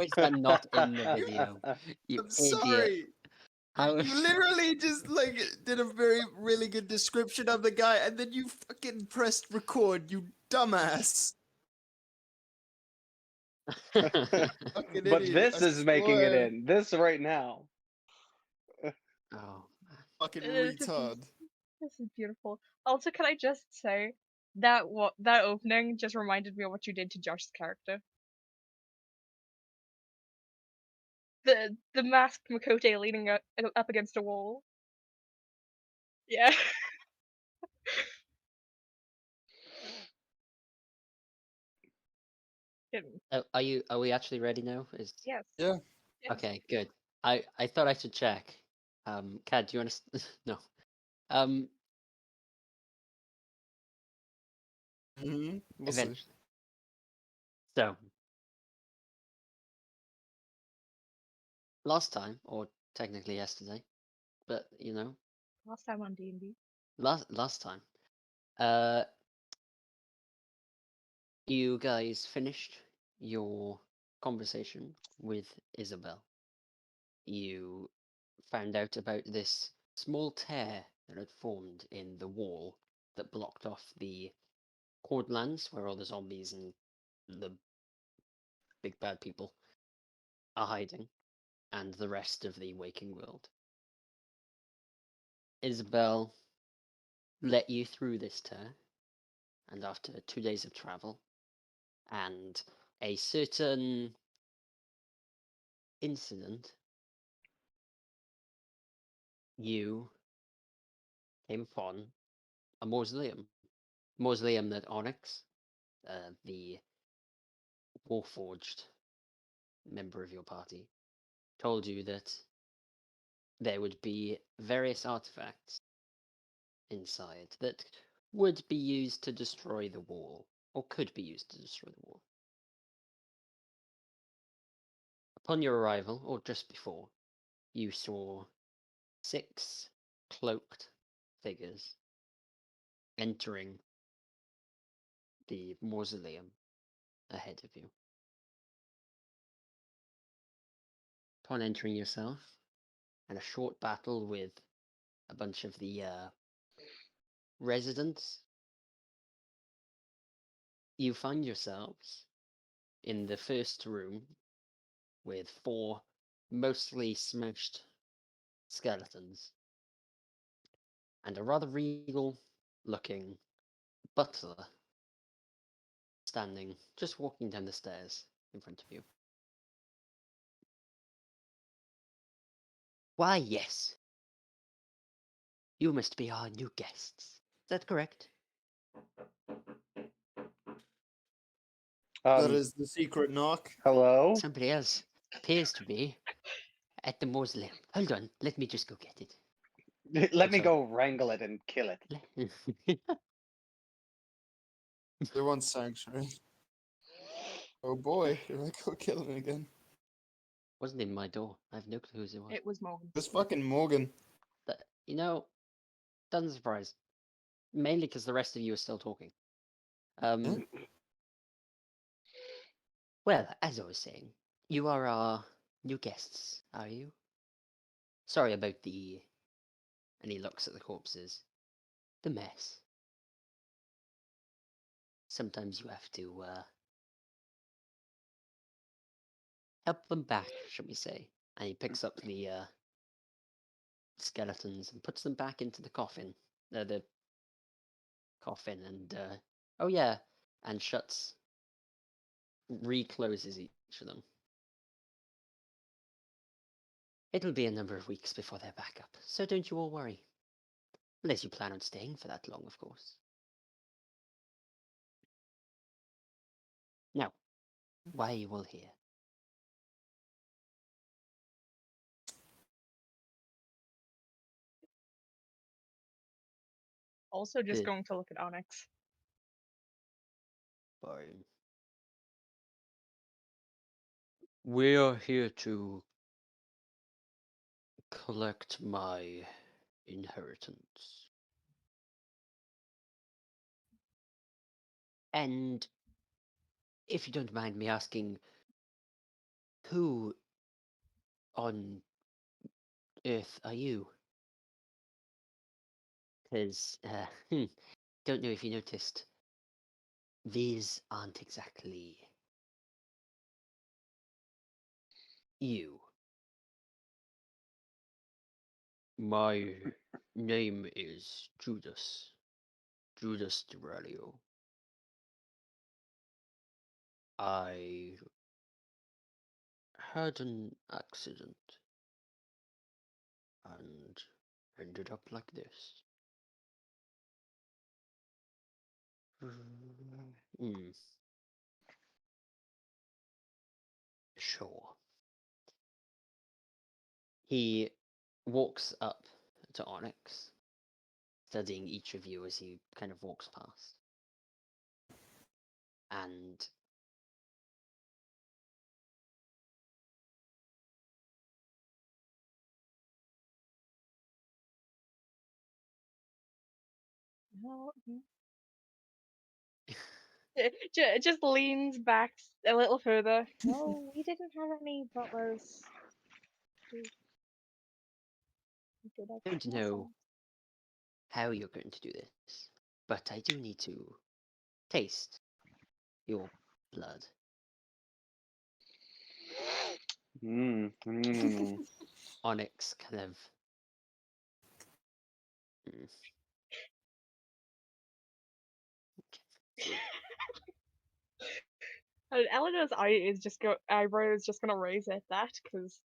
is that not in the video? You I'm idiot. sorry. How... You literally just like did a very really good description of the guy, and then you fucking pressed record. You dumbass. Fucking But idiot. this I is making it swear. in. This right now. Oh, Fucking This is- retard. This is beautiful. Also, can I just say that that opening just reminded me of what you did to Josh's character. The masked Makote leaning up against a wall. Yeah. Are we actually ready now? Yes. Yeah. Yes. Okay, good. I thought I should check. Kat, do you want to? No. We'll see. Eventually. So, last time, or technically yesterday, but Last time on D&D. last time, you guys finished your conversation with Isabel. You found out about this small tear that had formed in the wall that blocked off the Cordlands, where all the zombies and the big bad people are hiding, and the rest of the waking world. Isabel let you through this tear, and after 2 days of travel, and a certain incident, you came upon a mausoleum. Mausoleum that Onyx, the Warforged member of your party, told you that there would be various artifacts inside that would be used to destroy the wall, or could be used to destroy the wall. Upon your arrival, or just before, you saw 6 cloaked figures entering the mausoleum ahead of you. Upon entering yourself, and a short battle with a bunch of the residents, you find yourselves in the first room with 4 mostly smashed skeletons and a rather regal looking butler standing, just walking down the stairs in front of you. Why, yes. You must be our new guests. Is that correct? That is the secret knock. Hello? Somebody else appears to be at the mausoleum. Hold on, let me just go get it. Let me Okay. go wrangle it and kill it. They want sanctuary. Oh boy, here I go killing it again. Wasn't in my door. I have no clue who it was. It was Morgan. This fucking Morgan. But, doesn't surprise. Mainly because the rest of you are still talking. Well, as I was saying, you are our new guests, are you? Sorry about the... And he looks at the corpses. The mess. Sometimes you have to, help them back, shall we say. And he picks up the, skeletons and puts them back into the coffin. The coffin and, oh yeah, and recloses each of them. It'll be a number of weeks before they're back up, so don't you all worry. Unless you plan on staying for that long, of course. Now, why are you all here? Also just Yeah. going to look at Onyx. Fine. We are here to collect my inheritance. And if you don't mind me asking, Who on earth are you? Because, don't know if you noticed, these aren't exactly you. My name is Judas. Judas Duralio. I had an accident and ended up like this. Hmm. Sure. He walks up to Onyx, studying each of you as he kind of walks past. And No. Just leans back a little further. No, we didn't have any butlers. We did I don't everything know ourselves. how you're going to do this, but I do need to taste your blood. Mm. Onyx kind of. mm, And Eleanor's eyebrow is just gonna raise at that because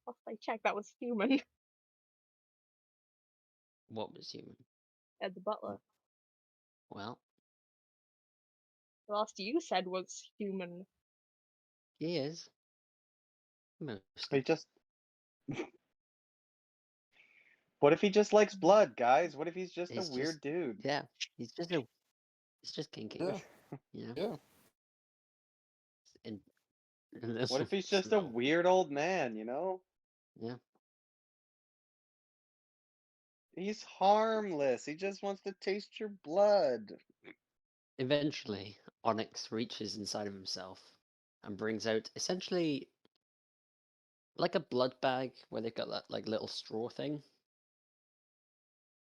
last I checked, that was human. What was human? And the butler. Well, The last you said was human. he is. He Mostly. just. What if he just likes blood, guys? What if he's just a He's weird just, dude? yeah, he's just kinky, Yeah, you know? yeah. And What if he's just a smell. weird old man, you know? Yeah. He's harmless. He just wants to taste your blood. Eventually, Onyx reaches inside of himself and brings out essentially like a blood bag where they've got that like little straw thing.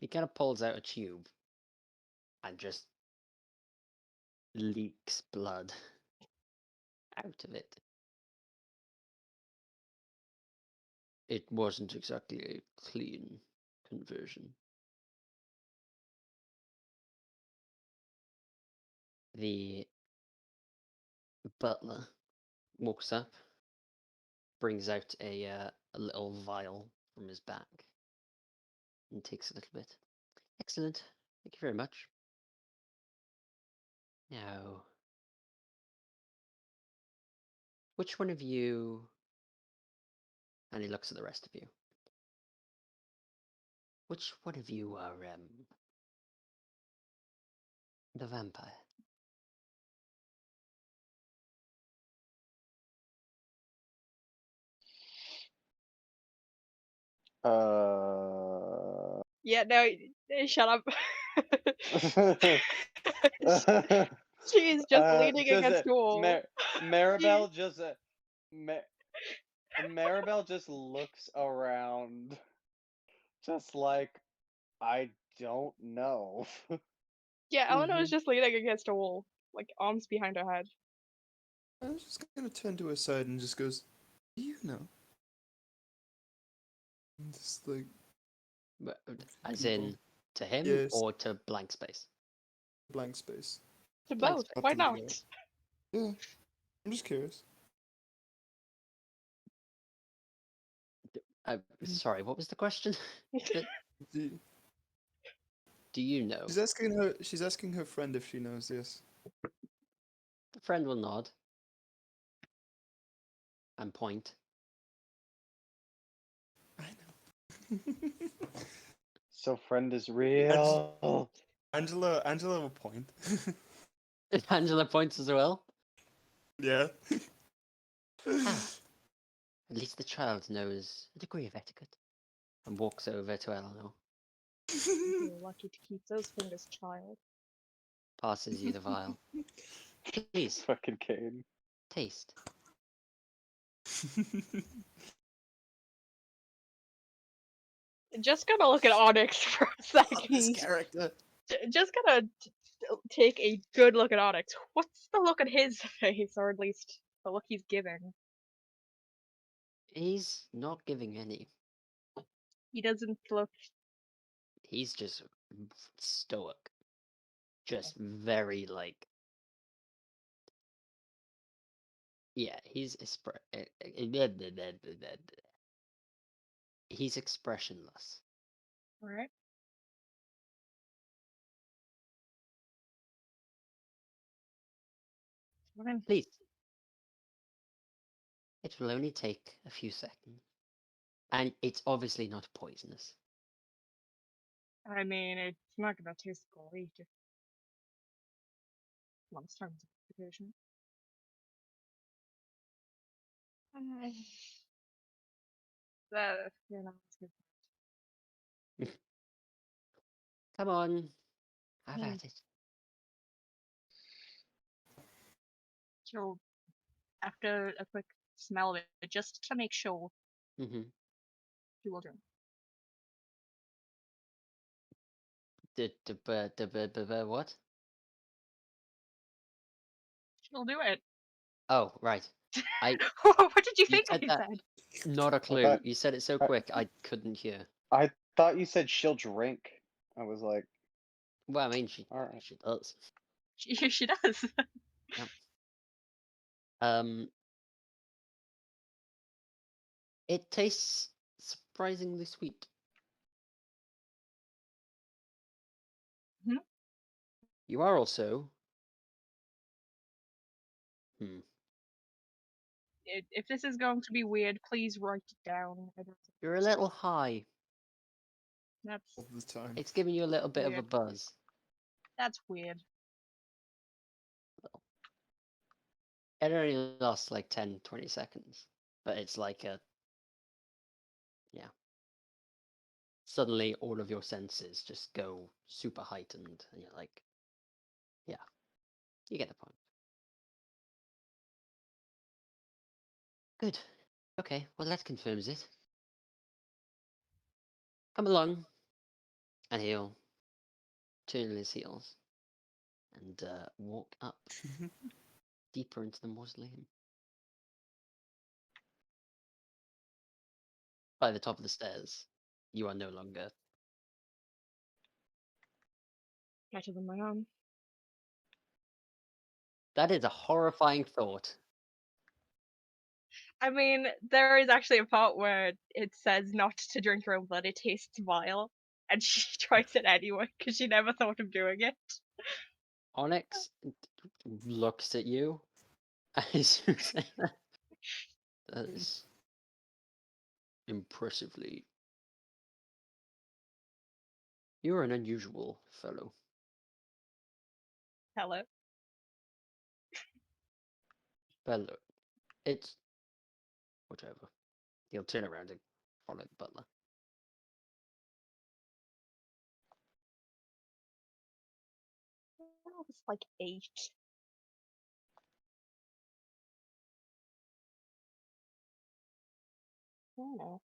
He kind of pulls out a tube and just leaks blood out of it. It wasn't exactly a clean conversion. The butler walks up, brings out a little vial from his back, and takes a little bit. Excellent. Thank you very much. Now, which one of you? And he looks at the rest of you. Which one of you are the vampire? Yeah, no, shut up. She's just leaning just against the wall. Maribel just Maribel just looks around, just like I don't know. Yeah, Eleanor was just leaning against a wall, like arms behind her head. I was just gonna turn to her side and just goes, "Do you know?" And just like As people. in to him Yes. or to blank space? Blank space. To Blank both. space. Why Up to the not? wall. Yeah, I'm just curious. Sorry, what was the question? Do Do you know? She's asking her. She's asking her friend if she knows. Yes. The friend will nod and point. I know. So friend is real. Angela will point. Angela points as well. Yeah. Ah, at least the child knows a degree of etiquette. And walks over to Eleanor, You're lucky to keep those fingers, child. passes you the vial. Please, Fucking Kane. taste. Just gonna look at Onyx for a Love this second. character. Just gonna take a good look at Onyx. What's the look at his face, or at least the look he's giving? He's not giving any. He doesn't look. He's just stoic. Just very like. Yeah, he's expressionless. Alright. Please. It will only take a few seconds. And it's obviously not poisonous. I mean, it's not gonna taste great if one's terms of application. You know, it's good. Come on. Have Hmm. at it. So, after a quick smell of it, just to make sure, Mm-hmm. you will drink. What? She'll do it. Oh, right. I What did you you think I said that. said? Not a I clue. thought You said it so I, quick I couldn't hear. I thought you said she'll drink. I was like, Well, I mean she alright. she does. She does. Yeah. Um it tastes surprisingly sweet. Mhm. You are also If this is going to be weird, please write it down. I don't think you're a little high. that's All the time. It's giving you a little bit of a weird. buzz. That's weird. It only lasts like 10, 20 seconds. But it's like a yeah. Suddenly all of your senses just go super heightened and you're like yeah. You get the point. Good. Okay, well that confirms it. Come along. And he'll turn on his heels and walk up deeper into the mausoleum. By the top of the stairs, you are no longer. Better than my own. That is a horrifying thought. I mean, there is actually a part where it says not to drink your own blood, it tastes vile. And she tries it anyway because she never thought of doing it. Onyx looks at you as you say that. That is impressively. You're an unusual fellow. Hello. Fellow. It's whatever. He'll turn around and follow the butler. I was like 8. I don't know.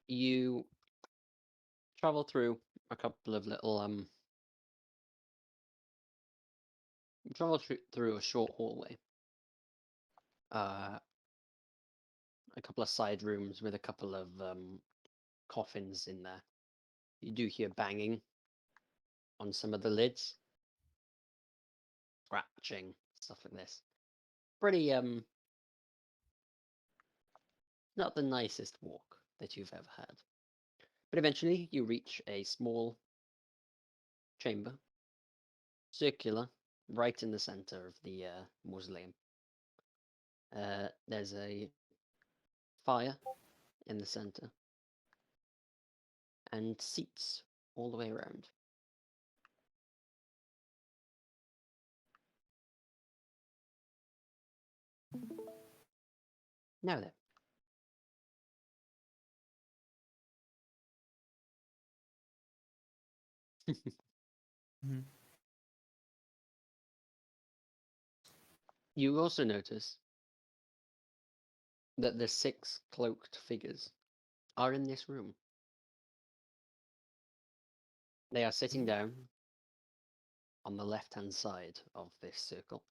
You travel through a couple of little you travel through a short hallway. A couple of side rooms with a couple of coffins in there. You do hear banging on some of the lids, scratching, stuff like this. Pretty not the nicest walk that you've ever had. But eventually you reach a small chamber, circular, right in the center of the mausoleum. There's a fire in the center and seats all the way around. Now then. Mhm. You also notice that the 6 cloaked figures are in this room. They are sitting down on the left-hand side of this circle.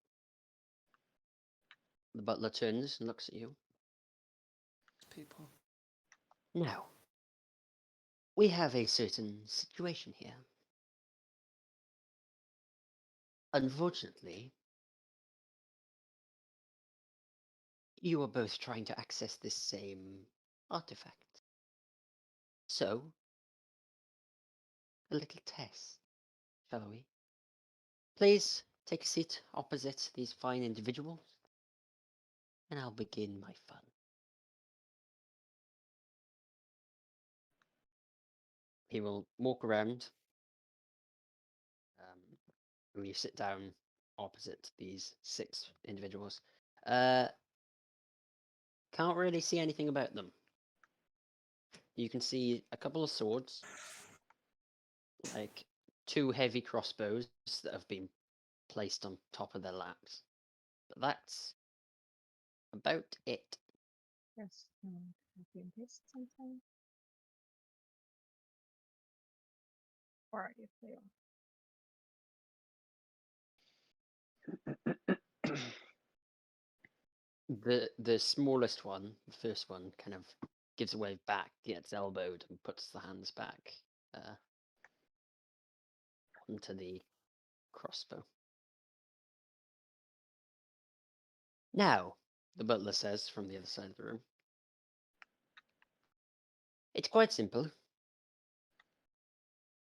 The butler turns and looks at you. People. Now, we have a certain situation here. Unfortunately, you are both trying to access this same artifact. So, a little test, shall we? Please take a seat opposite these fine individuals, and I'll begin my fun. He will walk around. When you sit down opposite these 6 individuals. Can't really see anything about them. You can see a couple of swords, like 2 heavy crossbows that have been placed on top of their laps. But that's about it. Yes. Copy and paste something. Where are you? There you are. The smallest one, the first one, kind of gives a wave back, gets elbowed, and puts the hands back onto the crossbow. Now, the butler says from the other side of the room, it's quite simple.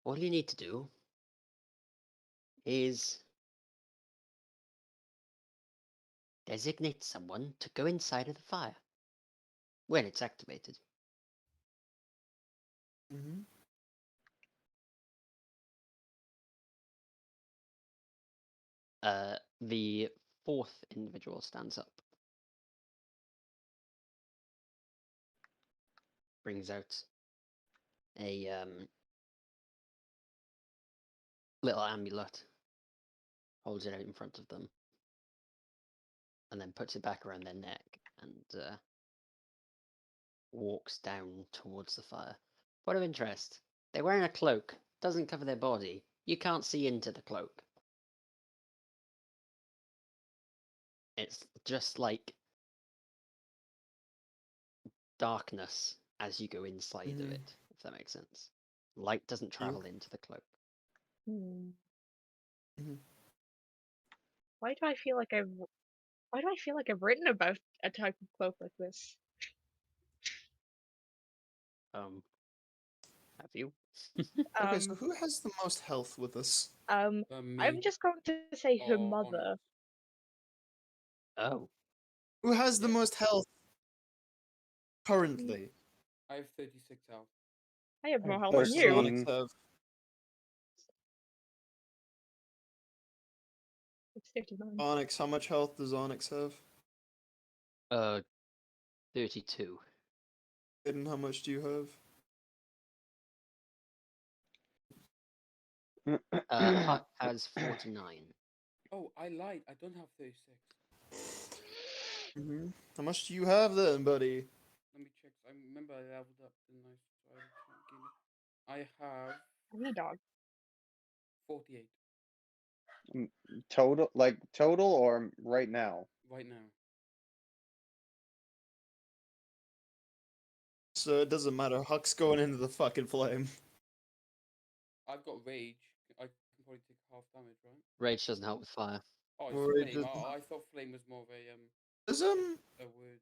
All you need to do is designate someone to go inside of the fire when it's activated. Mm-hmm. The 4th individual stands up, brings out a little amulet, holds it out in front of them, and then puts it back around their neck and walks down towards the fire. Point of interest, they're wearing a cloak, doesn't cover their body. You can't see into the cloak. It's just like darkness as you go inside of it, if that makes sense. Light doesn't travel into the cloak. Mhm. Why do I feel like I've written about a type of cloak like this? Have you? Okay, so Um, who has the most health with us? I'm Me just going to say her or mother. Oh, Who has the Yeah. most health currently? I have 36 health. I have more health What than does you. Onyx have? It's 59. Onyx, how much health does Onyx have? 32. And how much do you have? Huck has 49. Oh, I lied. I don't have 36. Mm-hmm. How much do you have then, buddy? Let me check. I remember I leveled up, didn't I? So I have Hey, dog. 48 Total or right now? right now. So it doesn't matter. Huck's going into the fucking flame. I've got rage. I can probably take half damage, right? Rage doesn't help with fire. Oh, it's Rage flame. doesn't- I thought flame was more of Does a word you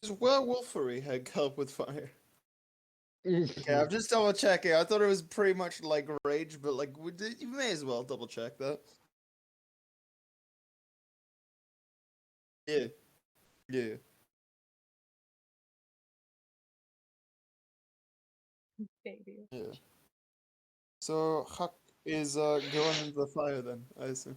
does just. werewolfery help with fire? Okay, Yeah, I'm just double checking. I thought it was pretty much like rage, but like you may as well double check that. Yeah, yeah. Baby. Yeah. So Huck is going into the fire then, I assume.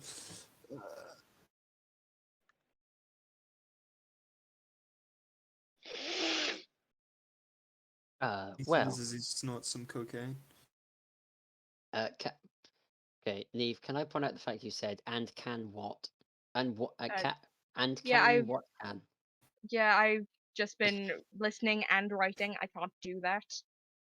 He well, says as he snorts some cocaine. uh, Okay, Neve, can I point out the fact you said and can what? And what can and yeah, can what can? Yeah, I've just been listening and writing. I can't do that.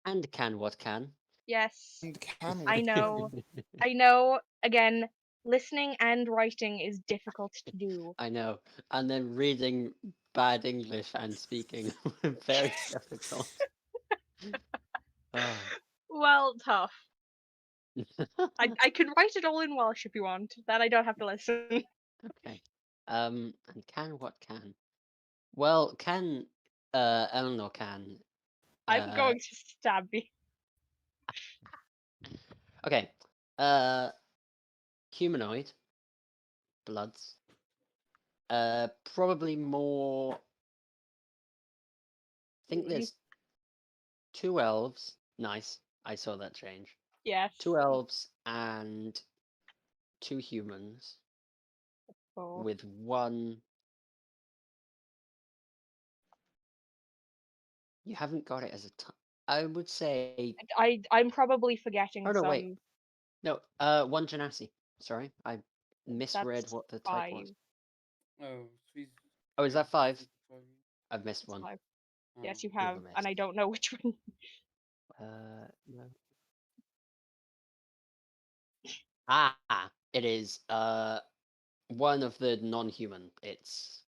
And can what can? Yes, And can I what know. can? I know. Again, listening and writing is difficult to do. I know. And then reading bad English and speaking very difficult. Oh. Well, tough. I could write it all in Welsh if you want. Then I don't have to listen. Okay. And can what can? Well, can Eleanor can I'm going to stab you. okay. Humanoid bloods. Probably more. I think there's 2 elves. Nice. I saw that change. Yes. 2 elves and 2 humans Oh. with 1. You haven't got it as a I would say. I'm probably forgetting Oh no, some. wait. No, 1 genasi. Sorry, I misread That's what the type 5. was. Oh, sweet. Oh, is that 5? Sorry. I've missed That's one. 5. Yes, Oh. you Who have have, I and missed? I don't know which one. No. Ah, it is one of the non-human. It's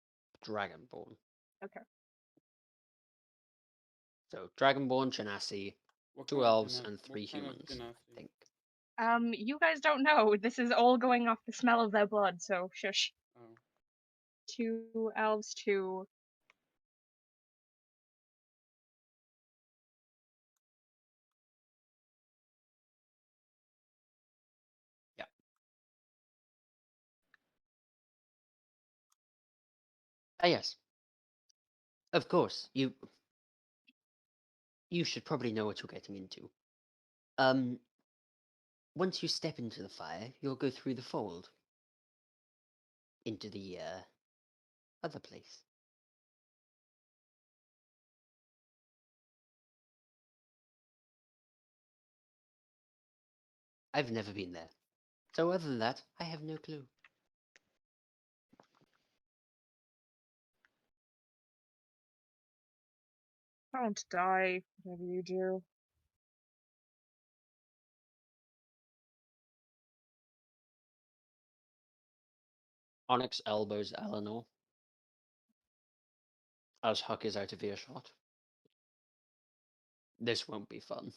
Dragonborn. Okay. So Dragonborn, Genasi, What 2 kind of elves, genasi? and 3 What kind of humans. I genasi? think. You guys don't know. This is all going off the smell of their blood, so shush. Oh. 2 elves, 2. Yeah. Ah, yes. Of course, you should probably know what you're getting into. Once you step into the fire, you'll go through the fold into the other place. I've never been there. So other than that, I have no clue. Don't die, whatever you do. Onyx elbows Eleanor as Huck is out of earshot. This won't be fun.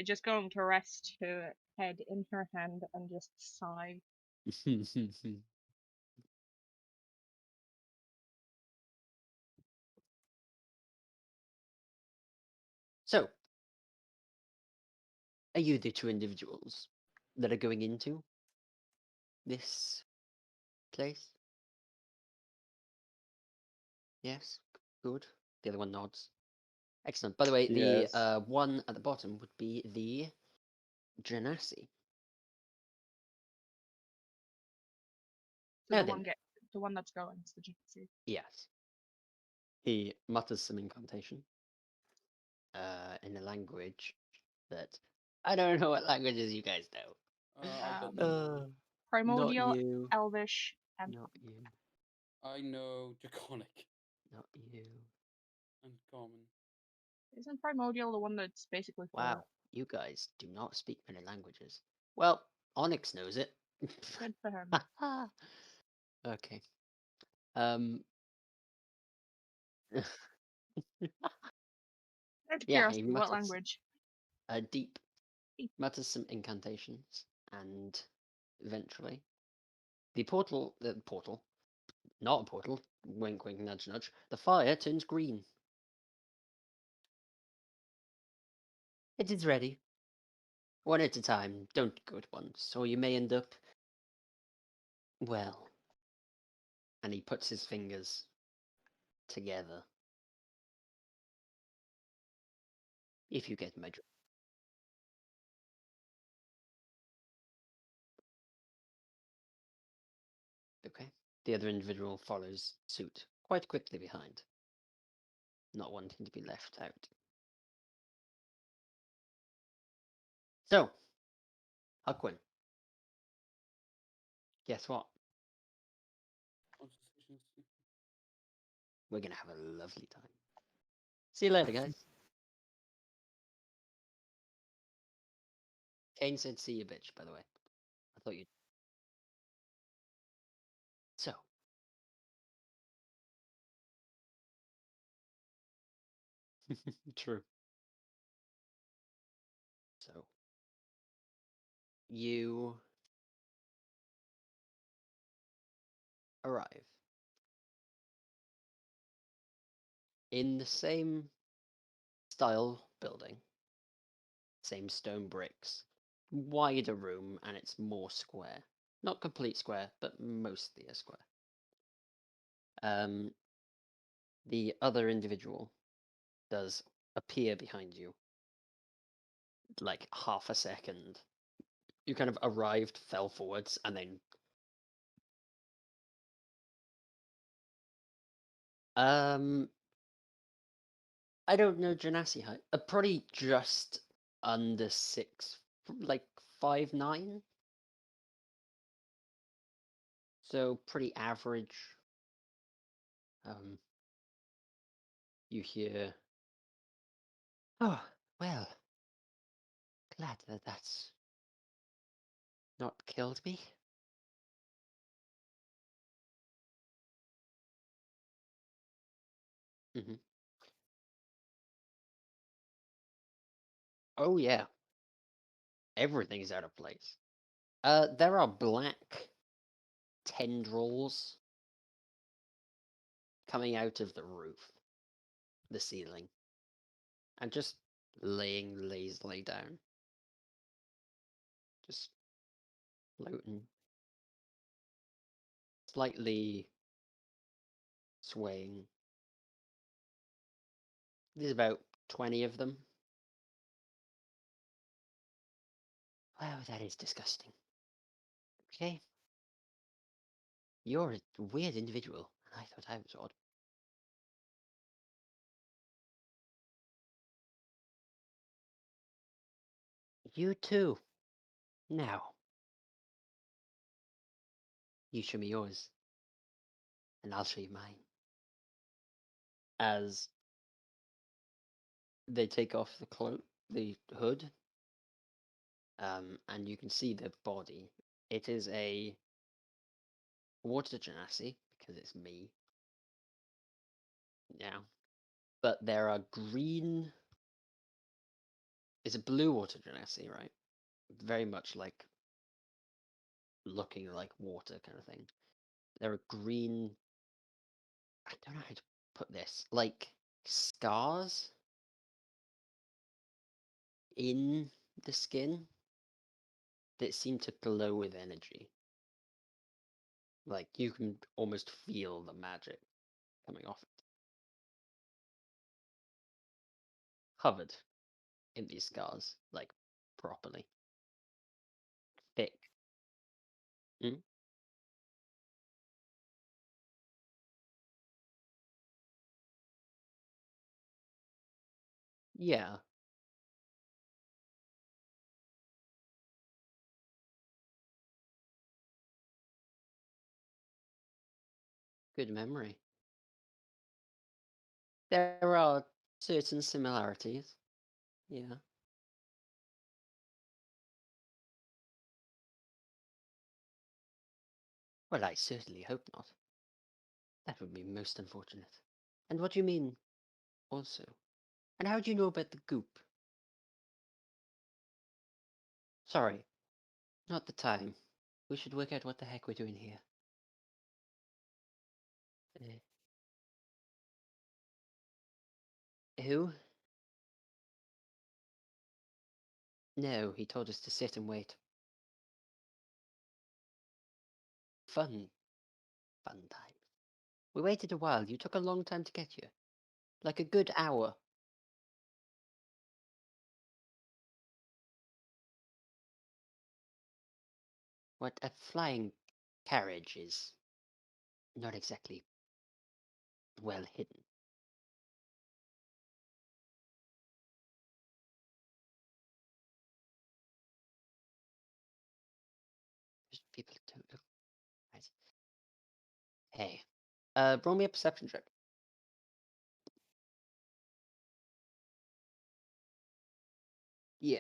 Just going to rest her head in her hand and just sigh. So, are you the 2 individuals that are going into this place? Yes, good. The other one nods. Excellent. By the way, Yes. the one at the bottom would be the Genasi. So Now the then, one that's going is the gypsy. yes. He mutters some incantation in a language that I don't know what languages you guys know. I got Um, no. Not Primordial, you. Elvish, and Not you. I know Draconic Not you. and Common. isn't Primordial the one that's basically Wow, four? you guys do not speak many languages. Well, Onyx knows it. Good for him. Okay. Um. Out of Yeah, he curiosity, what mutters language? deep. Deep. Mutters some incantations, and eventually, the portal, not a portal. Wink, wink, nudge, nudge. The fire turns green. It is ready. One at a time. Don't go at once, or you may end up. Well. And he puts his fingers together. If you get my drift. Okay. The other individual follows suit quite quickly behind, not wanting to be left out. So, Huckwin, guess what? Conversations. We're gonna have a lovely time. See you later, guys. Kane said, "See you, bitch." By the way, I thought you'd. So, true. So, you arrive in the same style building, same stone bricks, wider room, and it's more square. Not complete square, but mostly a square. The other individual does appear behind you, like half a second. You kind of arrived, fell forwards, and then I don't know Genasi height. Probably just under 6, like 5'9". So pretty average. You hear, "Oh, well, glad that that's not killed me." Hmm. Oh yeah, everything's out of place. There are black tendrils coming out of the roof, the ceiling, and just laying lazily down, just floating, slightly swaying. There's about 20 of them. Wow, that is disgusting. Okay. You're a weird individual. I thought I was odd. You too. Now, you show me yours, and I'll show you mine. As they take off the cloak, the hood, and you can see the body. It is a water genasi, because it's me now. But there are green. It's a blue water genasi, right? Very much like looking like water kind of thing. There are green. I don't know how to put this. Like scars in the skin that seem to glow with energy. Like you can almost feel the magic coming off it. Covered in these scars, like properly. Thick. Mm? Yeah, good memory. There are certain similarities. Yeah. Well, I certainly hope not. That would be most unfortunate. And what do you mean, also? And how do you know about the goop? Sorry, not the time. We should work out what the heck we're doing here. Uh, who? No, he told us to sit and wait. Fun. Fun time. We waited a while. You took a long time to get here. Like a good hour. What a flying carriage is not exactly well hidden. Hey. Roll me a perception check. Yeah.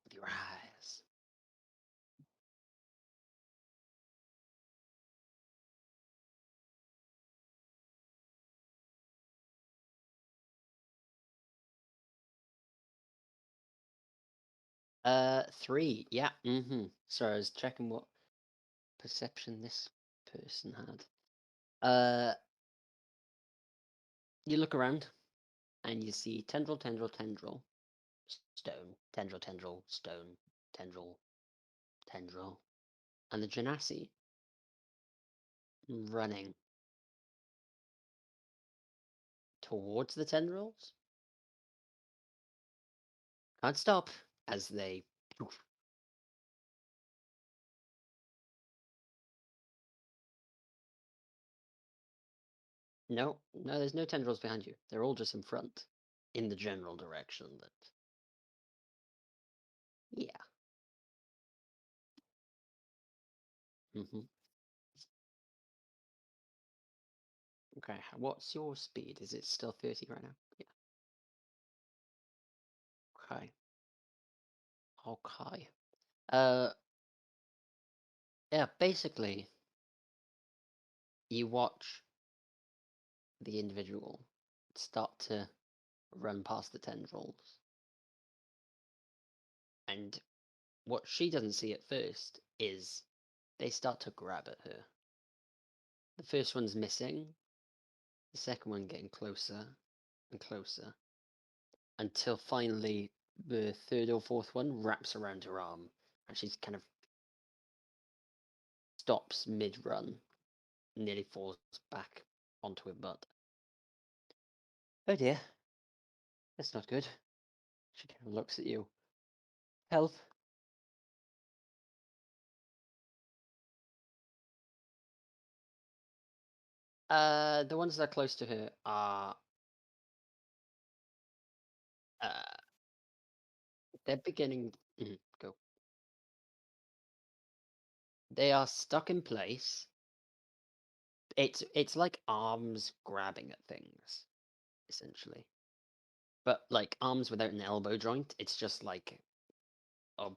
With your eyes. Three. Yeah. Mm-hmm. Sorry, I was checking what perception this person had. You look around and you see tendril, tendril, tendril, stone, tendril, tendril, stone, tendril, tendril, and the genasi running towards the tendrils. Can't stop as they. No, no, there's no tendrils behind you. They're all just in front, in the general direction that. Yeah. Mm-hmm. Okay, what's your speed? Is it still 30 right now? Yeah. Okay. Okay. Uh, yeah, basically, you watch the individual start to run past the tendrils. And what she doesn't see at first is they start to grab at her. The first one's missing, the second one getting closer and closer, until finally the third or fourth one wraps around her arm and she's kind of stops mid-run, nearly falls back onto her butt. Oh dear, that's not good. She kind of looks at you. Health. The ones that are close to her are they're beginning. Go. They are stuck in place. It's like arms grabbing at things, essentially. But like arms without an elbow joint, it's just like a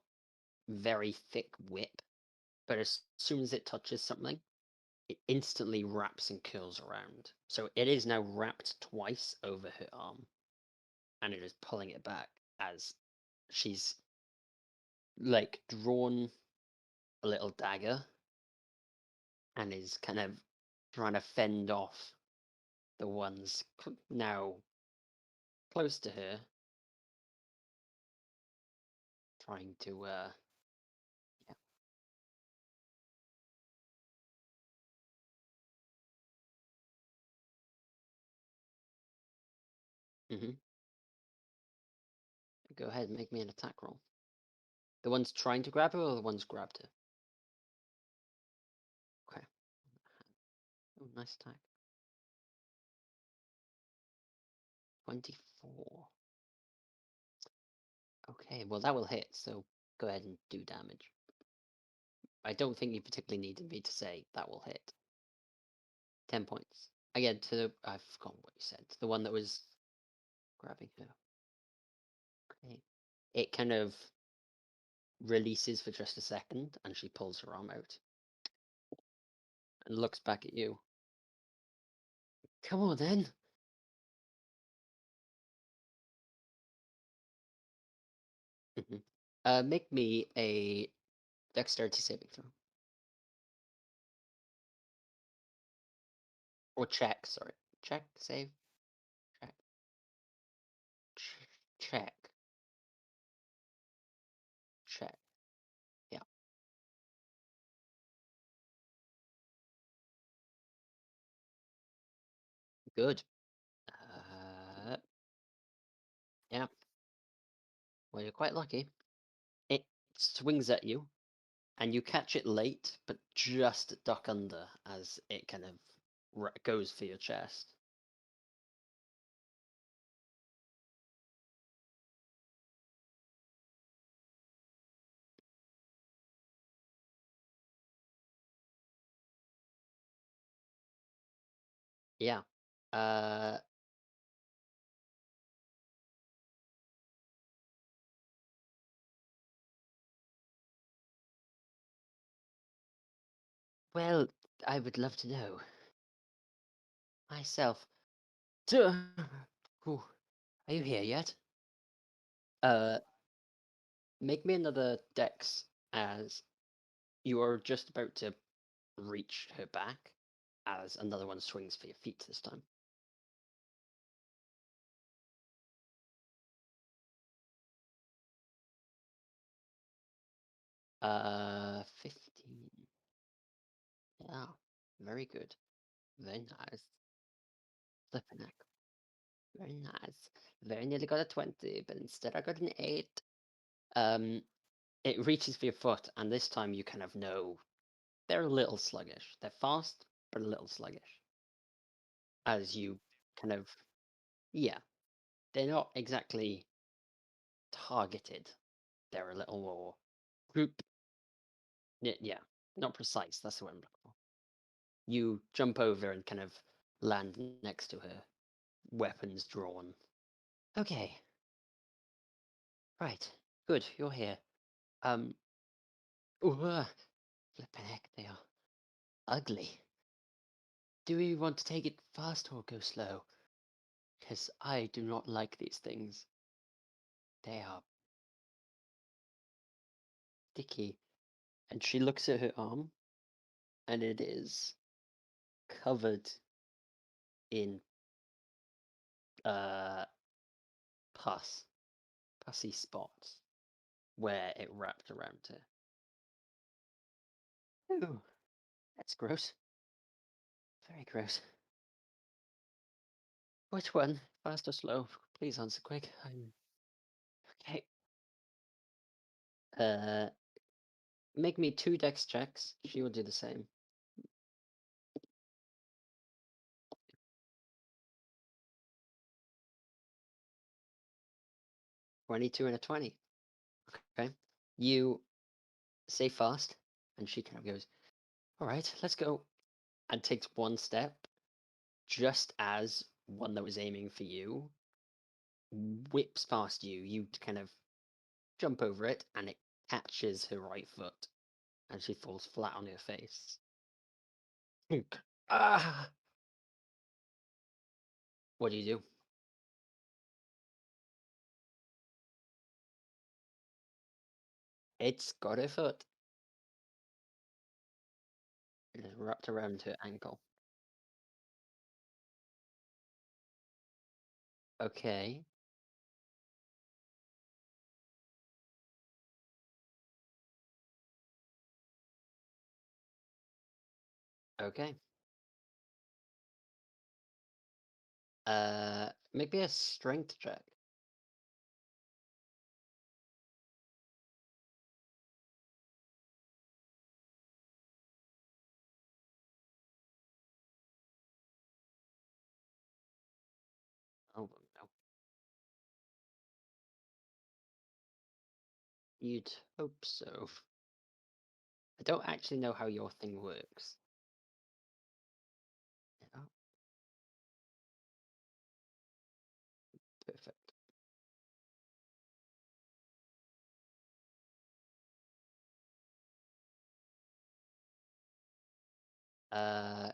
very thick whip. But as soon as it touches something, it instantly wraps and curls around. So it is now wrapped twice over her arm, and it is pulling it back as she's like drawn a little dagger and is kind of trying to fend off the ones now close to her, trying to yeah. Go ahead and make me an attack roll. The ones trying to grab her or the ones grabbed her? Okay. Oh, nice attack. 24. Okay, well that will hit, so go ahead and do damage. I don't think you particularly needed me to say that will hit. 10 points. Again, to the... I forgot what you said. The one that was grabbing her. Okay. It kind of releases for just a second, and she pulls her arm out. And looks back at you. Come on then. Make me a dexterity saving throw. Or check, sorry. Check, save, check. Check. Check. Yeah. Good. Yeah. Well, you're quite lucky. It swings at you, and you catch it late, but just duck under as it kind of goes for your chest. Yeah. Uh, well, I would love to know myself. Duh. Ooh, are you here yet? Uh, make me another dex as you are just about to reach her back, as another one swings for your feet this time. 15. Yeah, very good. Very nice. Flipping heck. Very nice. Very nearly got a 20, but instead I got an 8. Um, it reaches for your foot, and this time you kind of know they're a little sluggish. They're fast, but a little sluggish. As you kind of, yeah, they're not exactly targeted. They're a little more group. Yeah, not precise. That's the word I'm looking for. You jump over and kind of land next to her, weapons drawn. Okay. Right. Good. You're here. Um. Flippin' heck, they are ugly. Do we want to take it fast or go slow? Because I do not like these things. They are sticky. And she looks at her arm, and it is covered in uh pussy spots where it wrapped around her. Ooh, that's gross. Very gross. Which one? Fast or slow? Please answer quick. I'm okay. Uh, make me 2 dex checks. She will do the same. 22 and a 20. Okay. You say fast, and she kind of goes, "All right, let's go," and takes one step, just as one that was aiming for you whips past you. You kind of jump over it, and it catches her right foot, and she falls flat on her face. Ah! What do you do? It's got her foot. It is wrapped around her ankle. Okay. Okay. Maybe a strength check. Oh no. You'd hope so. I don't actually know how your thing works. Oh, perfect.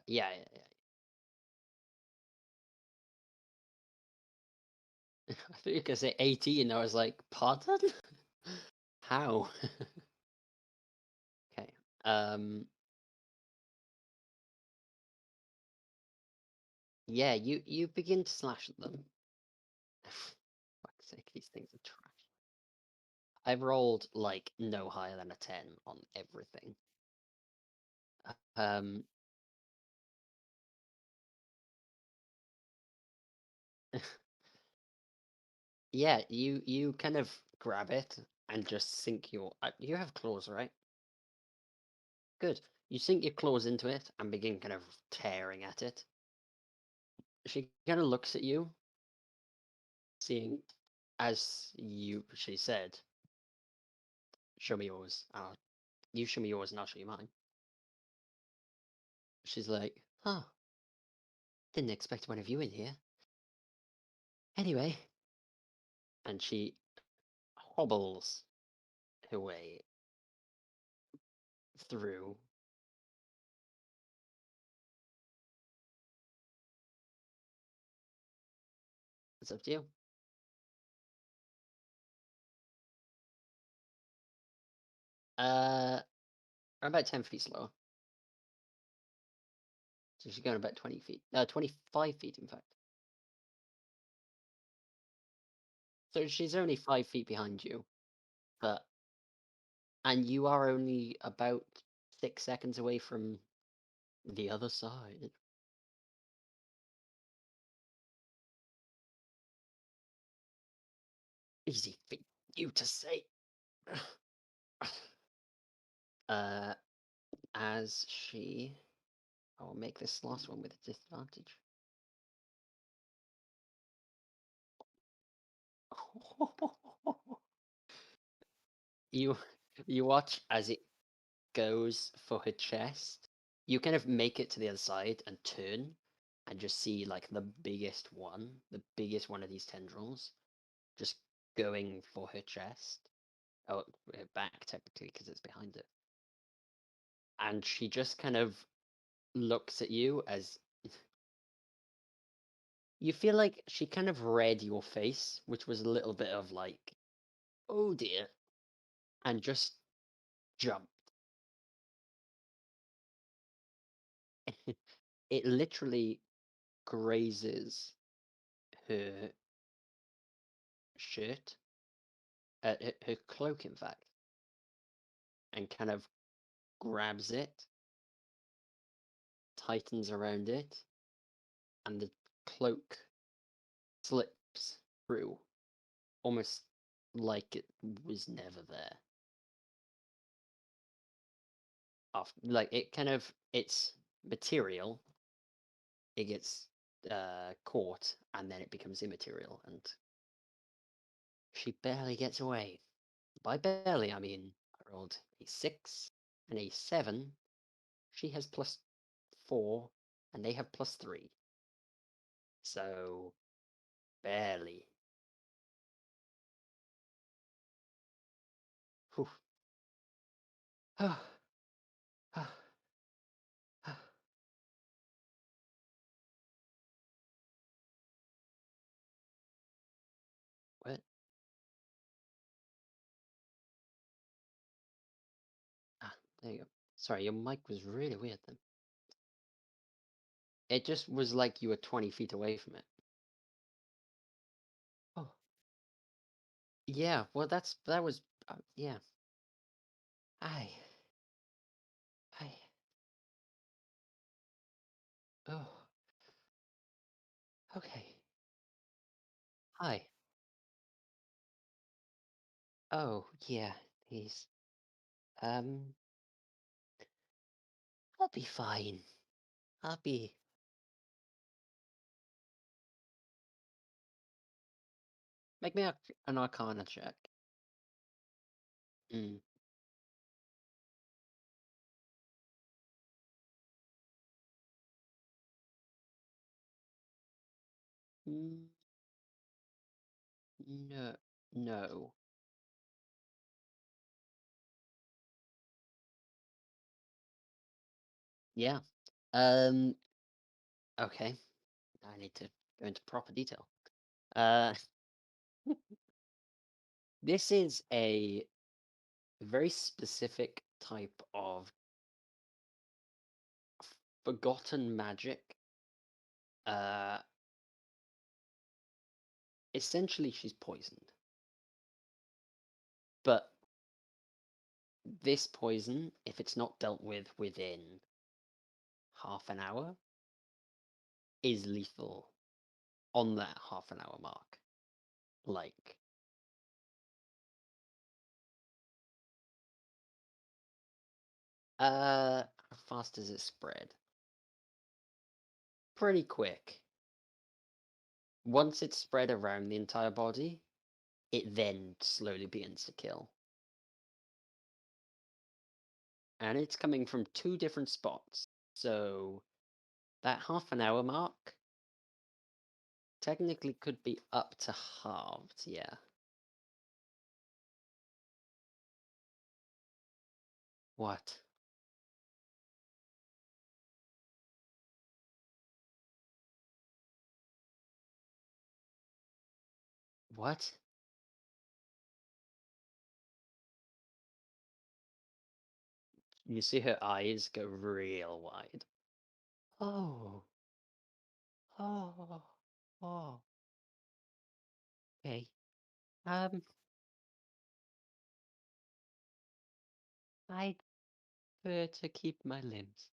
Yeah. I thought you were gonna say 18. I was like, pardon? How? Okay. Yeah, you begin to slash at them. Fuck's sake, these things are trash. I've rolled like no higher than a 10 on everything. Um, yeah, you kind of grab it and just sink your. You have claws, right? Good. You sink your claws into it and begin kind of tearing at it. She kind of looks at you, seeing, as she said, "Show me yours." You show me yours, and I'll show you mine. She's like, "Huh." Didn't expect one of you in here. Anyway. And she hobbles her way through. It's up to you. About 10 feet slower. So she's going about 20 feet. 25 feet, in fact. So she's only 5 feet behind you. And you are only about 6 seconds away from the other side. Easy for you to say. As she... I will make this last one with a disadvantage. you watch as it goes for her chest. You kind of make it to the other side and turn and just see like the biggest one of these tendrils just going for her chest. Oh, her back technically because it's behind it. And she just kind of looks at you as you feel like she kind of read your face, which was a little bit of like, oh dear, and just jumped. It literally grazes her shirt, her cloak, in fact, and kind of grabs it, tightens around it, and the cloak slips through, almost like it was never there. Like it kind of, it's material, it gets caught, and then it becomes immaterial, and she barely gets away. By barely, I mean I rolled a 6 and a 7. She has +4, and they have +3. So, barely. Whew. What? Ah, there you go. Sorry, your mic was really weird then. It just was like you were 20 feet away from it. Oh. Yeah, well that was, yeah. Hi. Hi. Oh. Okay. Hi. Oh, yeah, please. I'll be fine. I'll be... Make me an Arcana check. Mm. No. No. Yeah. Okay. I need to go into proper detail. This is a very specific type of forgotten magic. Essentially, she's poisoned. But this poison, if it's not dealt with within half an hour, is lethal on that half an hour mark. Like, how fast does it spread? Pretty quick. Once it's spread around the entire body, it then slowly begins to kill. And it's coming from 2 different spots. So that half an hour mark technically could be up to halved, yeah. What? What? You see her eyes go real wide. Oh. Oh. Oh. Okay. I'd prefer to keep my limbs.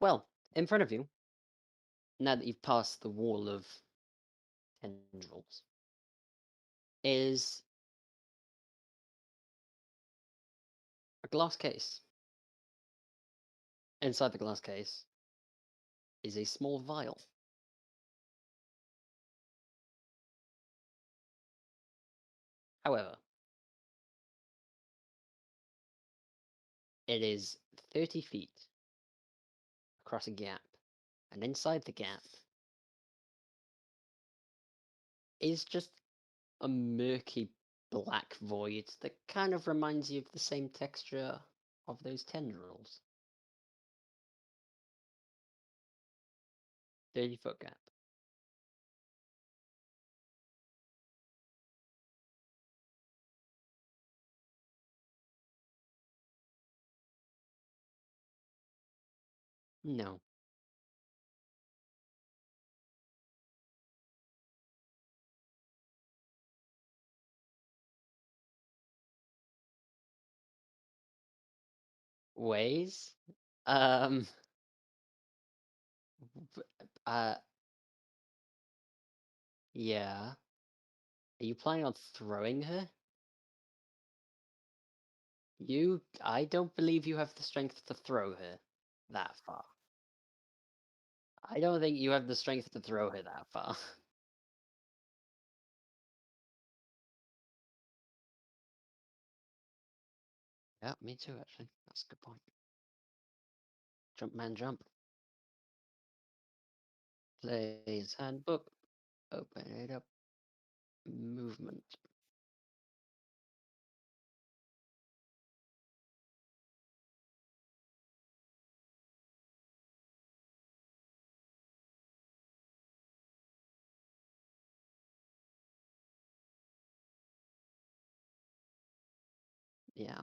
Well, in front of you, now that you've passed the wall of tendrils, is a glass case. Inside the glass case is a small vial. However, it is 30 feet across a gap, and inside the gap is just a murky black void that kind of reminds you of the same texture of those tendrils. 30-foot gap. No. Ways? Um. Uh. Yeah. Are you planning on throwing her? I don't believe you have the strength to throw her that far. I don't think you have the strength to throw her that far. Yeah, me too, actually. That's a good point. Jump, man, jump. Player's handbook. Open it up. Movement. Yeah.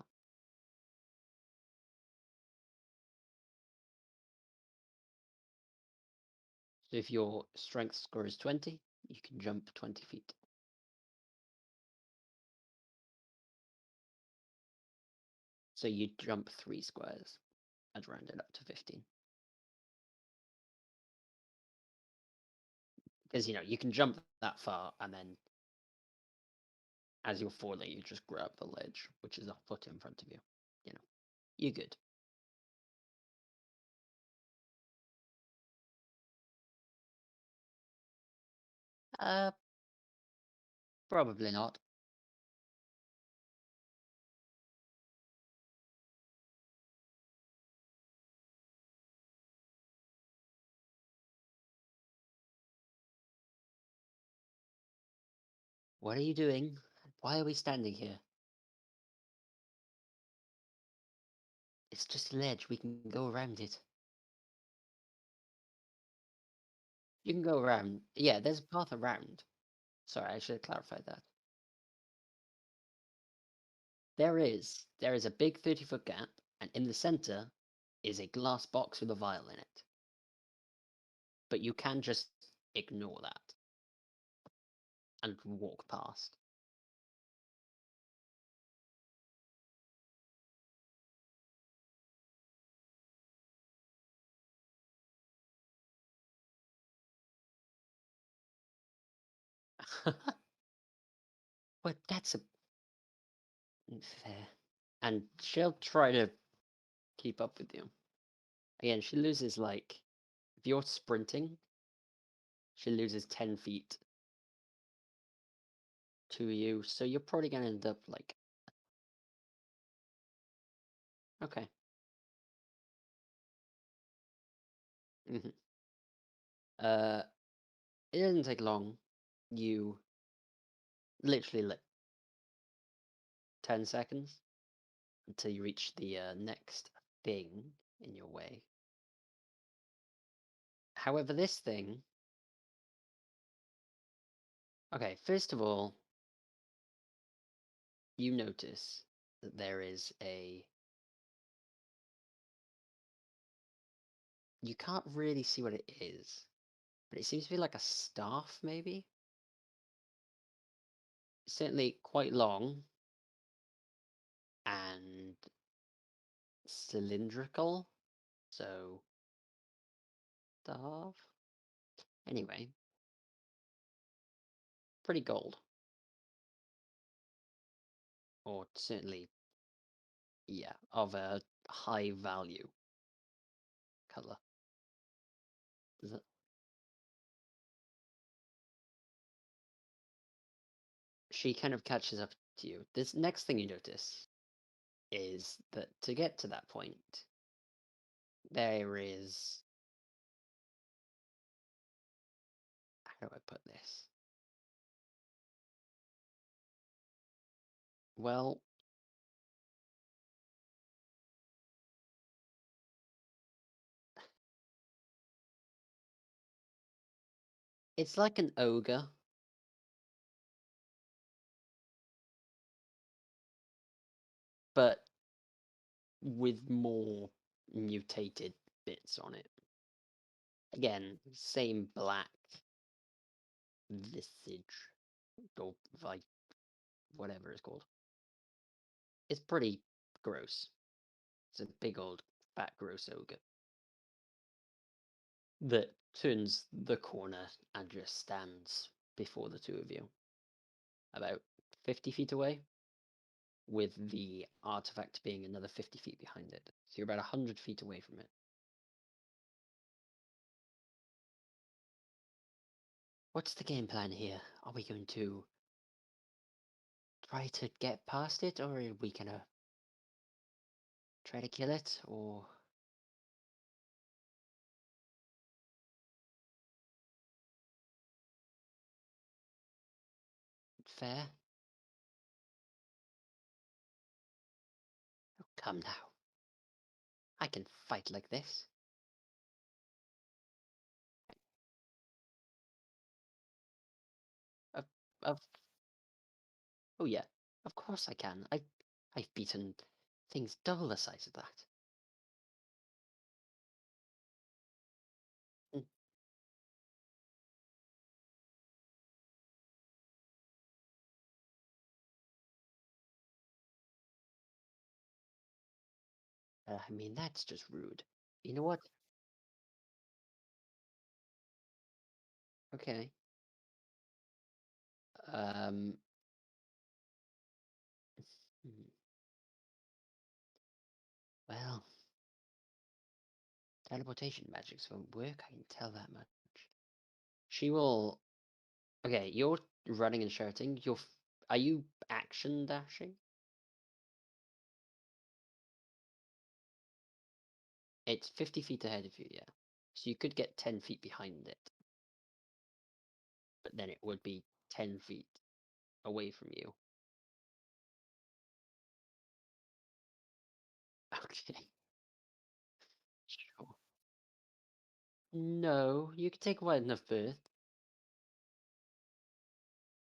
So if your strength score is 20, you can jump 20 feet. So you jump 3 squares. I'd round it up to 15. Because, you can jump that far, and then as you're falling, you just grab the ledge, which is a foot in front of you. You're good. Uh, Probably not. What are you doing? Why are we standing here? It's just a ledge. We can go around it. You can go around. Yeah, there's a path around. Sorry, I should have clarified that. There is a big 30-foot gap, and in the center is a glass box with a vial in it. But you can just ignore that and walk past. But that's fair. And she'll try to keep up with you. Again, she loses if you're sprinting, she loses 10 feet to you, so you're probably gonna end up Okay. hmm it doesn't take long. You literally like 10 seconds until you reach the next thing in your way. However, this thing. Okay, first of all, you notice that there is a. You can't really see what it is, but it seems to be like a staff, maybe? Certainly quite long and cylindrical. So, staff. Anyway, pretty gold. Or certainly, yeah, of a high value color. Does it? She kind of catches up to you. This next thing you notice is that to get to that point, there is. How do I put this? Well, it's like an ogre, but with more mutated bits on it. Again, same black visage or whatever it's called. It's pretty gross. It's a big old fat gross ogre that turns the corner and just stands before the two of you, about 50 feet away, with the artifact being another 50 feet behind it. So you're about 100 feet away from it. What's the game plan here? Are we going to try to get past it, or are we gonna try to kill it, or fair? Oh, come now. I can fight like this. Of, of, oh yeah, of course I can. I've beaten things double the size of that. Mm, I mean, that's just rude. You know what? Okay. Um. hmm, Well, teleportation magics won't work. I can tell that much. She will. Okay, you're running and shouting. Are you action dashing? It's 50 feet ahead of you, yeah. So you could get 10 feet behind it, but then it would be 10 feet away from you. Okay, sure. No, you could take a wide enough berth,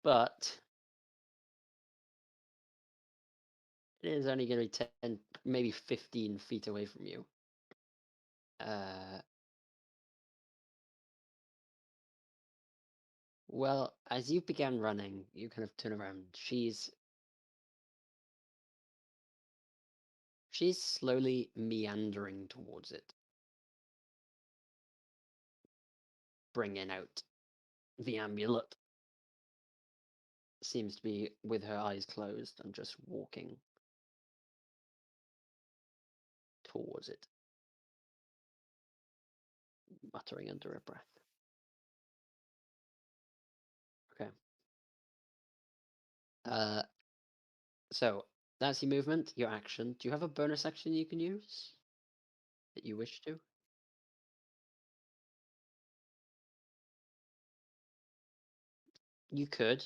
but it is only going to be 10, maybe 15 feet away from you. Well, as you began running, you kind of turn around. She's slowly meandering towards it, bringing out the amulet. Seems to be with her eyes closed and just walking towards it, muttering under her breath. Okay. So That's your movement, your action. Do you have a bonus action you can use that you wish to? You could.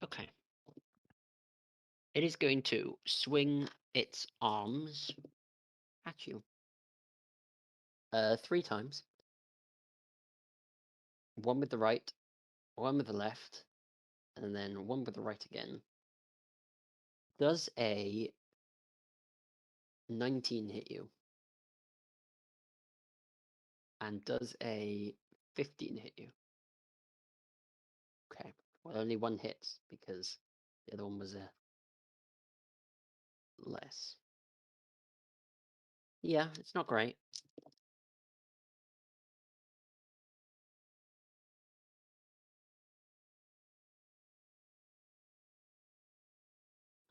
Okay. It is going to swing its arms at you. 3 times. One with the right, one with the left, and then one with the right again. Does a 19 hit you? And does a 15 hit you? Okay. Well, only one hits because the other one was a less. Yeah, it's not great.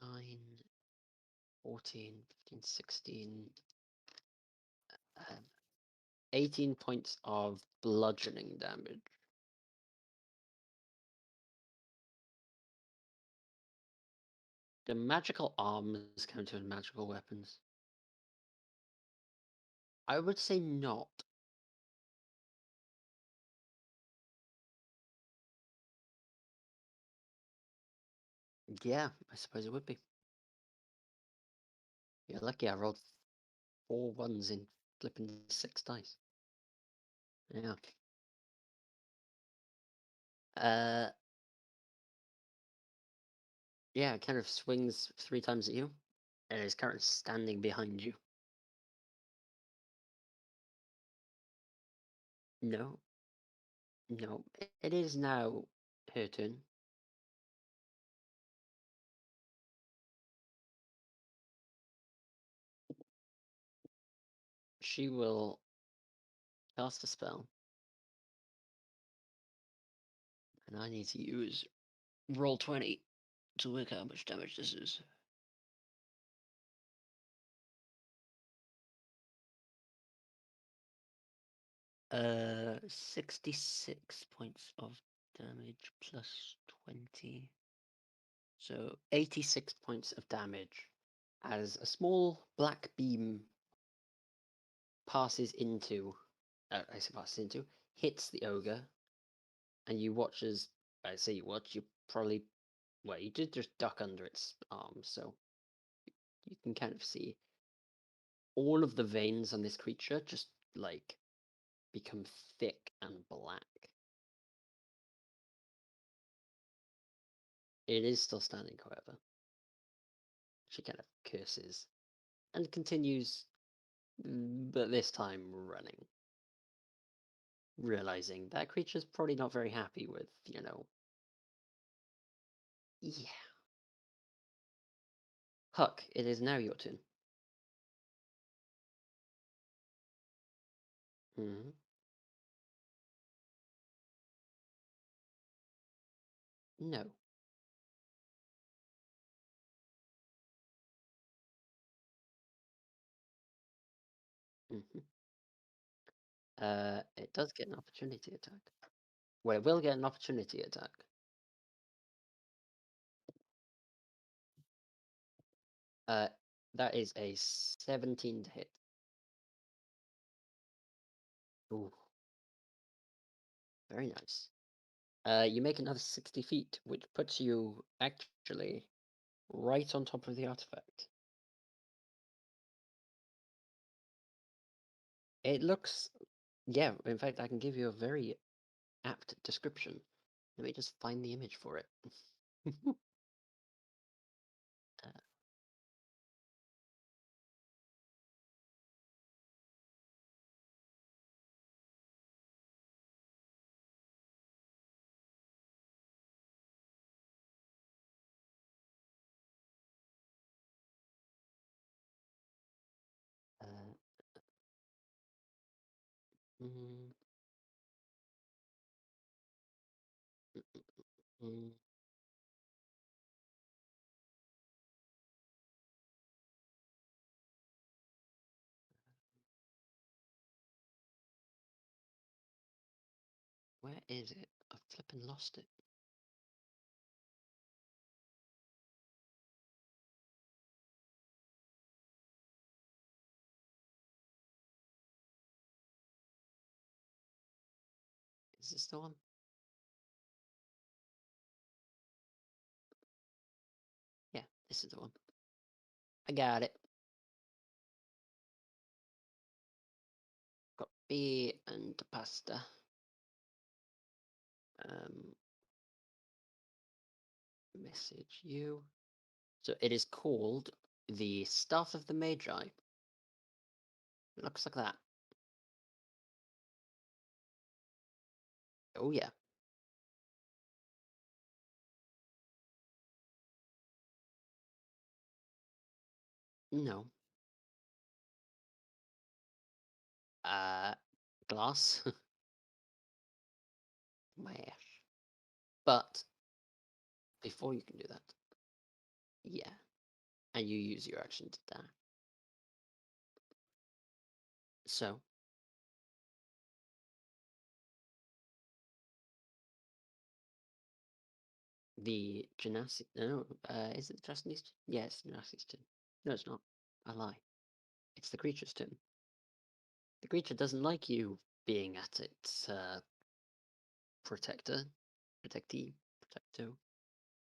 Nine, 14, 15, 16, 18 points of bludgeoning damage. Do magical arms count as magical weapons? I would say not. Yeah, I suppose it would be. You're lucky I rolled 4 ones in flipping 6 dice. Yeah. Yeah, it kind of swings 3 times at you, and is currently standing behind you. No, no, it is now her turn. She will cast a spell, and I need to use roll 20 to work out how much damage this is. 66 points of damage plus 20. So 86 points of damage as a small black beam passes into, hits the ogre, and you watch as, I say you watch, you probably, well, you did just duck under its arms, so you can kind of see all of the veins on this creature just, like, become thick and black. It is still standing, however. She kind of curses and continues, but this time running. Realizing that creature's probably not very happy with, Yeah. Huck, it is now your turn. Hmm. No. Hmm. It does get an opportunity attack. Well, it will get an opportunity attack. That is a 17 to hit. Ooh, very nice. You make another 60 feet, which puts you actually right on top of the artifact. It looks, yeah, in fact, I can give you a very apt description. Let me just find the image for it. uh, uh, mm, mm, Where is it? I've flipping lost it. Is this the one? Yeah, this is the one. I got it. Copy and pasta. Message you. So it is called the Staff of the Magi. It looks like that. Oh yeah. No. Glass. Mash. But before you can do that, yeah, and you use your action to dash. So the gymnastics. No, is it the gymnastics? Yeah, it's the gymnastics turn. No, it's not. I lie. It's the creature's turn. The creature doesn't like you being at its protector, protectee, protecto.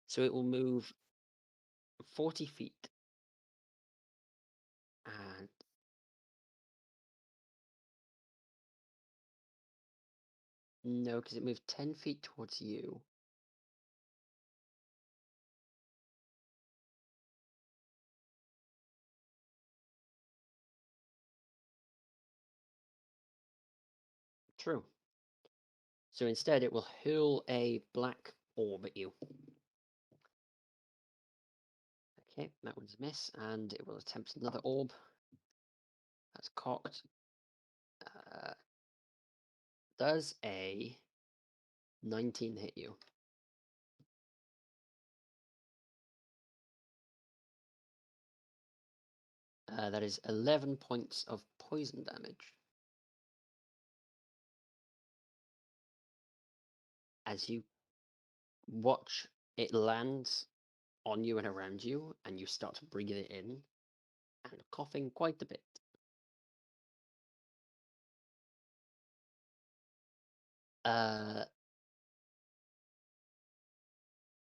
So it will move 40 feet and no, because it moved 10 feet towards you. True. So instead, it will hurl a black orb at you. Okay, that one's a miss, and it will attempt another orb. That's cocked. Does a 19 hit you? That is 11 points of poison damage. As you watch it lands on you and around you, and you start to breathe it in, and coughing quite a bit.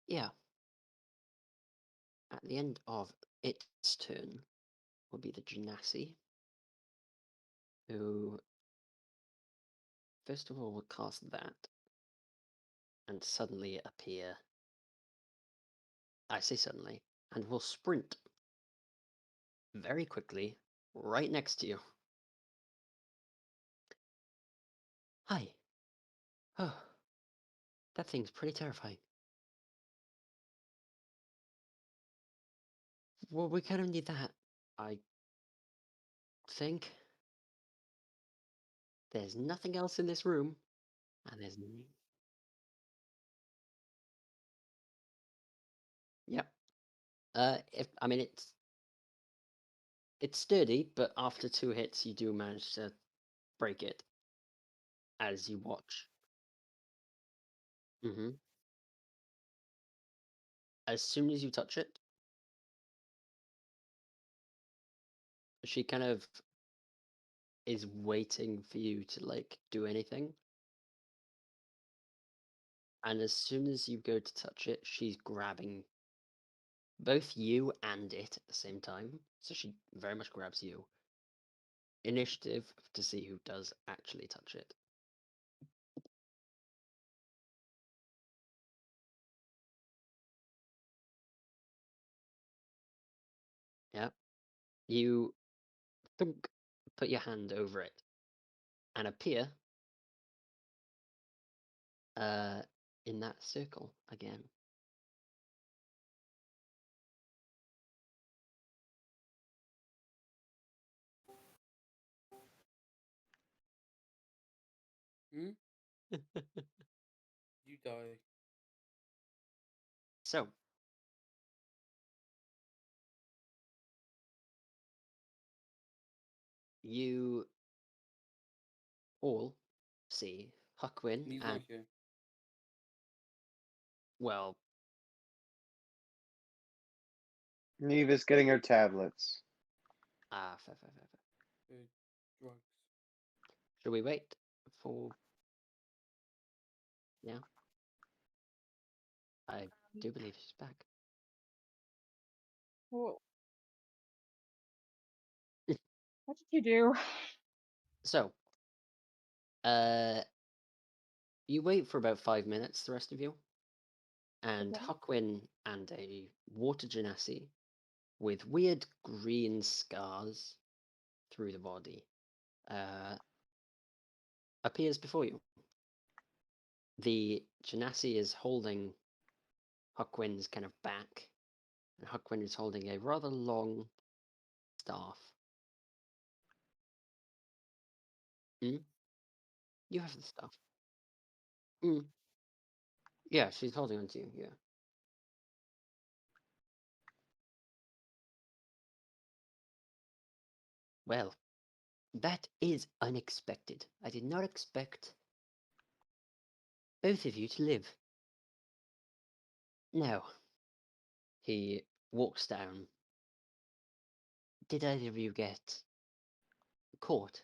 Yeah. At the end of its turn will be the Genasi, who first of all will cast that, and suddenly appear. I say suddenly, and will sprint very quickly right next to you. Hi. Oh, that thing's pretty terrifying. Well, we kind of need that. I think there's nothing else in this room, and there's. Yep. If I mean it's sturdy, but after 2 hits, you do manage to break it as you watch. Mm-hmm. As soon as you touch it, she kind of is waiting for you to like do anything. And as soon as you go to touch it, she's grabbing both you and it at the same time. So she very much grabs you. Initiative to see who does actually touch it. Yeah. You thunk, put your hand over it and appear in that circle again. Hmm? You die. So, you all see Huckwin He's and right here. well, Neve is getting her tablets. fair. Drugs. Should we wait for? Yeah, I do believe she's back. What did you do? So, you wait for about 5 minutes, the rest of you, and Okay. Huckwin and a water genasi with weird green scars through the body appears before you. The genasi is holding Huckwin's kind of back, and Huckwin is holding a rather long staff. You have the staff. Yeah, she's holding on to you, yeah. Well, that is unexpected. I did not expect both of you to live. Now, he walks down. Did either of you get caught?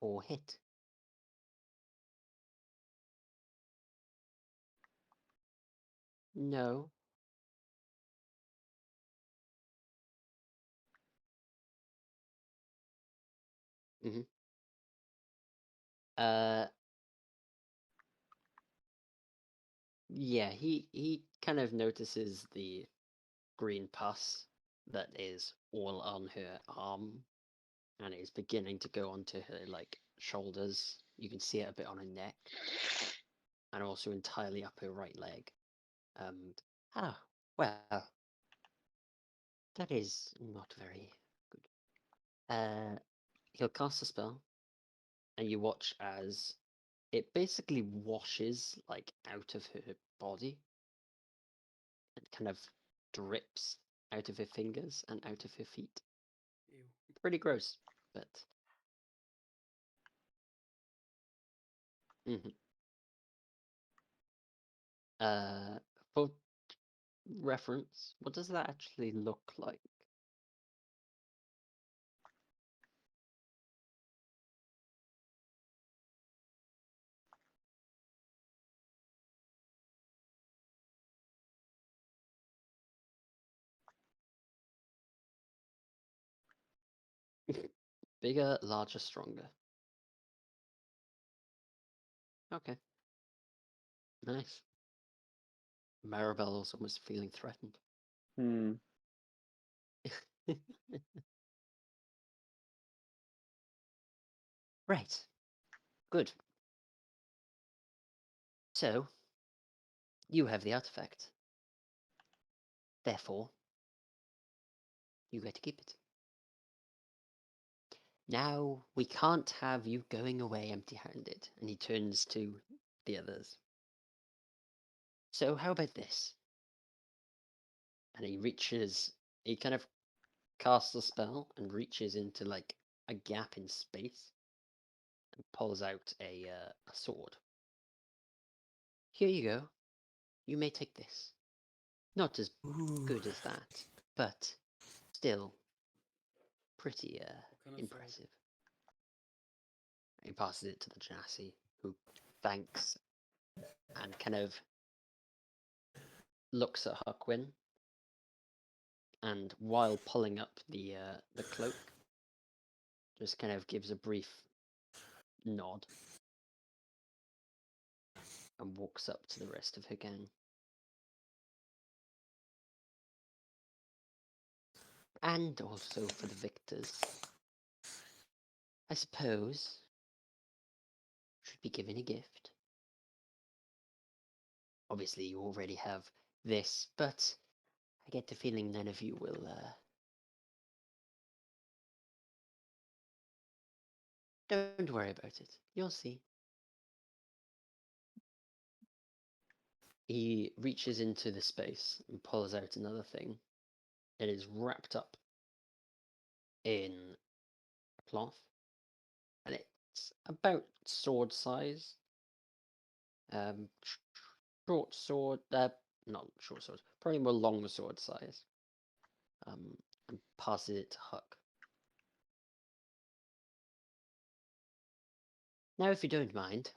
Or hit? No. Mm-hmm. Yeah, he kind of notices the green pus that is all on her arm and is beginning to go onto her like shoulders. You can see it a bit on her neck and also entirely up her right leg. Well, that is not very good. He'll cast a spell, and you watch as it basically washes like out of her body and kind of drips out of her fingers and out of her feet. Ew. Pretty gross, but for reference, what does that actually look like? Bigger, larger, stronger. Okay. Nice. Maribel's almost feeling threatened. Right. Good. So, you have the artifact. Therefore, you get to keep it. Now, we can't have you going away empty-handed. And he turns to the others. So, how about this? And he kind of casts a spell and reaches into like a gap in space and pulls out a sword. Here you go. You may take this. Not as good as that, but still pretty What kind of impressive. He passes it to the Genasi, who thanks and kind of looks at Huckwin, and while pulling up the cloak, just kind of gives a brief nod and walks up to the rest of her gang. And also for the victors, I suppose, should be given a gift. Obviously, you already have this, but I get the feeling none of you will. Don't worry about it. You'll see. He reaches into the space and pulls out another thing. It is wrapped up in a cloth, and it It's about sword size. Short sword. Not short sword. Probably more long sword size. And passes it to Huck. Now, if you don't mind,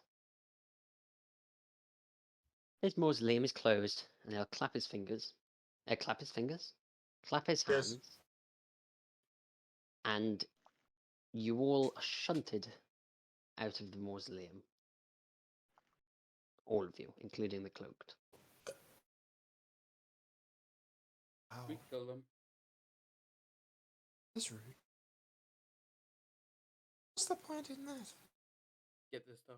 his mausoleum is closed, and he'll clap his fingers. Clap his fingers? Clap his Yes. hands. And you all are shunted out of the mausoleum. All of you, including the cloaked. Wow. We kill them. That's rude. What's the point in that? Get this stuff.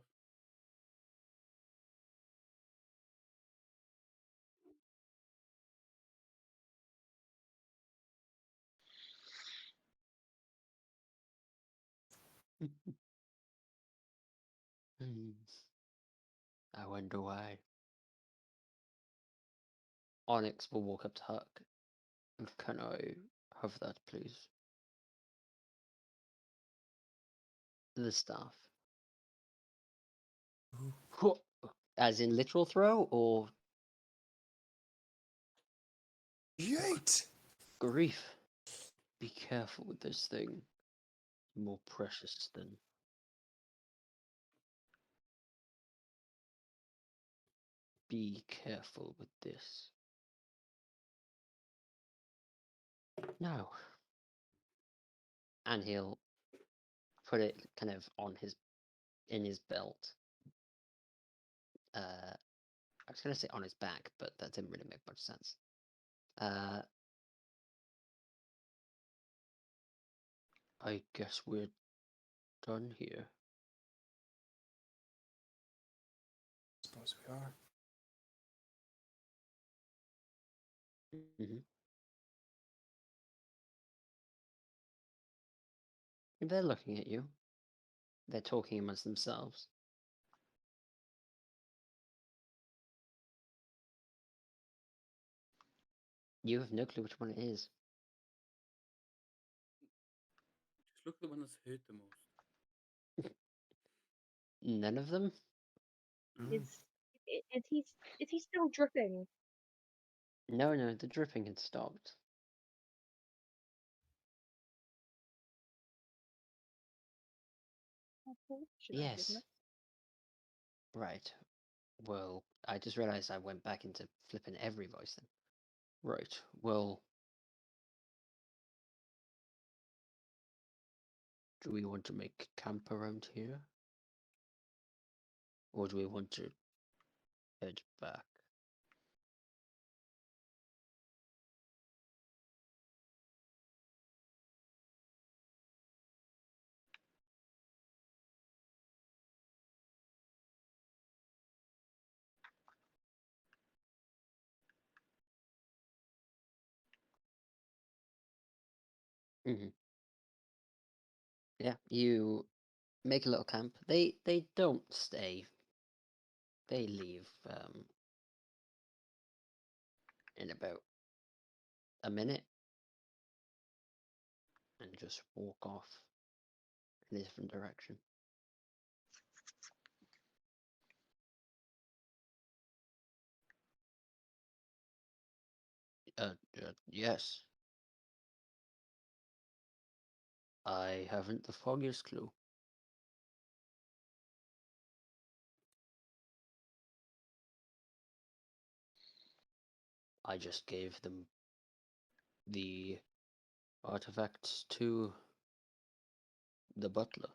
I wonder why. Onyx will walk up to Huck. Can I have that, please? The staff. Ooh. As in literal throw, or Yeet! grief? Be careful with this thing. More precious than. Be careful with this. No. And he'll put it kind of in his belt. I was gonna say on his back, but that didn't really make much sense. I guess we're done here. Suppose we are. Mm-hmm. If they're looking at you, they're talking amongst themselves. You have no clue which one it is. Just look at the one that's hurt the most. None of them? Is he still dripping? No, the dripping had stopped. Should I, Yes. didn't I? Right. Well, I just realized I went back into flipping every voice then. Right. Well, do we want to make camp around here? Or do we want to head back? Mm-hmm. Yeah, you make a little camp. They don't stay. They leave in about a minute and just walk off in a different direction. Yes. I haven't the foggiest clue. I just gave them the artifacts to the butler.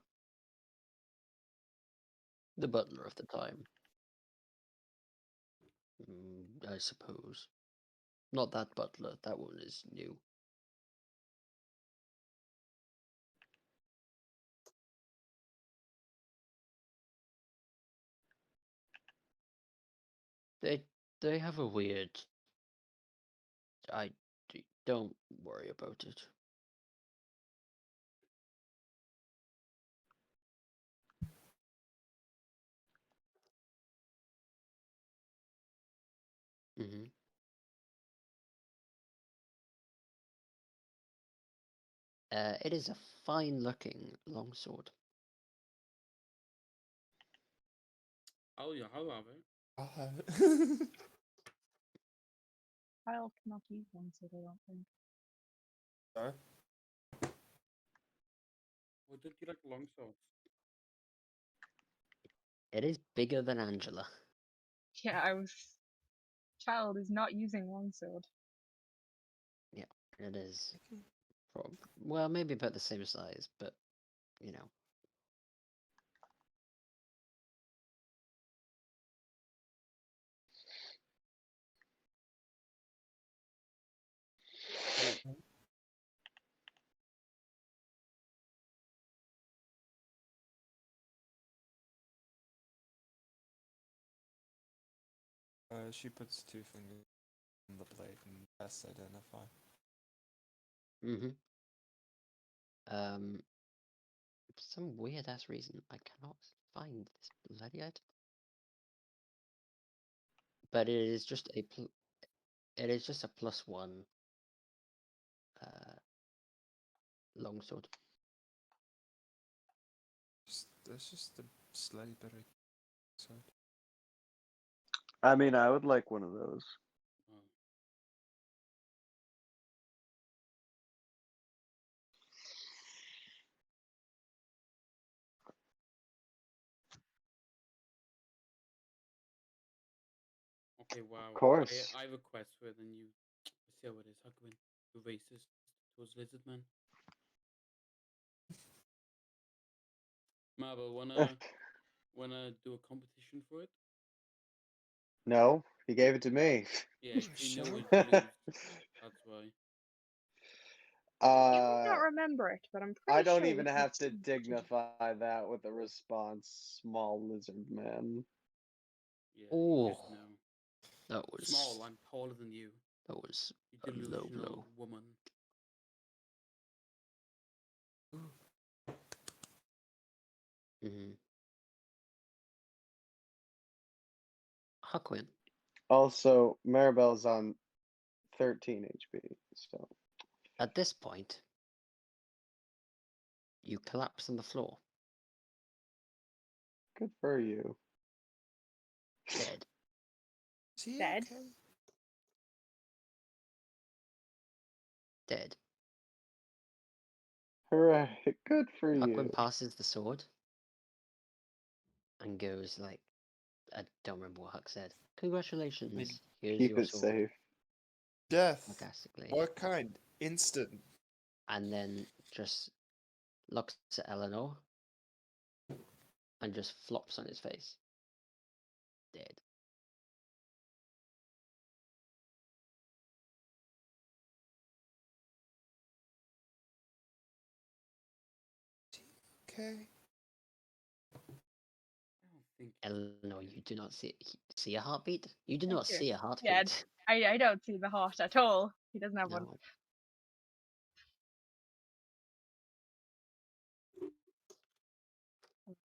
The butler of the time. I suppose. Not that butler, that one is new. They have a weird. Don't worry about it. Mm-hmm. It is a fine-looking longsword. I'll have it. I'll have it. Kyle cannot use one, so I don't think. Sorry? Or don't you like long swords? It is bigger than Angela. Yeah, I was. Child is not using longsword. It is. Well, maybe about the same size, but you know. She puts two fingers on the blade and press identify. Mm-hmm. For some weird ass reason, I cannot find this bloody item. But it is just a it is just a +1 longsword. That's just a slightly better sword. I mean, I would like one of those. Oh. Okay, wow. course. I have a quest for it, and you see how it is, Huckman. You're racist towards lizard men. Marble, wanna do a competition for it? No, he gave it to me. Yeah, 'cause you know Sure. we'd lose. That's why. You might not remember it, but I'm pretty I don't sure even you have to said- dignify that with a response, small lizard man. Yeah, Oh, you just know. that was Small, I'm taller than you. that was You a low delusional blow. woman. Mm-hmm. Huckwin. Also, Maribel's on 13 HP, so At this point, you collapse on the floor, good for you. dead. Is he Dead. okay? Dead. Hooray, good for Huckwin you. passes the sword and goes like, I don't remember what Huck said. Congratulations, here's Keep your it sword. safe. Death. Sarcastically. What kind? Instant. And then just looks at Eleanor and just flops on his face. Dead. Okay. I don't think. Eleanor, you do not see a heartbeat? You do Thank not you. see a heartbeat. Yeah, I don't see the heart at all. He doesn't have one. No.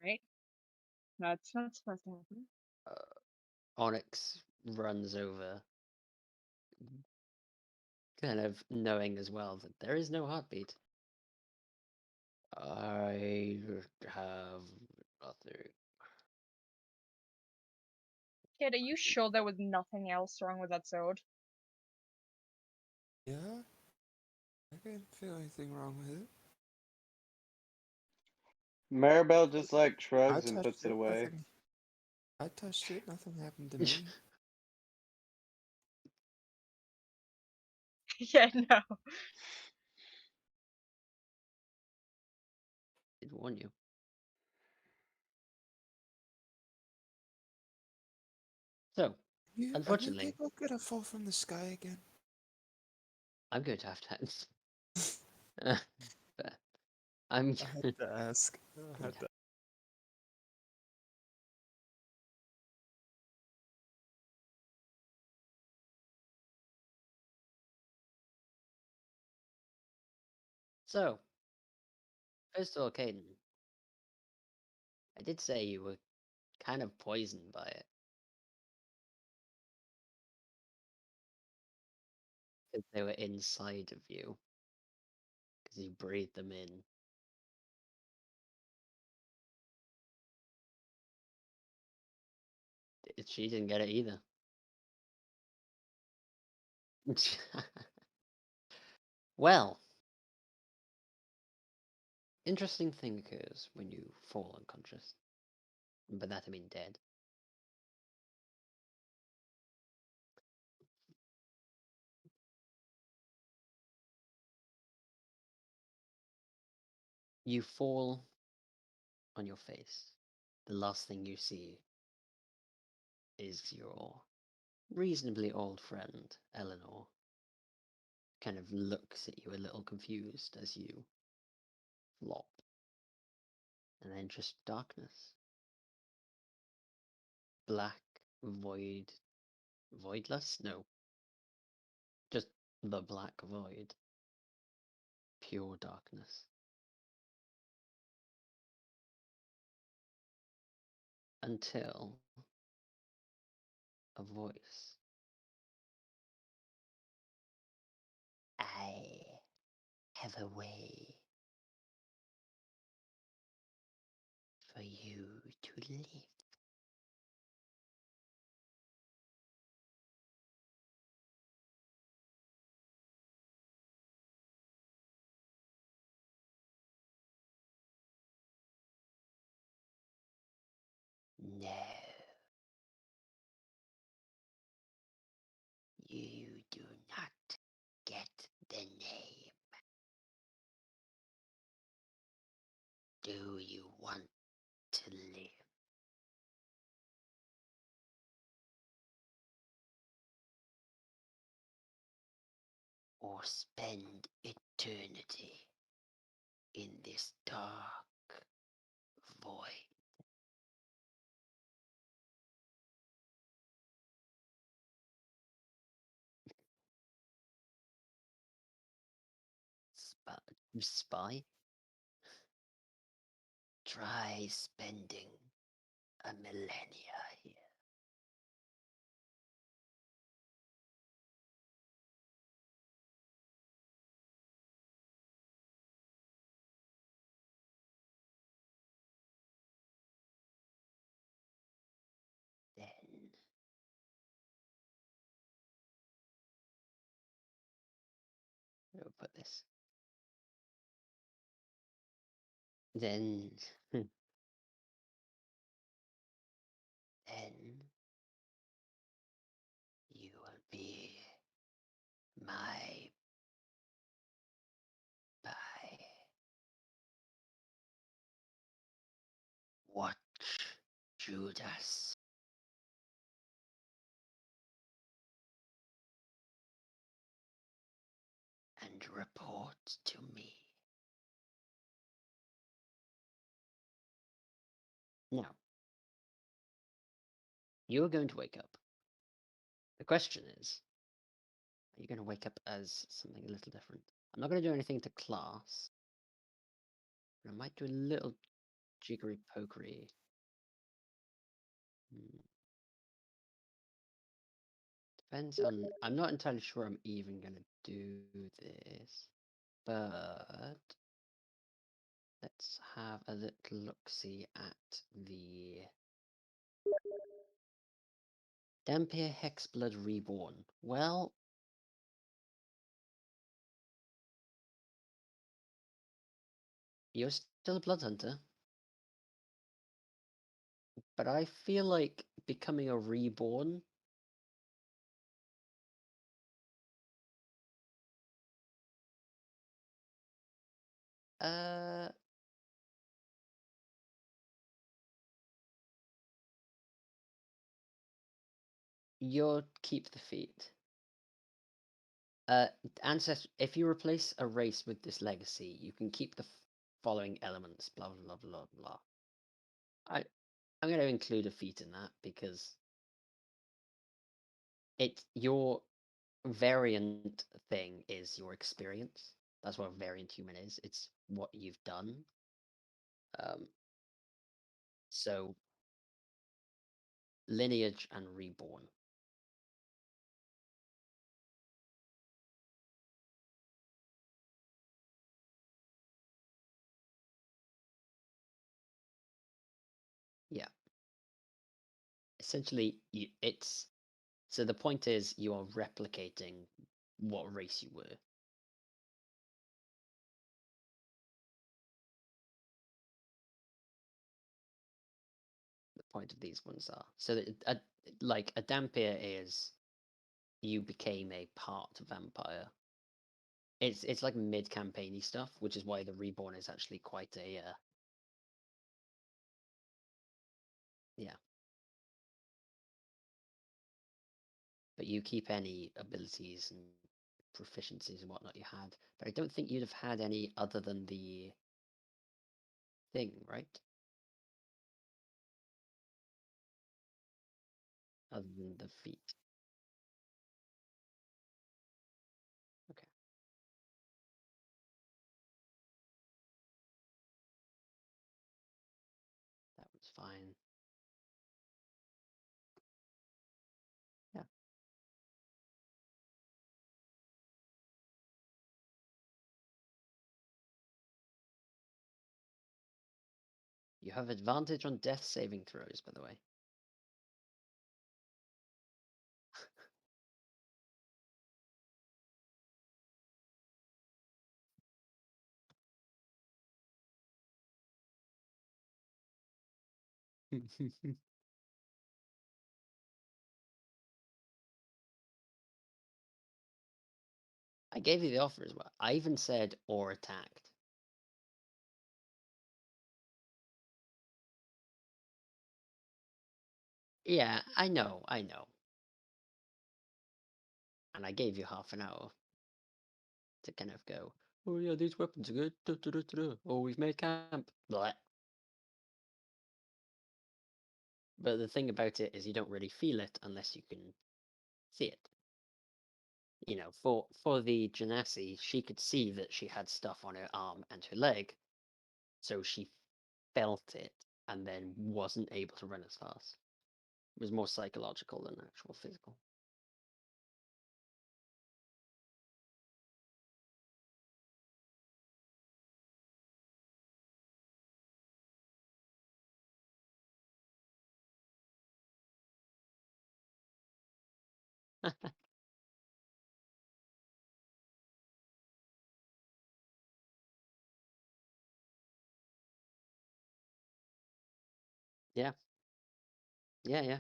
Alright. That's not supposed to happen. Onyx runs over, kind of knowing as well that there is no heartbeat. I have nothing. Kid, are you sure there was nothing else wrong with that sword? Yeah? I can't feel anything wrong with it. Maribel just like I shrugs and touched puts it away. nothing. I touched it, nothing happened to me. Yeah, no. Did warn you. So, You, unfortunately, are you people gonna fall from the sky again? I'm going to have times. But I'm I had to ask. I had to. so. First of all, Caden, I did say you were kind of poisoned by it. Because they were inside of you. Because you breathed them in. She didn't get it either. Well, interesting thing occurs when you fall unconscious. But that I mean dead. You fall on your face. The last thing you see is your reasonably old friend, Eleanor. Kind of looks at you a little confused as you flop. And then just darkness. Black, voidless? No. Just the black void. Pure darkness. Until a voice. I have a way for you to live. No, you do not get the name. Do you want to live? Or spend eternity in this dark void? Spy? Try spending a millennia here. Then where do I put this? Then then you will be my by. Watch Judas. And report to me. Now, you are going to wake up. The question is, are you going to wake up as something a little different? I'm not going to do anything to class. But I might do a little jiggery pokery. Depends on. I'm not entirely sure I'm even going to do this. But let's have a little look-see at the Dampier Hexblood Reborn. Well, you're still a blood hunter, but I feel like becoming a reborn uh you'll keep the feat. Ancestor. If you replace a race with this legacy, you can keep the following elements. Blah blah blah blah blah. I'm going to include a feat in that because it's your variant thing is your experience. That's what a variant human is. It's what you've done. So lineage and reborn. Yeah. essentially it's so the point is you are replicating what race you were. The point of these ones are so that like a Dampier is you became a part vampire. It's like mid-campaigny stuff, which is why the Reborn is actually quite a yeah. But you keep any abilities and proficiencies and whatnot you had. But I don't think you'd have had any other than the thing, right? Other than the feet. Okay. That was fine. Yeah. You have advantage on death saving throws, by the way. I gave you the offer as well. I even said or attacked. Yeah, I know. And I gave you half an hour to kind of go, oh yeah, these weapons are good. Oh, we've made camp. Blah. But the thing about it is you don't really feel it unless you can see it. You know, for the Genasi, she could see that she had stuff on her arm and her leg, so she felt it and then wasn't able to run as fast. It was more psychological than actual physical. Yeah. Yeah.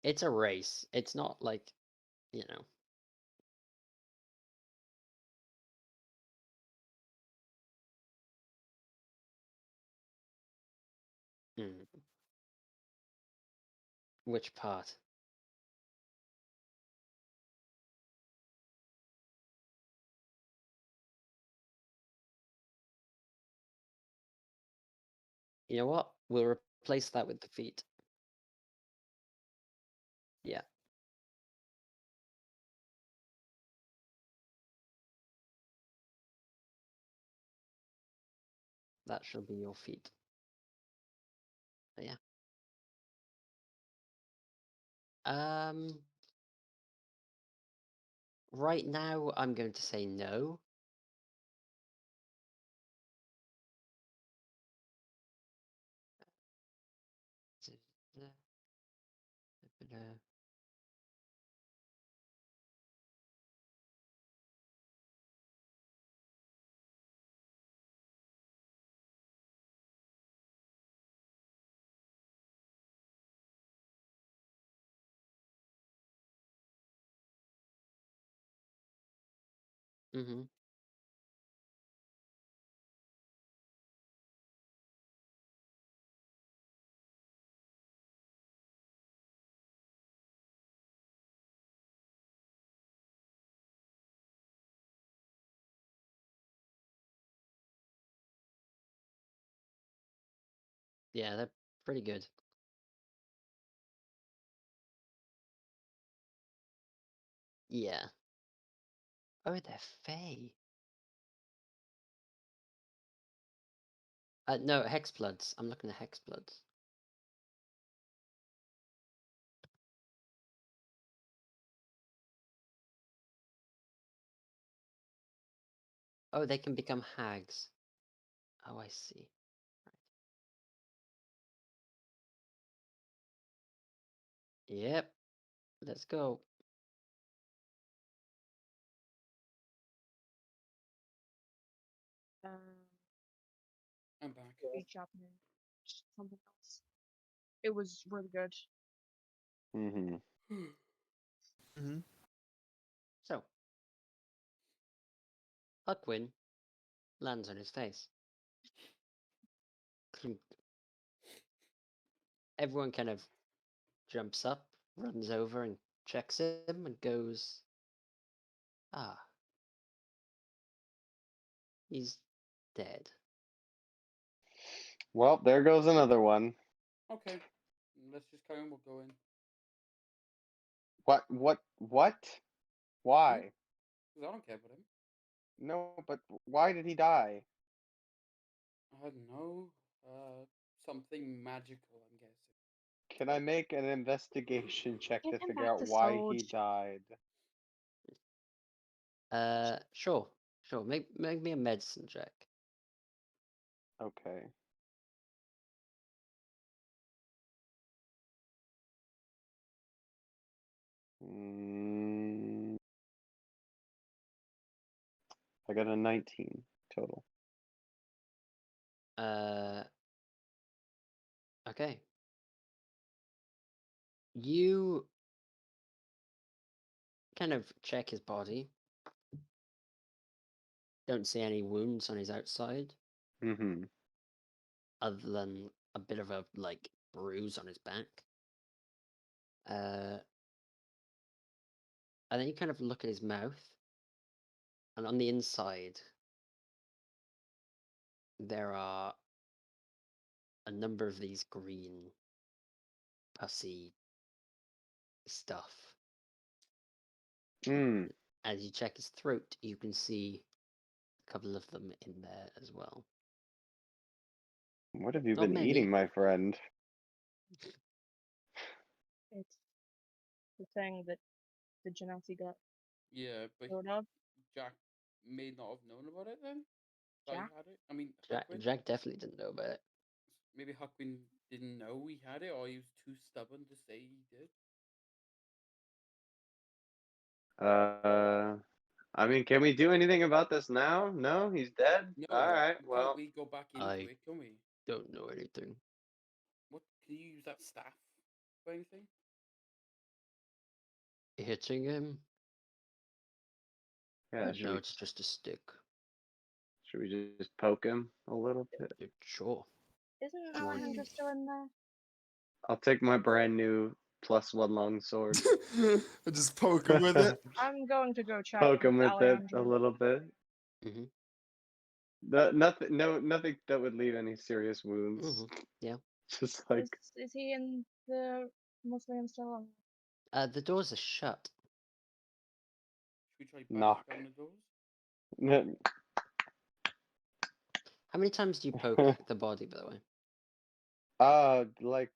It's a race. It's not like, you know. Which part? You know what? We'll replace that with the feet. Yeah. That shall be your feet. But yeah. Right now I'm going to say no. Mm-hmm. Yeah, they're pretty good. Yeah. Oh, they're Fey. No, Hexbloods. I'm looking at Hexbloods. Oh, they can become hags. Oh, I see. Right. Yep. Let's go. Um, I'm back. great job, man. Something else. It was really good. Mm-hmm. Mm-hmm. So, Huckwin lands on his face. Clunk. Everyone kind of jumps up, runs over and checks him and goes, ah, he's dead. Well, there goes another one. Okay. Let's just carry on. We'll go in. What? Why? Because I don't care about him. No, but why did he die? I don't know. Something magical, I'm guessing. Can I make an investigation check Give to him figure back out the why sword. he died? Sure. Sure. Make me a medicine check. Okay. Mm, I got a 19 total. Okay. You kind of check his body. Don't see any wounds on his outside, Mm-hmm. other than a bit of a like bruise on his back. And then you kind of look at his mouth, and on the inside there are a number of these green, pussy stuff. Mm. As you check his throat, you can see a couple of them in there as well. What have you Not been many. eating, my friend? It's the thing that the Genasi got Yeah, but sort of. Jack may not have known about it then. That he Jack? had it. I mean, Jack, Huckwin. Jack definitely didn't know about it. Maybe Huckwin didn't know he had it, or he was too stubborn to say he did. I mean, can we do anything about this now? No, he's dead. No, All right. can't Well, we go back into I- it? Can we? Don't know anything. What can you use that staff for anything? Hitting him? yeah. No, it's just a stick. Should we just poke him a little bit? Sure. Isn't Come our on. ninja still in there? I'll take my brand new +1 long sword. I just poke him with it. I'm going to go check Poke him with it a Alejandro. little bit. Mm-hmm. Nothing. No, nothing that would leave any serious wounds. Mm-hmm. Yeah. Just like Is he in the mausoleum still? The doors are shut. Should we try bashing knock. down the doors? How many times do you poke the body, by the way? Like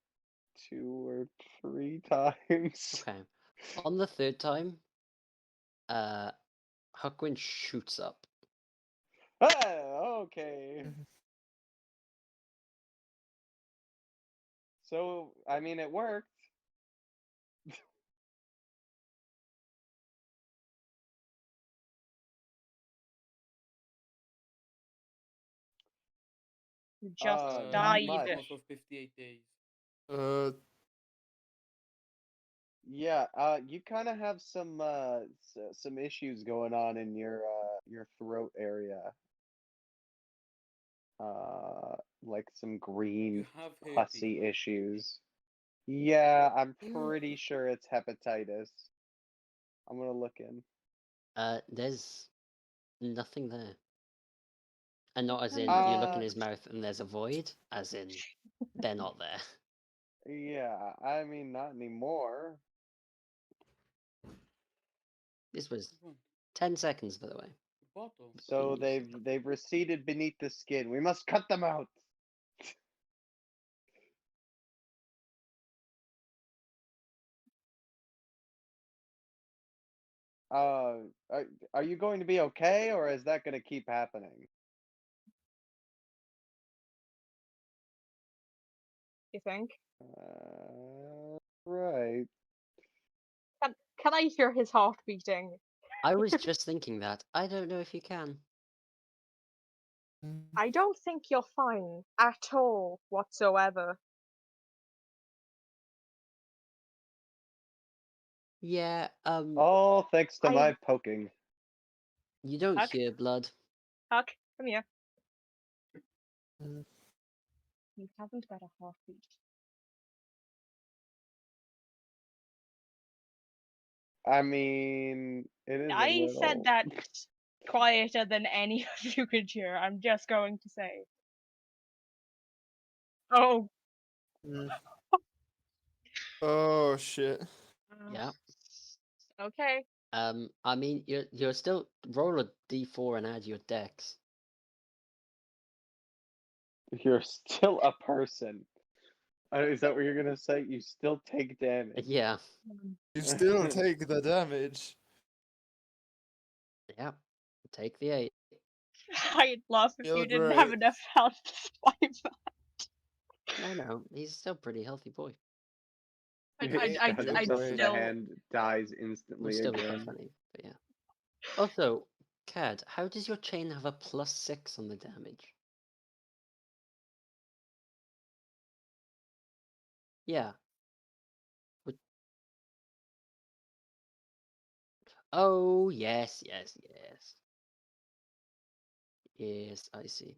2 or 3 times. Okay. On the third time, Huckwin shoots up. Ah, okay. So, I mean, it worked. You just Not died. much. For 58 days. Yeah, you kind of have some some issues going on in your throat area. Like some green You have herpes. pussy issues. Yeah, I'm pretty sure it's hepatitis. I'm gonna look in. There's nothing there. And not as in you look in his mouth and there's a void, as in they're not there. Yeah, I mean not anymore. This was Come on, 10 seconds, by the way. the bottle. So Jeez. they've receded beneath the skin. We must cut them out. Uh, are you going to be okay, or is that going to keep happening? You think? Right. Can I hear his heart beating? I was just thinking that. I don't know if you can. I don't think you're fine at all whatsoever. Yeah, All thanks to I- my poking. you don't Huck? hear blood. Huck, come here. Mm. You haven't got a heartbeat. I mean, it is a I said little. that quieter than any of you could hear. I'm just going to say. Oh. Mm. Oh shit. Yeah. Okay. I mean, you're still roll a d4 and add your dex. You're still a person. Is that what you're gonna say? You still take damage. Yeah, You still take the damage. yeah. Take the 8. I'd laugh if You're you didn't have great. enough health to survive that. No, he's still a pretty healthy boy. I'd Great. The still. hand dies We'll instantly still be quite again. funny, but yeah. Also, Cad, how does your chain have a +6 on the damage? Yeah. Oh, yes. Yes, I see.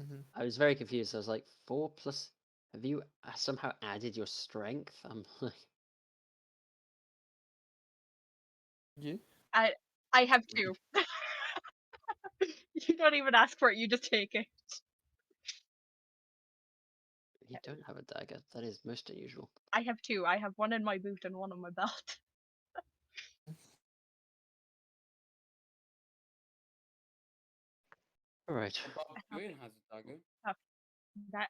Mhm. I was very confused. I was like, 4 plus. Have you somehow added your strength? I'm like, Yeah. I have 2. You don't even ask for it. You just take it. you don't have a dagger. That is most unusual. I have 2. I have one in my boot and one on my belt. All right. The barbarian has a dagger. That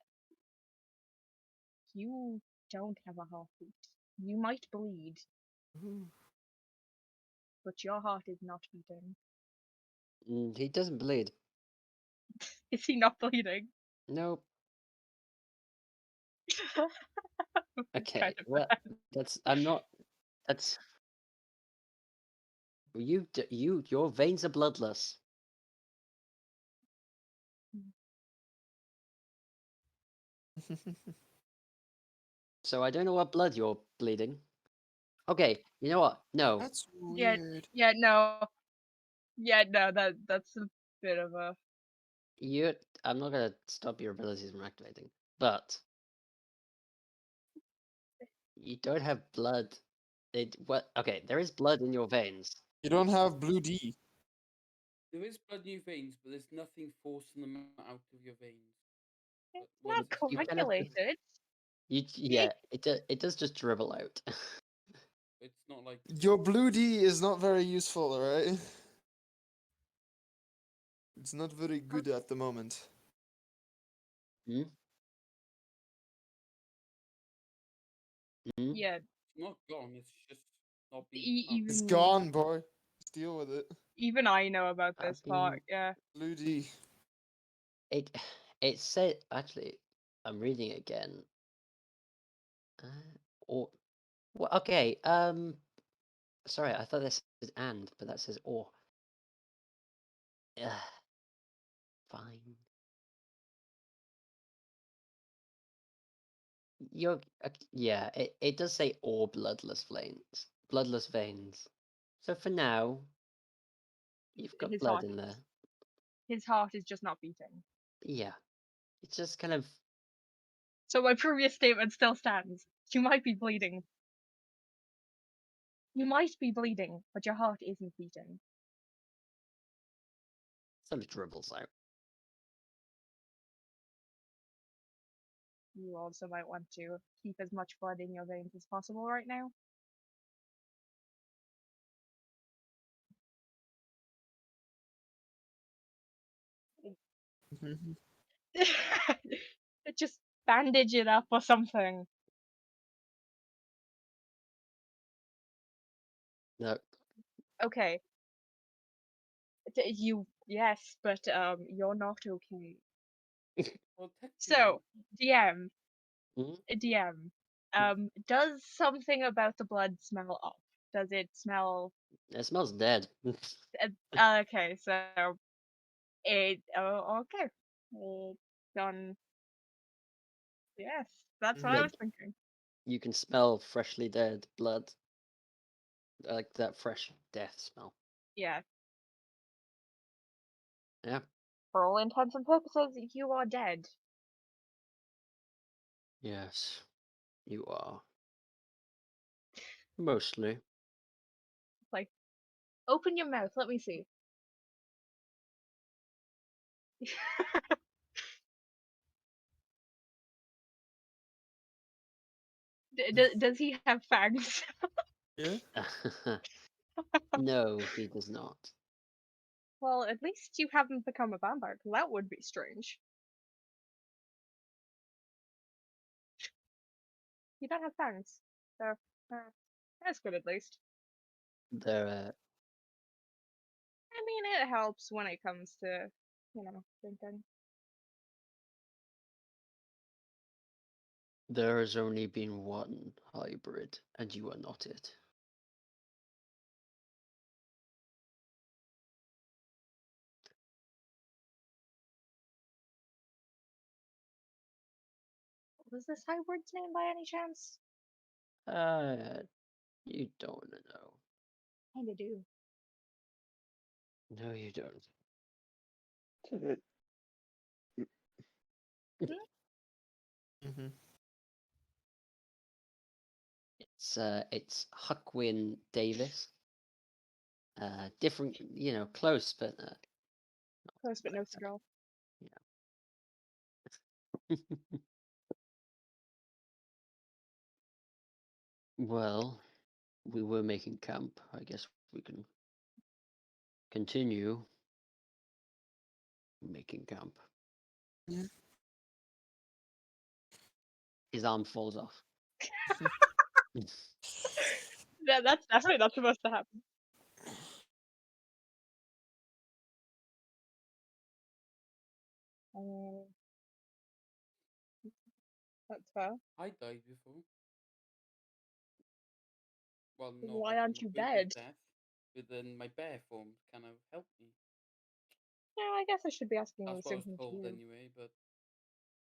you don't have a heartbeat. You might bleed, Ooh. but your heart is not beating. He doesn't bleed. Is he not bleeding? Nope. It's Okay. kind of Well, bad. that's. I'm not. That's. Your veins are bloodless. So I don't know what blood you're bleeding. Okay, you know what? No. That's Yeah, weird. no, that's a bit of a. I'm not gonna stop your abilities from activating, but you don't have blood. What? Okay, there is blood in your veins. You don't have blue D. There is blood in your veins, but there's nothing forcing them out of your veins. It's What not is You kind of. coagulated. Yeah, it does just dribble out. It's not like Your blue D is not very useful, right? It's not very good at the moment. Hmm? Hmm? Yeah, it's not gone. It's just not being. It's even gone, boy. Let's deal with it. even I know about I this part. mean, Yeah. Blue D. it it said actually. I'm reading it again. Or well, okay. Sorry, I thought this said and, but that says or. Ugh, fine. Yeah. It does say or bloodless veins. So for now, you've got His blood heart. in there. His heart is just not beating. Yeah, it's just kind of. So my previous statement still stands. You might be bleeding. You might be bleeding, but your heart isn't beating. Sort of dribbles out. You also might want to keep as much blood in your veins as possible right now. Just bandage it up or something. No, Okay. Yes, but you're not okay. Well, So, technically, DM, does something about the blood smell off? Does it smell? It smells dead. Okay, so it. Oh, okay. It's done. Yes, that's what I Like, was thinking. you can smell freshly dead blood. Like that fresh death smell. Yeah. Yeah. For all intents and purposes, you are dead. Yes. You are. Mostly. Like, open your mouth. Let me see. Does he have fangs? Yeah. No, he does not. Well, at least you haven't become a vampire, because that would be strange. You don't have fangs, so that's good at least. There, I mean, it helps when it comes to, drinking. there has only been one hybrid, and you are not it. What was this hybrid's name by any chance? You don't know. Kinda do. No, you don't. Mm-hmm. It's Huckwin Davis. Different, close, but Close but no cigar. well, we were making camp. I guess we can continue making camp. Yeah. His arm falls off. Yeah, that's definitely not supposed to happen. That's fair. I died before. Well, not Why like aren't in you a brutal dead? death, but then my bear form kind of helped me. Yeah, I guess I should be asking you the That's what I same was thing to told you. anyway, but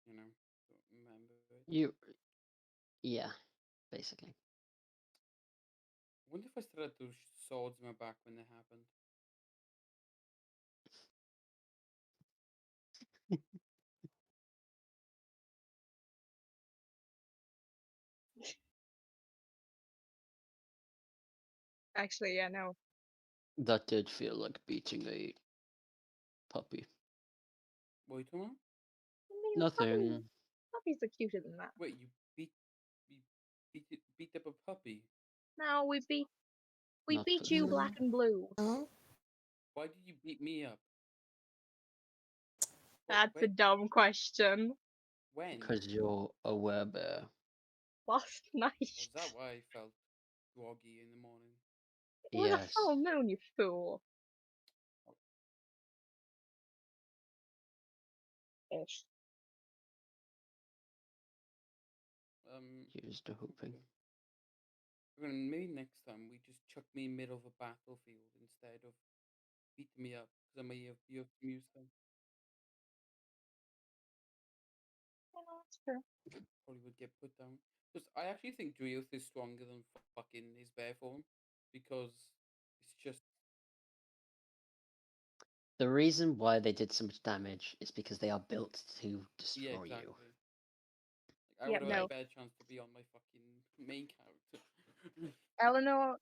don't remember it. Yeah, basically. I wonder if I still had those swords in my back when they happened. Actually, yeah, no. That did feel like beating a puppy. What are you talking about? I mean, Nothing. puppies are cuter than that. Wait, you beat up a puppy? No, we Not for beat you sure. black and blue. Oh. Why did you beat me up? That's a Wait, dumb question. when? Because you're a werebear. Last night. Was that why I felt groggy in the morning? It was a Yes. full moon, you fool. Ish. Here's to hoping. Okay. We're gonna maybe next time we just chuck me in the middle of a battlefield instead of beating me up because I'm a you have to use them. Yeah, no, that's true. Probably would get put down. Because I actually think Drioth is stronger than fucking his bear form because it's just The reason why they did so much damage is because they are built to yeah, destroy you. exactly. Like, I Yeah, would have had no. a better chance to be on my fucking main character. Eleanor,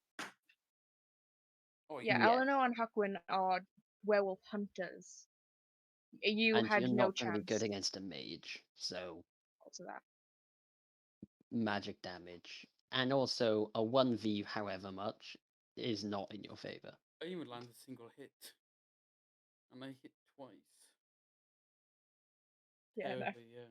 Oh yeah, yeah. Yeah. Eleanor and Huckwin are werewolf hunters. You And you're had no not going to be good chance against a mage, so to that. magic damage. And also, a 1v however much is not in your favor. I didn't even land a single hit. And I hit twice. Yeah, no. Terribly, yeah.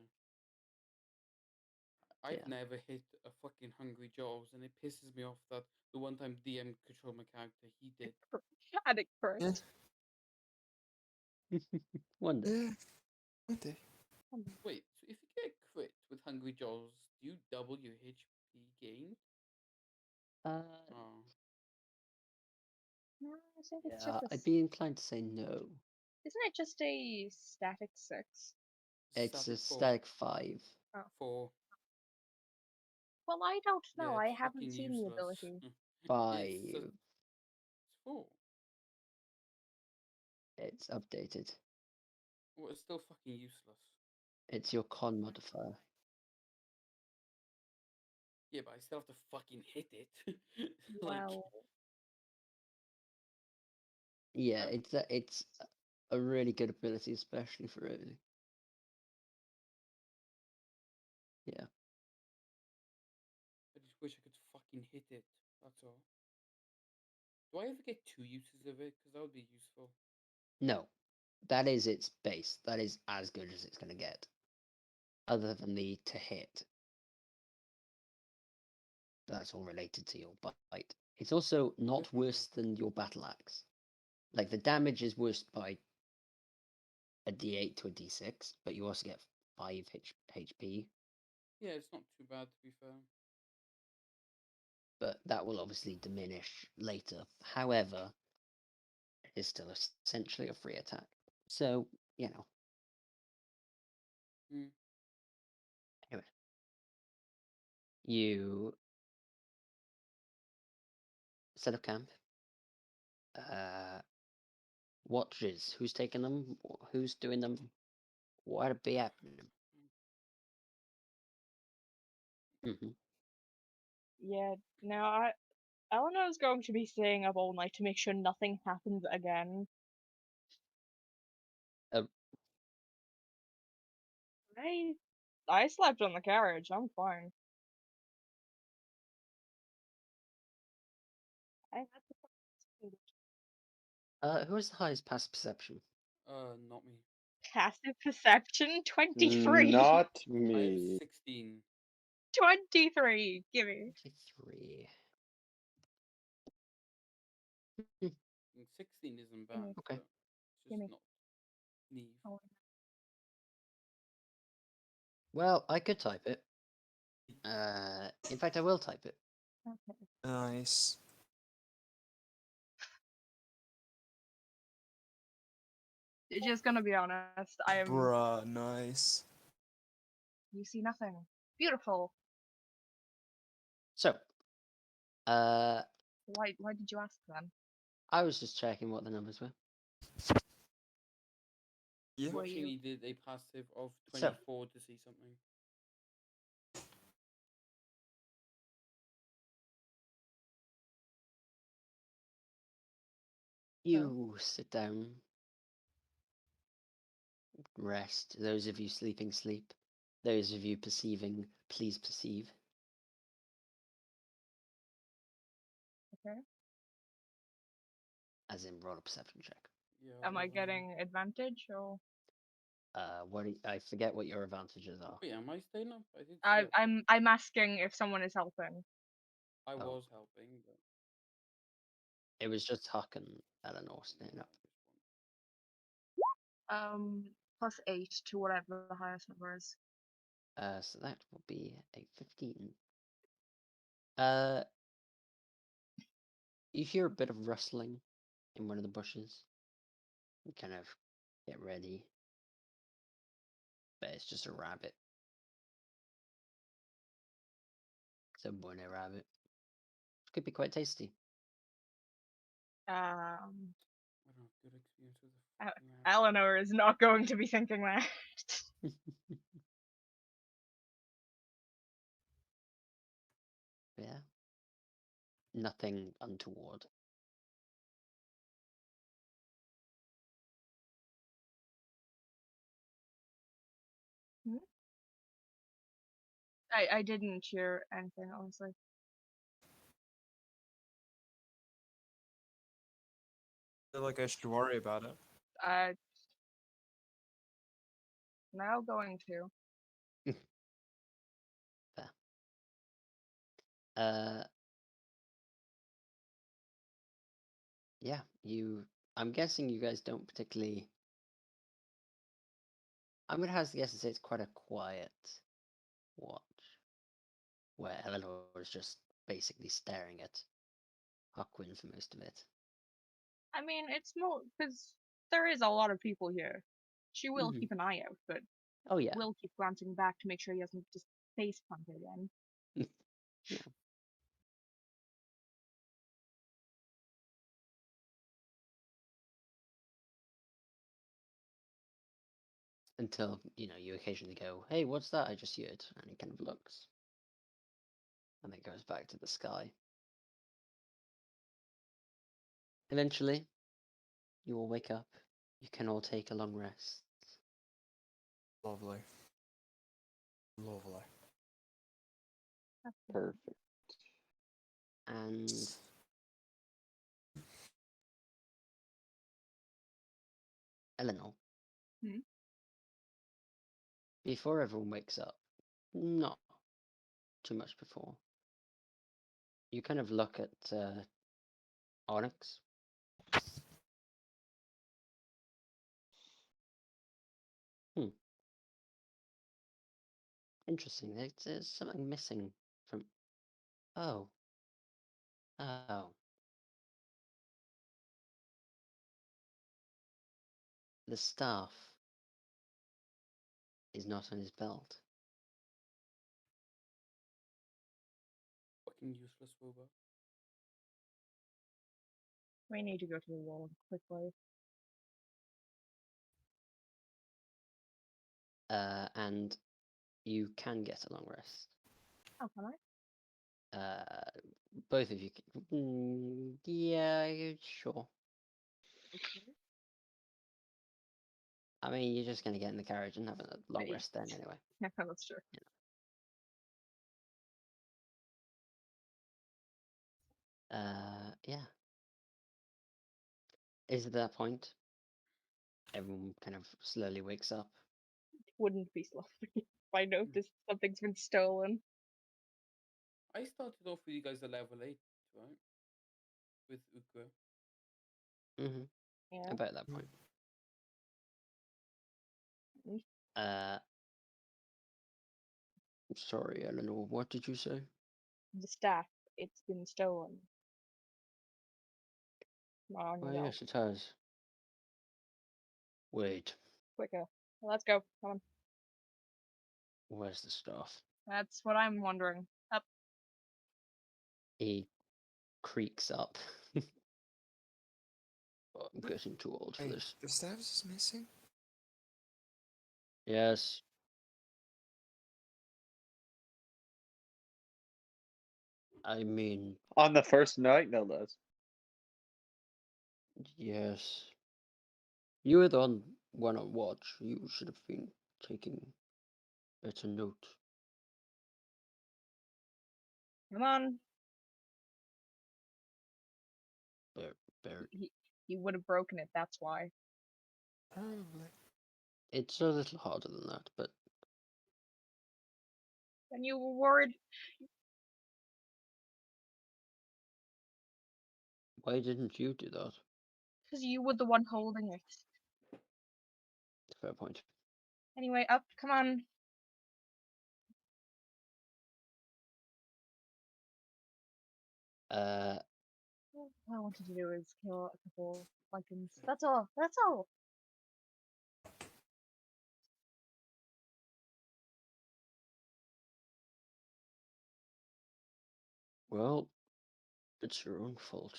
I've Yeah. never hit a fucking Hungry Jaws, and it pisses me off that the one time DM controlled my character, he did. And it crit. Yeah. One day. Yeah. One day. Wait, so if you get crit with Hungry Jaws, do you double your HP gain? Uh, Oh. I think it's Yeah, just a. I'd be inclined to say no. Isn't it just a static 6? It's a Static 4. static 5. 4. Well, I don't know. Yeah, I it's haven't fucking seen the useless. ability. Yeah, it's, 5. it's 4. It's updated. Well, it's still fucking useless. It's your con modifier. Yeah, but I still have to fucking hit it. Like, Well, Yeah, I, it's a really good ability, especially for early. Yeah. I just wish I could fucking hit it. That's all. Do I ever get 2 uses of it? Because that would be useful. No, that is its base. That is as good as it's going to get. Other than the to hit. That's all related to your bite. It's also not Definitely. worse than your battle axe. Like the damage is worse by a d8 to a d6, but you also get 5 HP. Yeah, it's not too bad to be fair. But that will obviously diminish later. However, it is still essentially a free attack. So, you know. Mm. Anyway. You set up camp. Watches. Who's taking them? Who's doing them? What'd be happening? Mm-hmm. yeah. Now, Eleanor's going to be staying up all night to make sure nothing happens again. Uh, I slept on the carriage. I'm fine. I had the who has the highest passive perception? Not me. passive perception 23. Not I have me. 16. 23. Gimme. 23. And 16 isn't bad, Gimme. Okay. but it's Gimme. just not Neve. Oh, Well, I could type it. In fact, I will type it. okay. Nice. Just gonna be honest. I am. Bruh, nice. You see nothing. Beautiful. So, Why did you ask then? I was just checking what the numbers were. Yeah. You Were actually you? needed a passive of So- 24 to see something. You sit down, rest. Those of you sleeping, sleep. Those of you perceiving, please perceive. Okay. As in, roll a perception check. Yeah. Am I well, getting advantage or? I forget what your advantages are. Wait, am I staying up? I did stay up. I'm asking if someone is helping. I Oh. was helping, but It was just Huck and Eleanor staying up. +8 to whatever the highest number is. So that will be a 15. You hear a bit of rustling in one of the bushes. You kind of get ready. But it's just a rabbit. It's a bunny rabbit. Could be quite tasty. Um, I don't have good experience with the Uh, fucking rabbit. Eleanor is not going to be thinking that. Yeah. Nothing untoward. I didn't hear anything, honestly. I feel like I should worry about it. Now going to. Fair. Uh, yeah, I'm guessing you guys don't particularly. I'm gonna have to guess and say it's quite a quiet watch, where Eleanor is just basically staring at Huckwin for most of it. I mean, it's more because there is a lot of people here. She will Mhm. keep an eye out, but Oh yeah. will keep glancing back to make sure he hasn't just face planted again. Yeah. Until, you occasionally go, hey, what's that I just heard? And he kind of looks. And then goes back to the sky. Eventually, you all wake up. You can all take a long rest. Lovely. Lovely. Perfect. And Eleanor, Hmm? before everyone wakes up, not too much before, you kind of look at Onyx. Interesting. There's something missing from. Oh. Oh. The staff is not on his belt. Fucking useless robot. We need to go to the wall quickly. And you can get a long rest. Oh, can I? Both of you. Yeah, sure. Okay. I mean, you're just gonna get in the carriage and have a long Right. rest then, anyway. Yeah, that's true. Yeah. Is at that point, everyone kind of slowly wakes up. Wouldn't be sloppy if I noticed something's been stolen. I started off with you guys at level 8, right? With Ukra. Mm-hmm. Yeah. About that point. Mm. Sorry, Eleanor. What did you say? The staff, it's been stolen. Not on your Oh belt. yes, it has. Wait, Quicker. Let's go. Come on. where's the staff? That's what I'm wondering. Up. He creaks up. Oh, I'm getting too old for Wait, this. the staffs is missing? Yes. I mean, On the first night, no less. yes. You were the one on watch. You should have been taking better note. Come on. Bear. He would have broken it, that's why. Probably. It's a little harder than that, but And you were worried. why didn't you do that? Because you were the one holding it. Fair point. Anyway, up. Come on. All I wanted to do is kill a couple Vikings. That's all. That's all. Well, it's your own fault.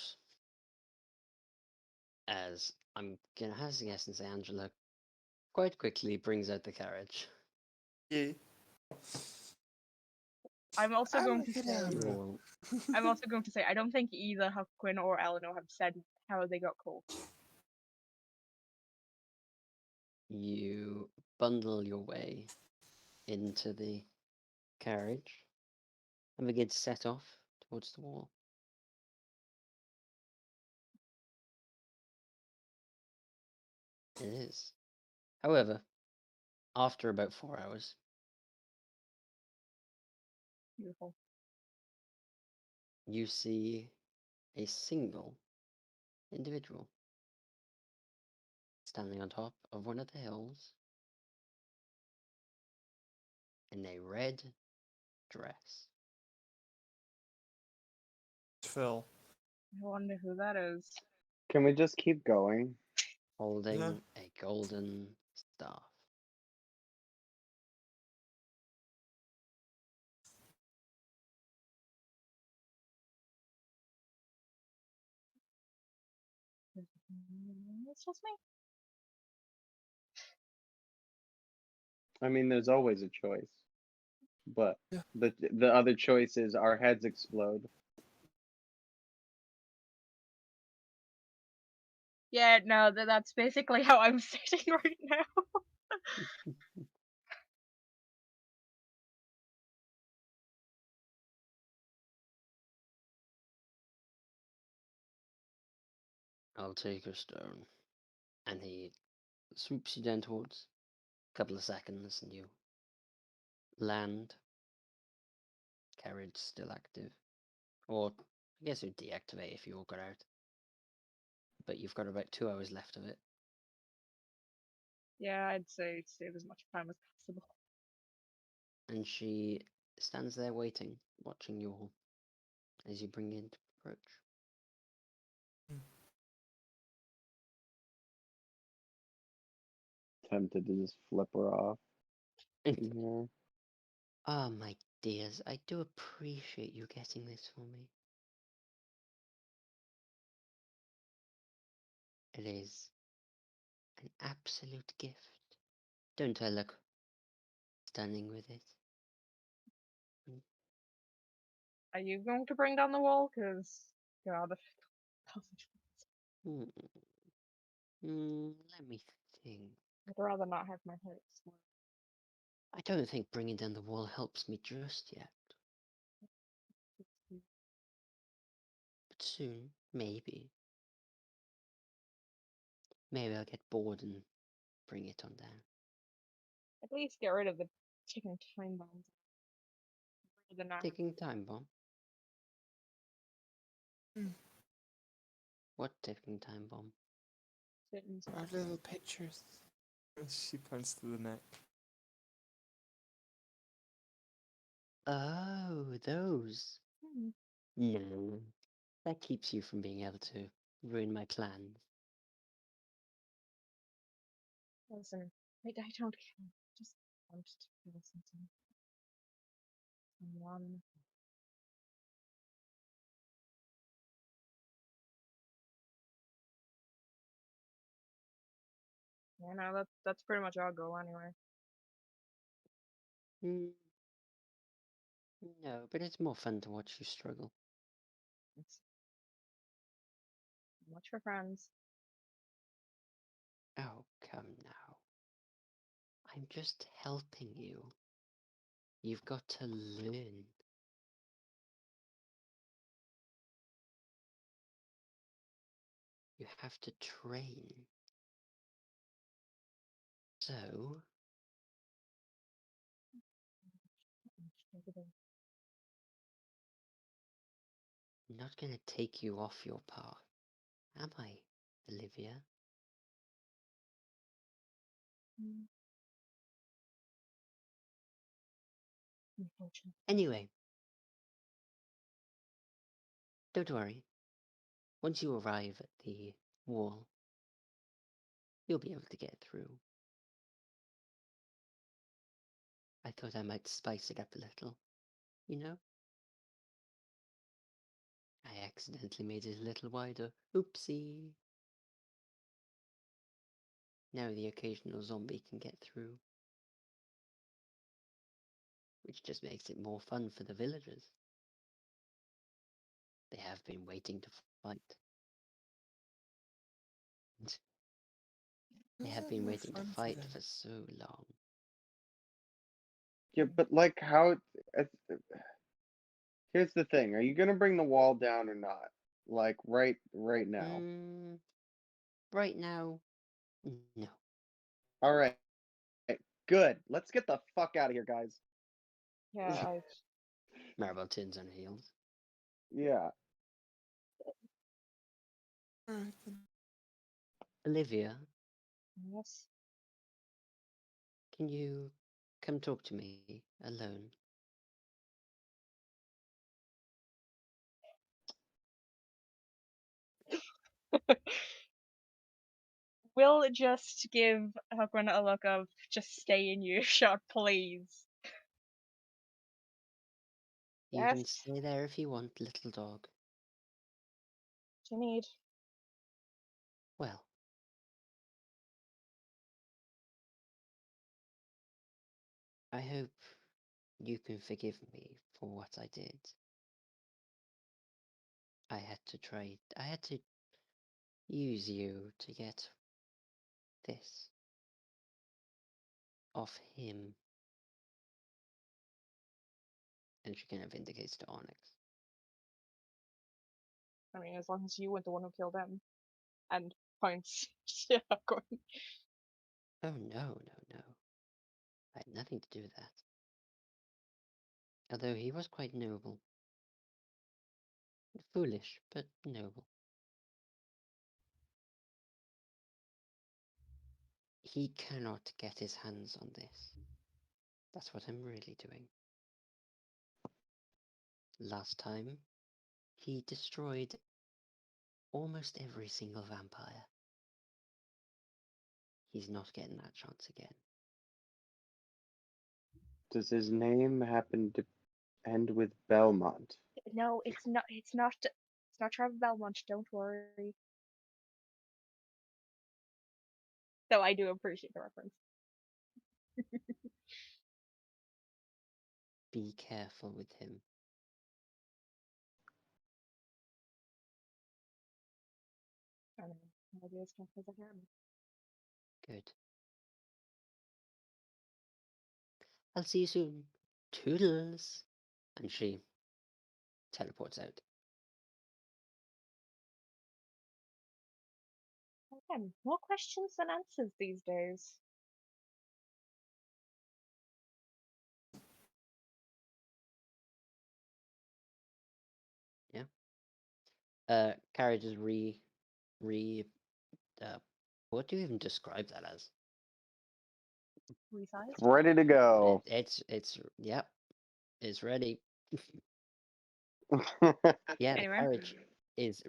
As I'm gonna have to guess and say Angela quite quickly brings out the carriage. Yeah. I'm also going to Abracadabra. say. Roll. I'm also going to say I don't think either Huckquin or Eleanor have said how they got caught. You bundle your way into the carriage and begin to set off towards the wall. It is. However, after about 4 hours, Beautiful. you see a single individual standing on top of one of the hills in a red dress. Phil. I wonder who that is. Can we just keep going? holding a golden staff. It's just me. I mean, there's always a choice, but Yeah. the other choice is our heads explode. Yeah, no, that's basically how I'm sitting right now. I'll take a stone. And he swoops you down towards. A couple of seconds and you land. Carriage still active. Or I guess it would deactivate if you all got out. But you've got about 2 hours left of it. Yeah, I'd say save as much time as possible. And she stands there waiting, watching you all as you bring in to approach. Tempted to just flip her off. Yeah. Ah, my dears, I do appreciate you getting this for me. It is an absolute gift. Don't I look stunning with it? Are you going to bring down the wall? Because, God, if Hmm. Let me think. I'd rather not have my heart explode. I don't think bringing down the wall helps me just yet. But soon, maybe. Maybe I'll get bored and bring it on down. At least get rid of the ticking time bombs. Rather than not have Ticking time bomb? Hmm. What ticking time bomb? sit and Our stuff. little pictures. She points to the neck. Oh, those. Hmm. No. That keeps you from being able to ruin my plans. Listen, I don't care. I just want to feel something. Someone. Yeah, no, that's pretty much our goal anyway. Hmm. No, but it's more fun to watch you struggle. It's much for friends. Oh, come now. I'm just helping you. You've got to learn. You have to train. So, I'm not going to take you off your path, am I, Olivia? Mm. Unfortunately. Anyway, don't worry. Once you arrive at the wall, you'll be able to get through. I thought I might spice it up a little, you know? I accidentally made it a little wider. Oopsie. Now the occasional zombie can get through. Which just makes it more fun for the villagers. They have been waiting to fight. They How's have that been more waiting to fun for fight them? for so long. Yeah, but like how? Here's the thing: are you gonna bring the wall down or not? Like right now. Right now, no. All right, good. Let's get the fuck out of here, guys. Yeah, I. Maribel turns on her heels. Yeah. Alright then. Olivia, Yes. can you come talk to me alone? We'll just give Huckman a look of just stay in your shot, please. You can Yes, stay there if you want, little dog. what you need. Well, I hope you can forgive me for what I did. I had to use you to get this off him. And she kind of indicates to Onyx. I mean, as long as you weren't the one who killed him. And points to Huckman. Oh no. I had nothing to do with that. Although he was quite noble. Foolish, but noble. He cannot get his hands on this. That's what I'm really doing. Last time, he destroyed almost every single vampire. He's not getting that chance again. Does his name happen to end with Belmont? No, it's not. It's not. It's not Trevor Belmont. Don't worry. Though I do appreciate the reference. Be careful with him. I don't know. I'll be as careful as I can. Good. I'll see you soon. Toodles. And she teleports out. Again, more questions than answers these days. Carrie just what do you even describe that as? Resized. It's ready to go. It's yep. It's ready. Yeah, the Anyway. carriage is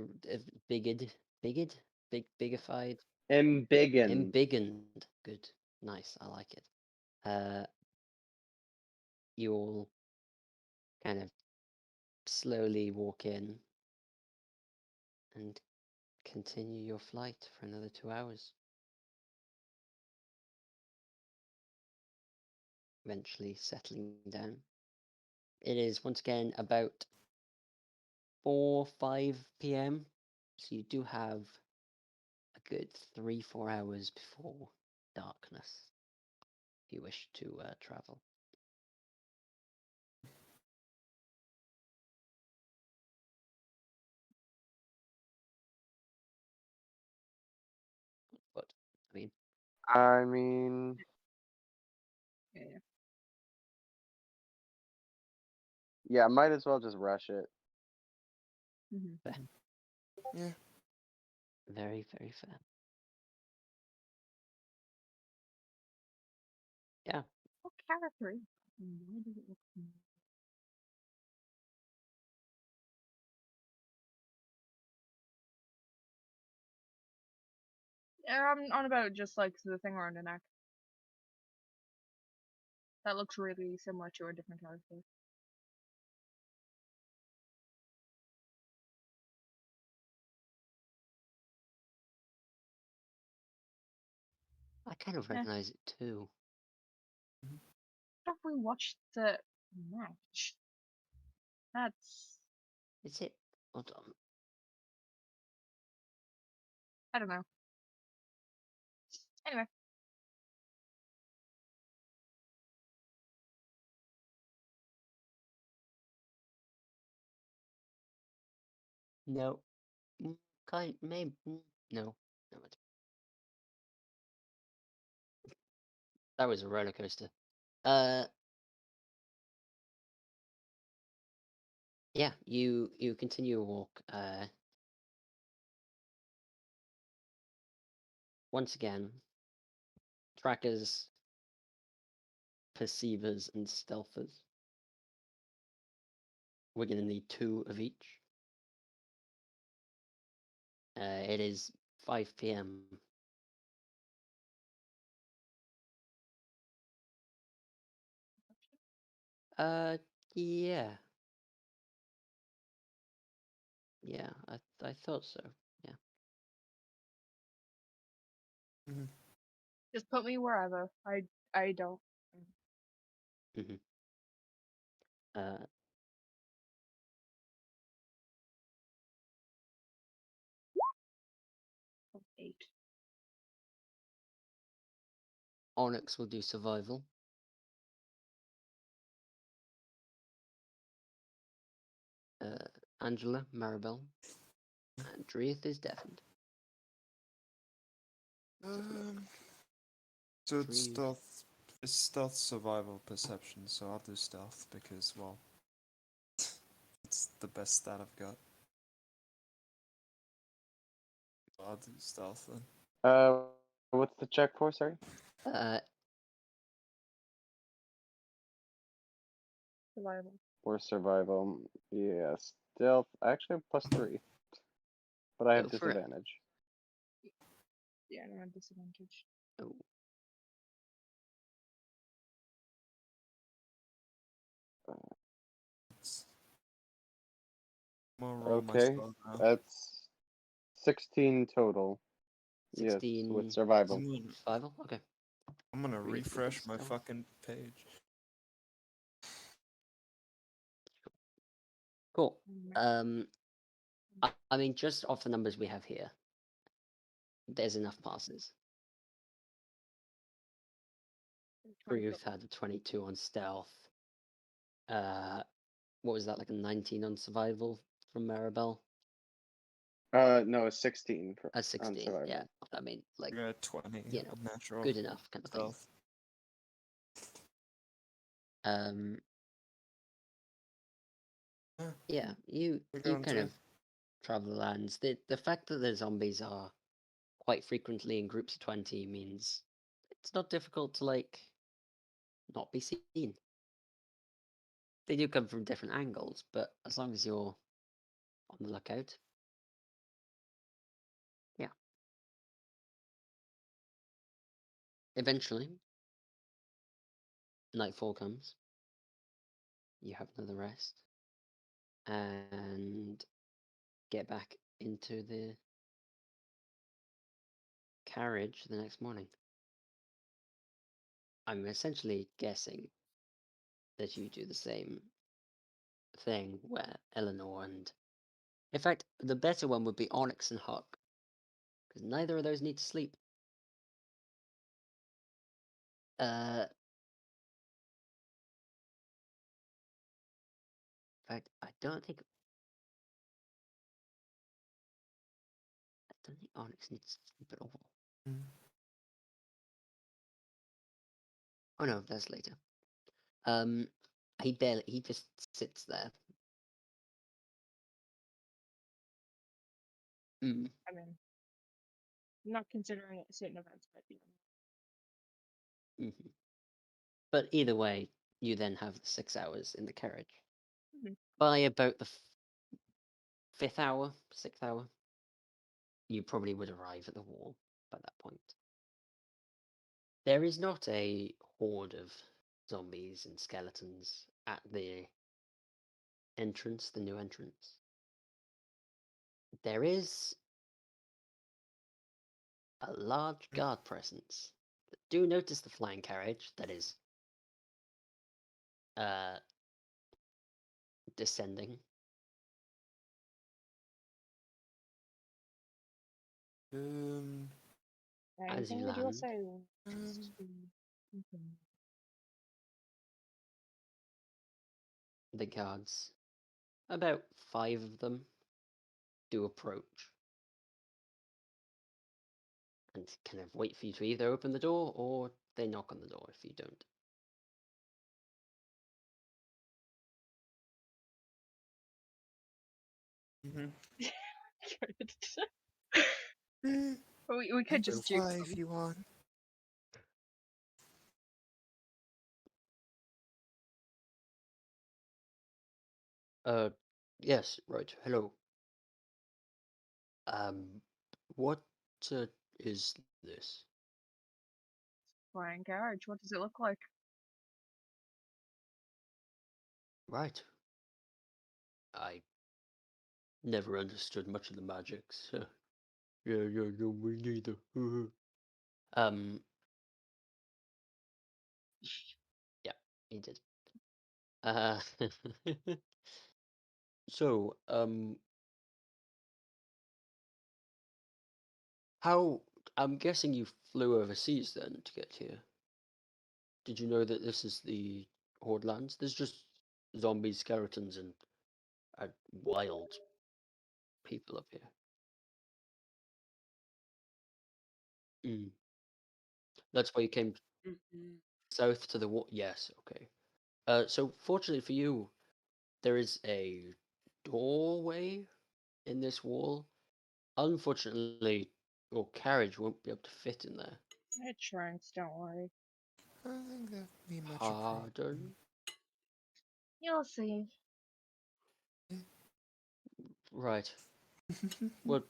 bigified. Embiggened. Embiggened. Good. Nice. I like it. You all kind of slowly walk in and continue your flight for another 2 hours. Eventually settling down. It is once again about 4-5 p.m. So you do have a good 3-4 hours before darkness if you wish to travel. But I mean, Yeah. yeah, might as well just rush it. Mm-hmm. Yeah. very, very fair. Yeah. What character? Why does it look? I'm on about just like the thing around the neck. That looks really similar to a different character. I kind of Yeah. recognize it too. Have we watched the match? That's Is it? Hold on. I don't know. Anyway, No. Maybe. No. No. That was a roller coaster. Yeah. You continue your walk. Once again, trackers, perceivers, and stealthers. We're gonna need 2 of each. It is 5 p.m. Yeah. Yeah, I thought so. Yeah. Just put me wherever. I don't. Mm-hmm. Uh, Eight. Onyx will do survival. Angela, Maribel, and Dreeth is deafened. So Three. it's stealth, survival, perception. So I'll do stealth because, well, it's the best stat I've got. I'll do stealth then. What's the check for? Sorry. Uh, Survival. Or survival? Yeah, stealth. I actually have +3, but I have Go for it. disadvantage. Yeah, I don't have disadvantage. Oh, I'm gonna roll my Okay, spell now. that's 16 total. Yes, 16 with survival. survival. Okay. I'm gonna Breathe refresh my stealth. fucking page. Cool. Mm, I mean, just off the numbers we have here, there's enough passes. Ruth had a 22 on stealth. What was that, like a 19 on survival from Maribel? No, it's 16 A on 16, survival. yeah. I mean, like, I got 20 you know, natural good enough kind of thing. stealth. Yeah, you We're you going kind to. of travel the lands. The fact that the zombies are quite frequently in groups of 20 means it's not difficult to, like, not be seen. They do come from different angles, but as long as you're on the lookout. Yeah. Eventually, nightfall comes. You have another rest. And get back into the carriage the next morning. I'm essentially guessing that you do the same thing where Eleanor and. In fact, the better one would be Onyx and Huck, because neither of those need to sleep. In fact, I don't think Onyx needs to sleep at all. Oh no, that's later. He just sits there. Mm. I mean, I'm not considering it certain events, but Hmm. But either way, you then have the 6 hours in the carriage. Mhm. By about the fifth hour, sixth hour, you probably would arrive at the wall by that point. There is not a horde of zombies and skeletons at the entrance, the new entrance. There is a large guard presence. Do notice the flying carriage that is descending. As you anything that you'll land, say. the guards, about 5 of them, do approach and kind of wait for you to either open the door or they knock on the door if you don't. we could just juke Fly them. if you want. Yes, right, hello. what is this? Flying carriage. What does it look like? Right. I never understood much of the magic, so yeah, no, me neither. um, yeah, he did. Uh, so, how? I'm guessing you flew overseas then to get here. Did you know that this is the Horde lands? There's just zombies, skeletons, and wild people up here. Mm. That's why you came Mhm. south to the wall. Yes, okay. So fortunately for you, there is a doorway in this wall. Unfortunately, your carriage won't be able to fit in there. It shrinks, don't worry. I don't think that'd be much a problem. Pardon? You'll see. Right. Well,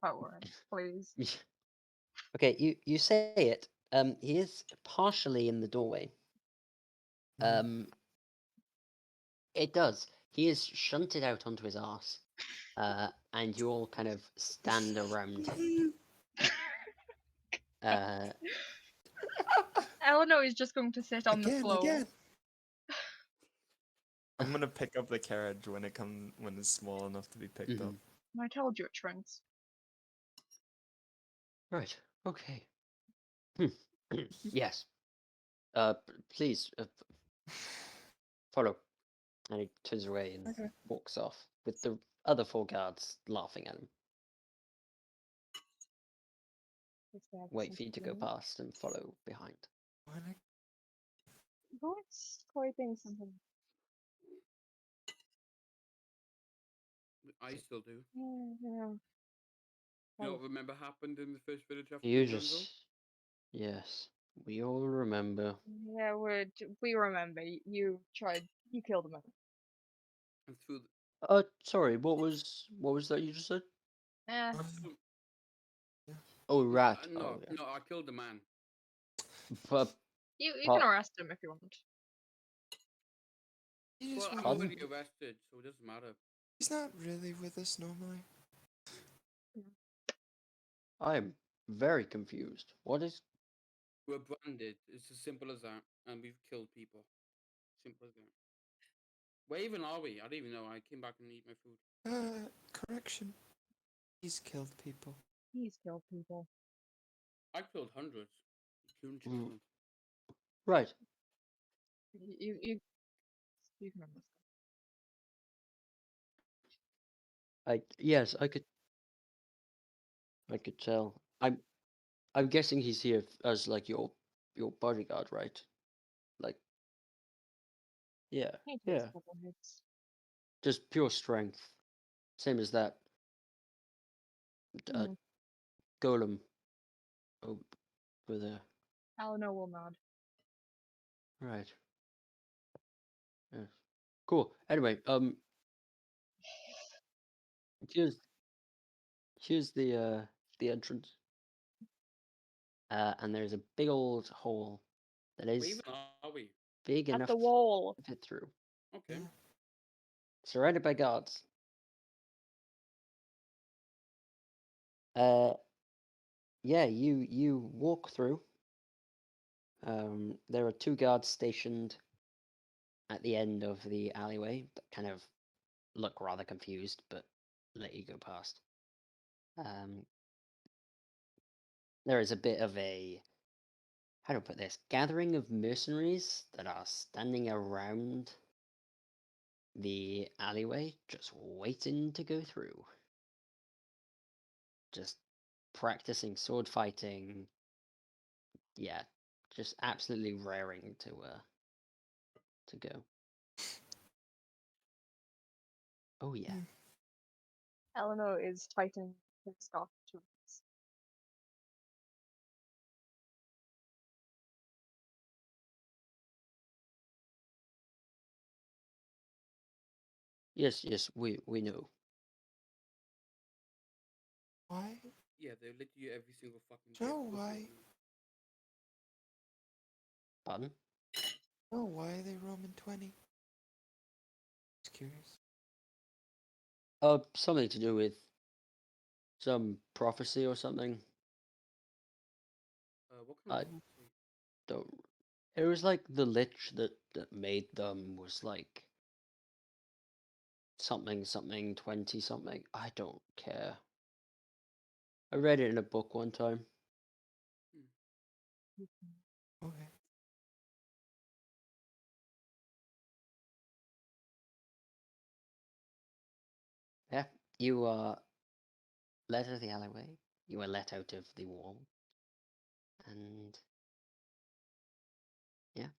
Howard, please. okay, you say it. He is partially in the doorway. Mm. It does. He is shunted out onto his arse. And you all kind of stand around him. Eleanor is just going to sit on the floor. Again. I'm gonna pick up the carriage when it's small enough to be picked up. I told you it shrinks. Right. Okay. Yes. Please follow. And he turns away and Okay. walks off with the other 4 guards laughing at him. If they have Wait for you to go something. past and follow behind. Why not? What's quoting something? I still do. Yeah. You know what remember happened in the first village after You the jungle? just. Yes. We all remember. Yeah, we remember. You killed him. And through Sorry, what was that you just said? Eh, the, Oh, rat. no, Oh, yeah. no, I killed the man. But, you can arrest him if you want. You Well, just I'm want Pardon? already arrested, so it doesn't matter. He's not really with us normally. I'm very confused. What is. We're branded. It's as simple as that, and we've killed people. Simple as that. Where even are we? I don't even know. I came back and eat my food. Correction. He's killed people. He's killed people. I killed hundreds. You couldn't Mm. count. Right. You can arrest Yes, I could tell. I'm guessing he's here as like your bodyguard, right? Like, yeah, him. He takes yeah. a couple hits. Just pure strength, same as that Mhm. golem over there. Eleanor will nod. Right. Yes. Cool. Anyway, here's the entrance. And there's a big old hole that Where is even are we? big At enough the wall. to fit through, Okay. Yeah. surrounded by guards. Uh, yeah, you walk through. There are 2 guards stationed at the end of the alleyway that kind of look rather confused, but let you go past. There is a bit of a, how do I put this, gathering of mercenaries that are standing around the alleyway, just waiting to go through. Just practicing sword fighting. Yeah, just absolutely raring to go. Oh yeah. Eleanor is tightening his scarf to his. Yes, we know. Yeah, they let you every single fucking Do you day. know Of course why? they do. Pardon? Oh, why are they Roman 20? Just curious. Something to do with some prophecy or something. What kind I of prophecy? don't. It was like the lich that made them was like something something 20 something. I don't care. I read it in a book one time. Okay. Yeah, you are let out of the alleyway. You are let out of the wall, and yeah,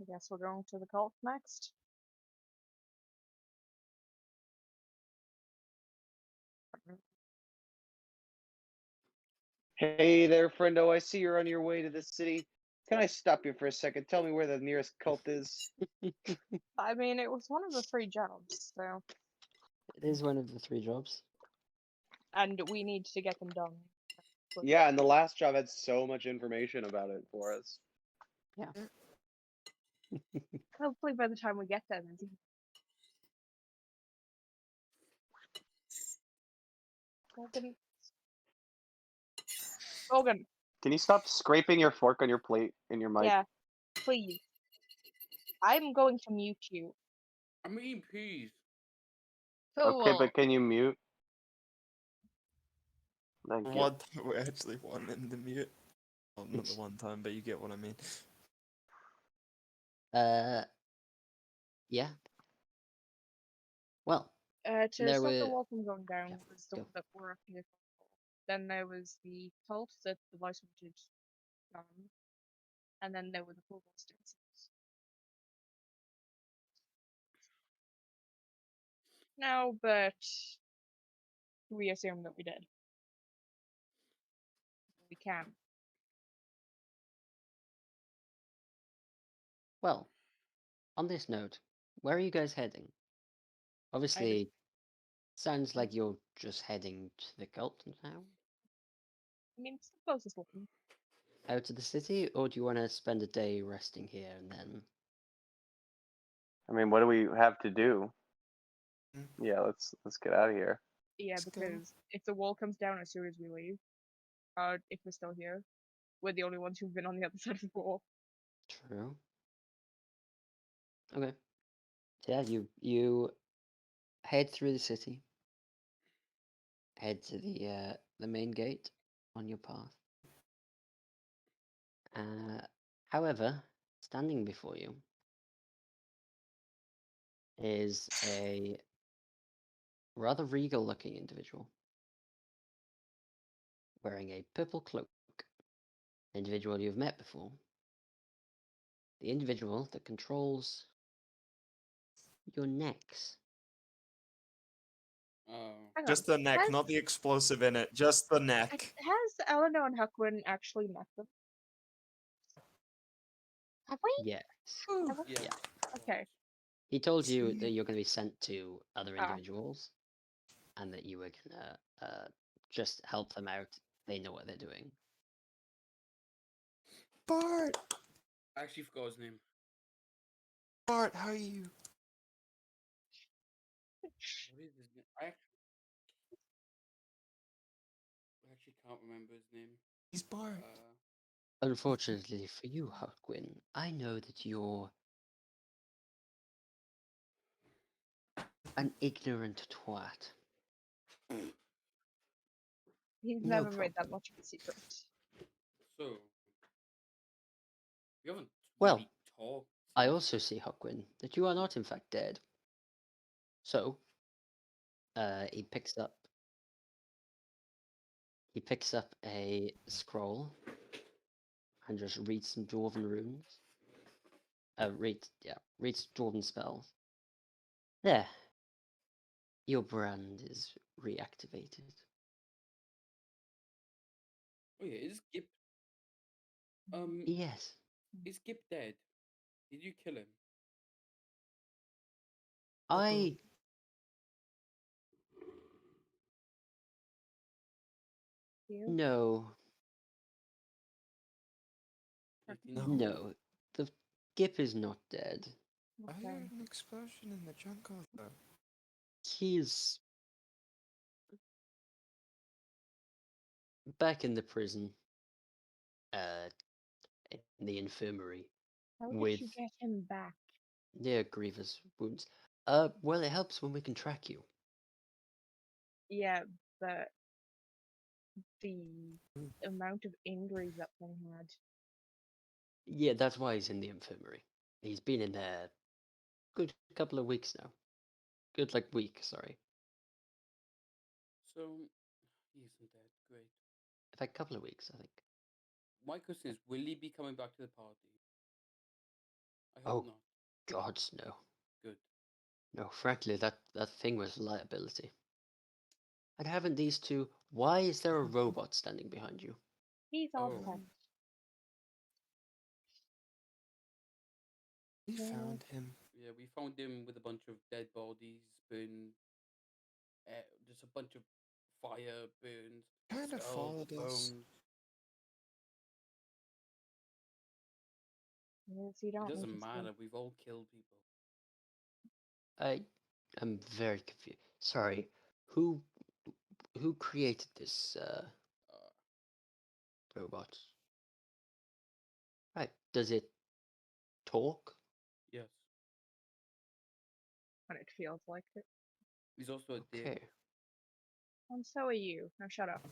I guess we're going to the cult next. Hey there, friendo. I see you're on your way to the city. Can I stop you for a second? Tell me where the nearest cult is. I mean, it was one of the 3 jobs, so, it is one of the 3 jobs. and we need to get them done. Yeah, and the last job had so much information about it for us. Hopefully, by the time we get there, there's Logan. Logan, Can you stop scraping your fork on your plate in your mic? yeah, please. I'm going to mute you. I'm eating peas. Cool. Okay, but can you mute? Thank you. One time we actually won in the mute. Well, not the one time, but you get what I mean. Yeah. Well, To there stop the were wall from going down yeah, was the go. one that we're up here for. Then there was the cult that the vice wanted done. And then there were the full monsters. No, but we assume that we did. We can. Well, on this note, where are you guys heading? Obviously, sounds like you're just heading to the cult now. I mean, it's the closest one. Out of the city, or do you want to spend a day resting here and then? I mean, what do we have to do? Hmm. Yeah, let's get out of here. Yeah, Let's go. because if the wall comes down as soon as we leave, if we're still here, we're the only ones who've been on the other side of the wall. True. Okay. So yeah, you head through the city. Head to the main gate on your path. However, standing before you is a rather regal-looking individual wearing a purple cloak. An individual you've met before. The individual that controls your necks. Oh. Hang Just on. the neck, not the explosive in it. Just the neck. Has Eleanor and Huckwin actually met them? Have we? Yes. Have we? Yeah. Yeah. Okay. He told you See. that you're going to be sent to other Ah. individuals, and that you were gonna just help them out. They know what they're doing. Bart! I actually forgot his name. Bart, how are you? What is his name? I actually can't remember his name. He's Bart. Unfortunately for you, Huckwin, I know that you're an ignorant twat. He's No never made that problem. much of a secret. So we haven't Well, really talked. I since- also see, Huckwin, that you are not in fact dead. So, he picks up a scroll and just reads some dwarven runes. Reads dwarven spells. There. Your brand is reactivated. Oh yeah, is Gip Yes. is Gip dead? Did you kill him? I you? No, 18 No. no. The Gip is not dead. I Okay. heard an explosion in the jungle though. He's back in the prison, uh, in the infirmary How did with you get him back? near grievous wounds. Well, it helps when we can track you. Yeah, but the Mm. amount of injuries that thing had. Yeah, that's why he's in the infirmary. He's been in there good couple of weeks now. Good like week, sorry. So, he isn't dead. Great. In fact, couple of weeks, I think. My question is, will he be coming back to the party? I hope Oh, not. gods, no. Good. No, frankly, that thing was a liability. And haven't these two... Why is there a robot standing behind you? He's all Oh. set. We Yeah. found him. Yeah, we found him with a bunch of dead bodies, burned. Just a bunch of fire, burned, Kind of skulls, followed us. bones. Yes, you It don't need doesn't to matter. speak. We've all killed people. I am very confused. Sorry, who who created this Uh, robot? Right, does it talk? yes. When it feels like it. He's also a dick. Okay. And so are you. Now shut up.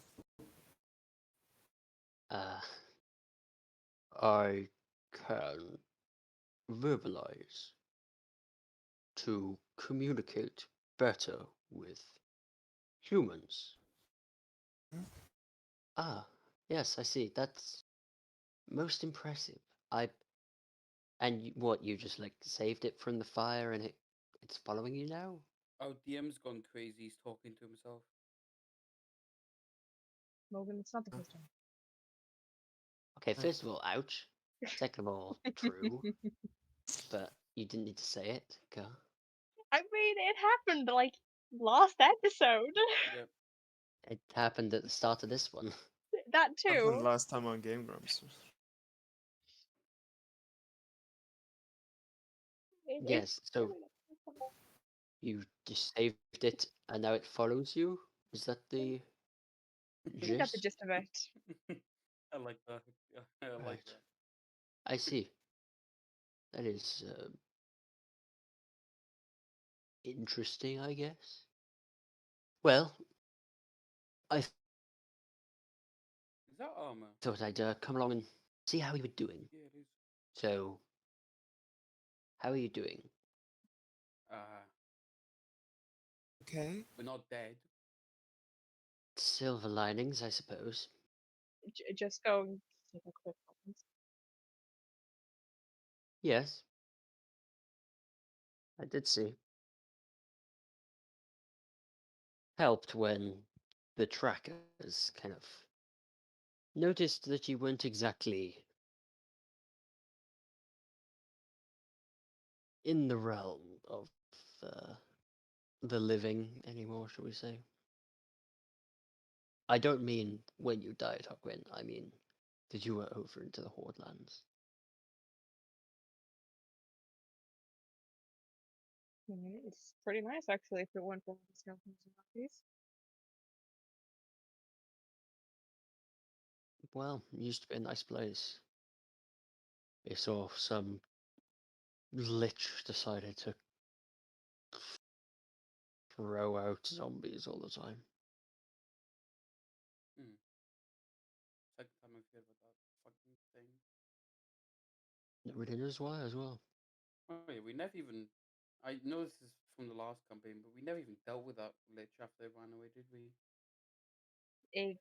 Uh, I can verbalize to communicate better with humans. Hmm? Ah, yes, I see. That's most impressive. I and what you just like saved it from the fire and it's following you now? Our DM's gone crazy. He's talking to himself. Logan, it's not the Huh. first time. Okay, Right. first of all, ouch. Second of all, true, but you didn't need to say it. Go. I mean, it happened like last episode. Yep. It happened at the start of this one. That Happened too. last time on Game Grumps. Yes, so you just saved it and now it follows you? Is that the You got the gist? gist of it. I like that. Yeah, I like Right. that. I see. That is interesting, I guess. Well, I Is that armor? thought I'd come along and see how you were doing. Yeah, it is. So, how are you doing? Uh, Okay. we're not dead. Silver linings, I suppose. Just go and take a quick moment. Yes, I did see. Helped when the trackers kind of noticed that you weren't exactly in the realm of uh, the living anymore, shall we say. I don't mean when you died, Hawkwind. I mean that you were over into the Horde lands. It's pretty nice actually if it weren't for the skeletons and zombies. Well, it used to be a nice place. I saw some lich decided to throw out zombies all the time. Second time I've heard about that fucking thing. Nobody knows why as well. Oh yeah, we never even. I know this is from the last campaign, but we never even dealt with that lich after it ran away, did we? It,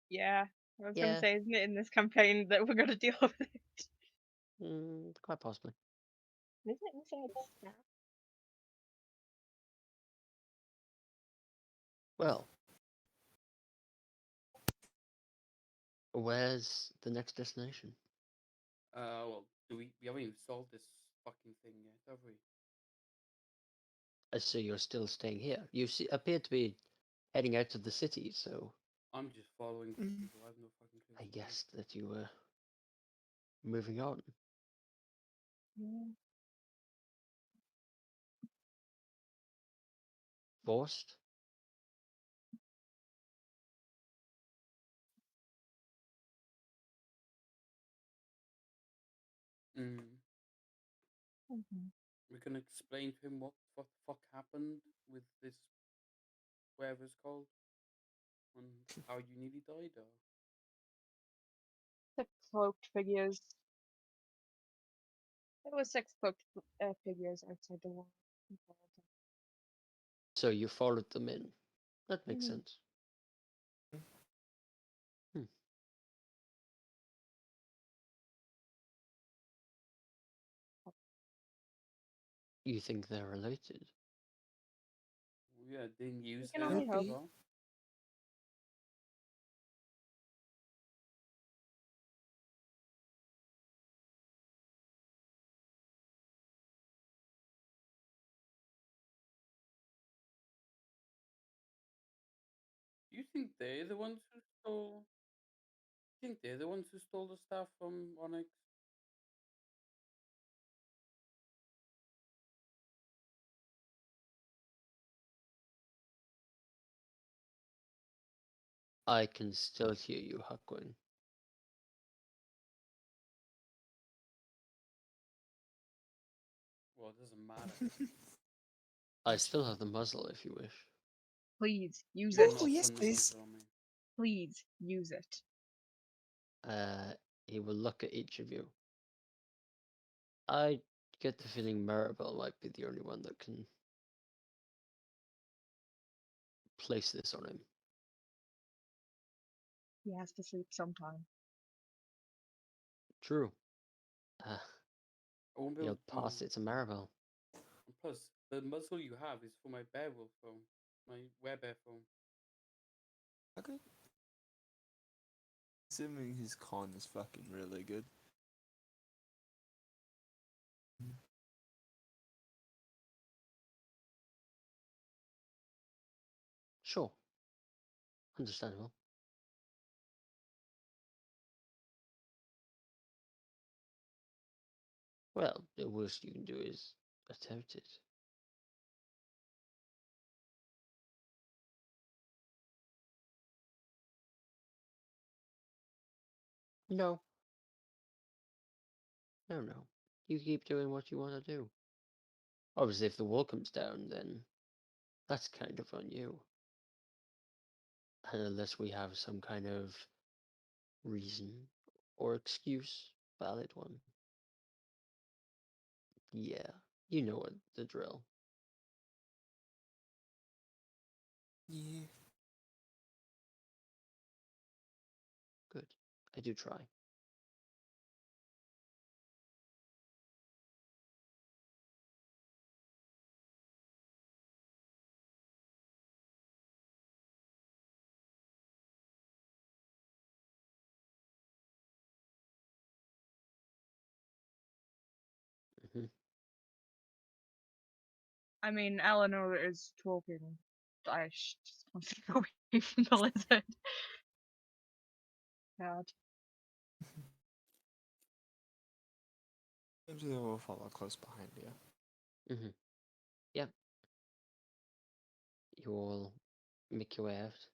yeah, I was gonna Yeah, say, isn't it in this campaign that we're gonna deal with it? quite possibly. Isn't it missing its staff? Well, where's the next destination? Well, do we haven't even solved this fucking thing yet, have we? I see you're still staying here. You appear to be heading out of the city, so I'm just following Mhm. people. I have no fucking clue. I what to do. guessed that you were moving on. Yeah. Forced? Mm. Mhm. We can explain to him what the fuck happened with this, whatever it's called, and how you nearly died, or 6 cloaked figures. It was 6 cloaked figures outside the wall. So you followed them in. That makes Mhm. sense. Hmm. You think they're related? yeah, didn't use can her only as hope. well. You think they're the ones who stole? You think they're the ones who stole the stuff from Onyx? I can still hear you, Huckwin. Well, it doesn't matter. I still have the muzzle if you wish. Please use Do it. Oh, not yes, put the please. muzzle on me. Please use it. He will look at each of you. I get the feeling Maribel might be the only one that can place this on him. He has to sleep sometime. True. I won't be He'll able to. pass it to Maribel. And plus, the muzzle you have is for my werewolf phone, my werebear phone. Okay. Assuming his con is fucking really good. Sure. Understandable. Well, the worst you can do is attempt it. No. No. You keep doing what you want to do. Obviously, if the wall comes down, then that's kind of on you. And unless we have some kind of reason or excuse, valid one. Yeah, you know what the drill. Yeah. Good. I do try. Hmm. I mean, Eleanor is talking. I just want to go away from the lizard. God. Maybe they will follow close behind you. Hmm. Yep. You all make your way out.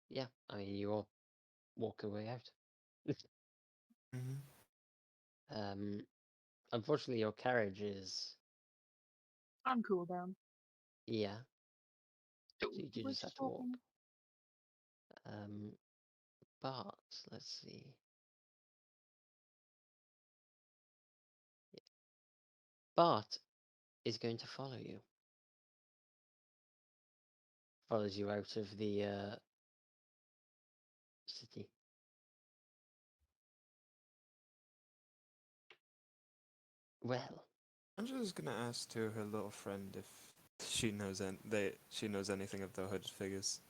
Yeah, I mean, you all walk your way out. Mm-hmm. Unfortunately, your carriage is, On cooldown. yeah, so We're you just have just to walk. walking. But let's see. Bart is going to follow you. Follows you out of the city. Well, I'm just gonna ask to her little friend if she knows she knows anything of the hooded figures,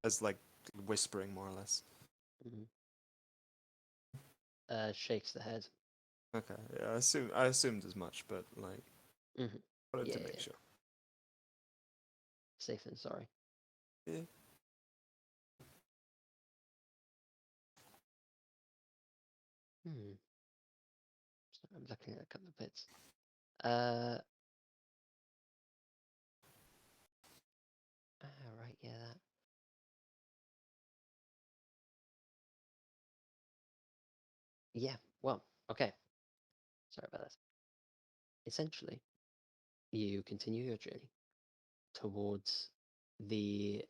as like whispering more or less. mhm. Shakes the head. Okay, yeah, I assumed as much, but like, Mhm. Wanted to Yeah, make yeah. sure. Safe than sorry. Yeah. So I'm looking at a couple of bits. Right, yeah, that. Yeah, well, okay. Sorry about that. Essentially, you continue your journey towards the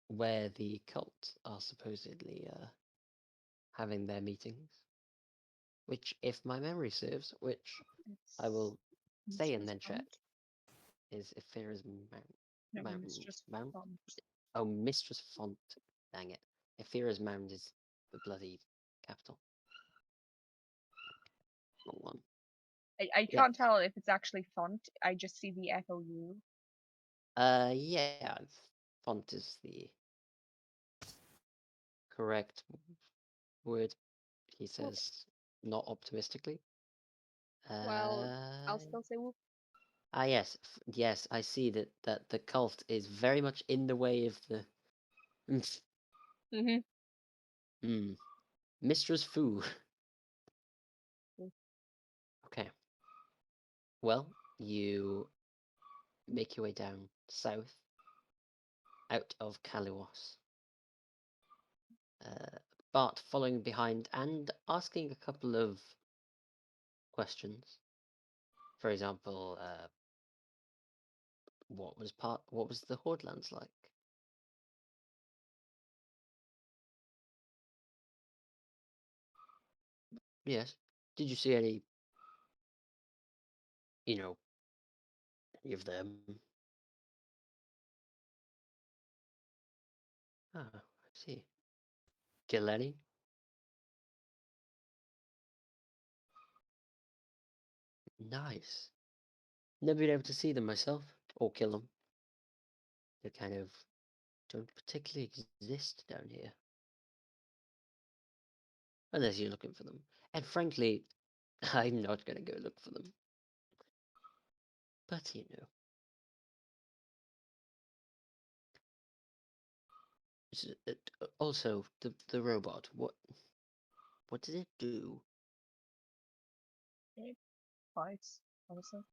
where the cult are supposedly having their meetings, which, if my memory serves, which I will say and Mistress then check, Font? is Ephira's No, mound. Mistress Mount? Font. Oh, Mistress Font. Dang it. Ephira's mound is the bloody capital. Wrong one. I Yeah. can't tell if it's actually font. I just see the FOU. Yeah, font is the correct word. He says, not optimistically. Well, I'll Uh, still say whoop. yes, yes, I see that the cult is very much in the way of the. Mm-hmm. Hmm. Mistress Fu. Mm. Okay. Well, you make your way down south, out of Kaluos. Bart following behind and asking a couple of questions. For example, what was the Hordlands like? Yes. Did you see any, any of them? Ah, I see. Kill any? Nice. Never been able to see them myself, or kill them. They kind of don't particularly exist down here. Unless you're looking for them. And frankly, I'm not going to go look for them. But also, the robot, what did it do? Fights, also.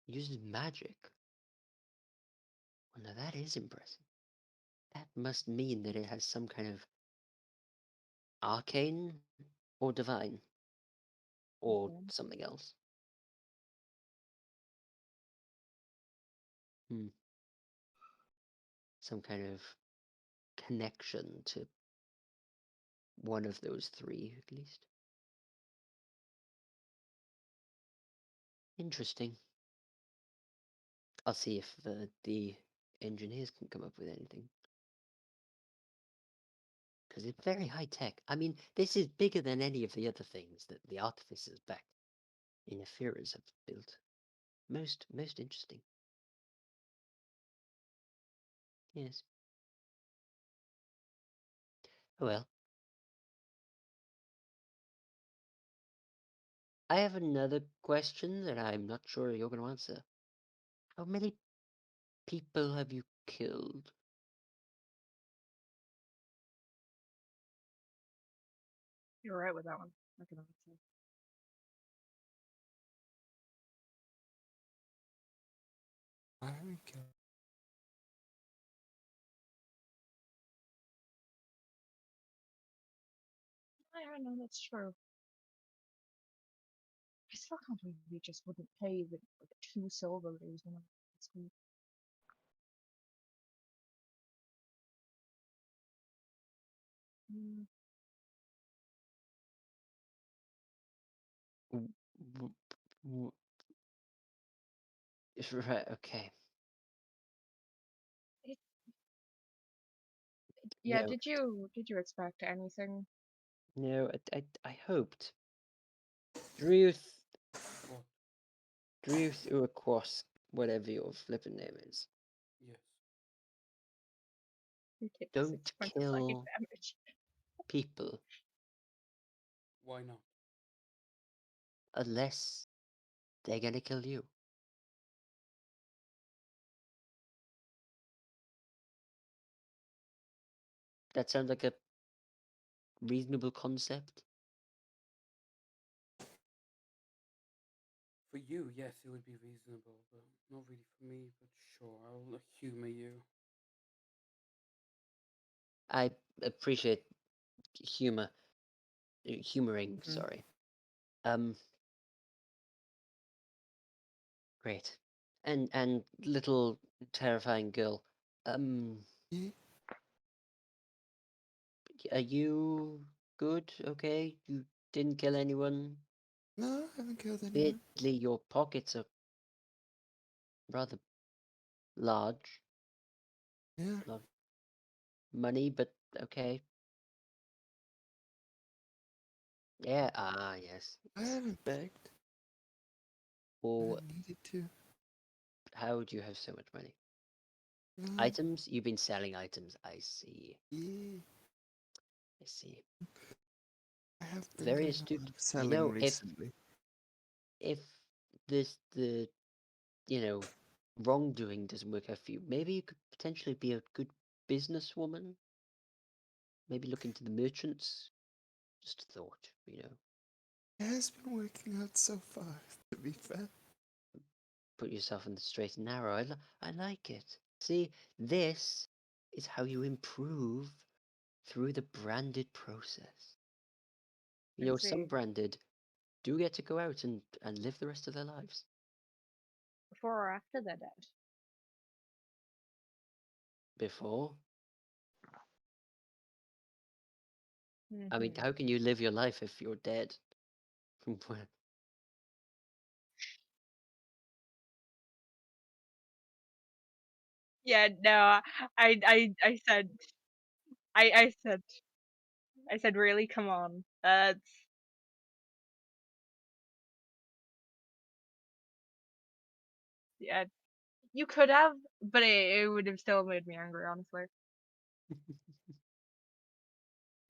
Uses magic. Well, now that is impressive. That must mean that it has some kind of arcane or divine or Mhm. something else. Some kind of connection to one of those three, at least. Interesting. I'll see if the engineers can come up with anything. Because it's very high tech. I mean, this is bigger than any of the other things that the artificers back in Ephira's have built. Most interesting. Yes. Oh well. I have another question that I'm not sure you're going to answer. How many people have you killed? You're right with that one. I can answer. Why are we killing? I don't know, that's true. I still can't believe we just wouldn't pay the 2 silver leaves when at school. Mm, W- w- Right, okay. it, yeah, No, did you expect anything? no, I hoped. Druth, What? Druth Uakwas, whatever your flippin' name is. Yes. You take Don't 6 points of psychic kill damage. people. Why not? Unless they're gonna kill you. That sounds like a reasonable concept. For you, yes, it would be reasonable, but not really for me. But sure, I'll humor you. I appreciate humoring. Mhm. Sorry. Great. And little terrifying girl. Yeah. Are you good? Okay, you didn't kill anyone. No, I haven't killed anyone. Weirdly, your pockets are rather large. Yeah. A lot of money, but okay. Yeah. Ah, yes. I haven't begged. I Or haven't needed to. how do you have so much money? No. Items? You've been selling items. I see. Yeah. I see. I have been Very doing a astute. lot of You selling know, recently. if the wrongdoing doesn't work out for you, maybe you could potentially be a good businesswoman. Maybe look into the merchants. Just a thought. It has been working out so far, to be fair. Put yourself in the straight and narrow. I like it. See, this is how you improve through the branded process. I Some see. branded do get to go out and live the rest of their lives. Before or after they're dead. Before, I mean, Mhm. how can you live your life if you're dead? Yeah, no, I said, I said, really, come on. That's, yeah, you could have, but it would have still made me angry, honestly.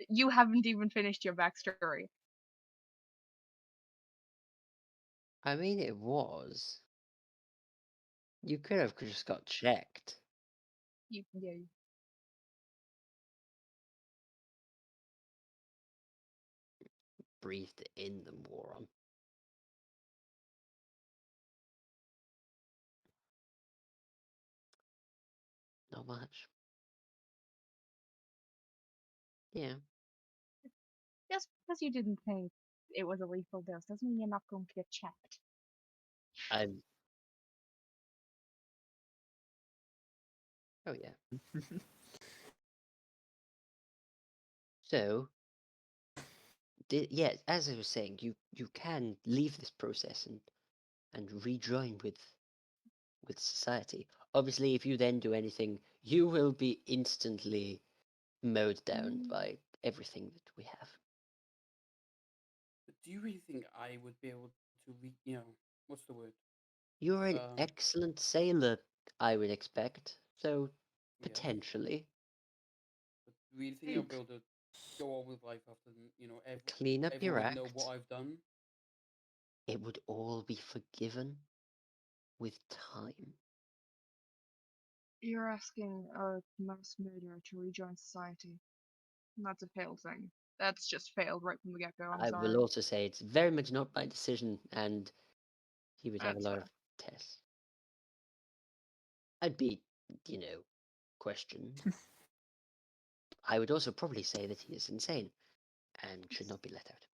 You haven't even finished your backstory. I mean, it was. You could have just got checked. Yeah. Breathed in the moron. Not much. Yeah. Just because you didn't think it was a lethal dose doesn't mean you're not going to get checked. I'm. Oh yeah. So, yeah, as I was saying, you can leave this process and rejoin with society. Obviously, if you then do anything, you will be instantly mowed down by everything that we have. But do you really think I would be able to what's the word? You're an Um, excellent sailor, I would expect. So, yes. potentially, But do you really think you I'll be able to go on with life after clean up your everyone would know act. what I've done? It would all be forgiven with time. You're asking a mass murderer to rejoin society. That's a failed thing. That's just failed right from the get go. I'm I will sorry. also say it's very much not my decision, and he would have a That's lot fair. of tests. I'd be, questioned. I would also probably say that he is insane and should not be let out.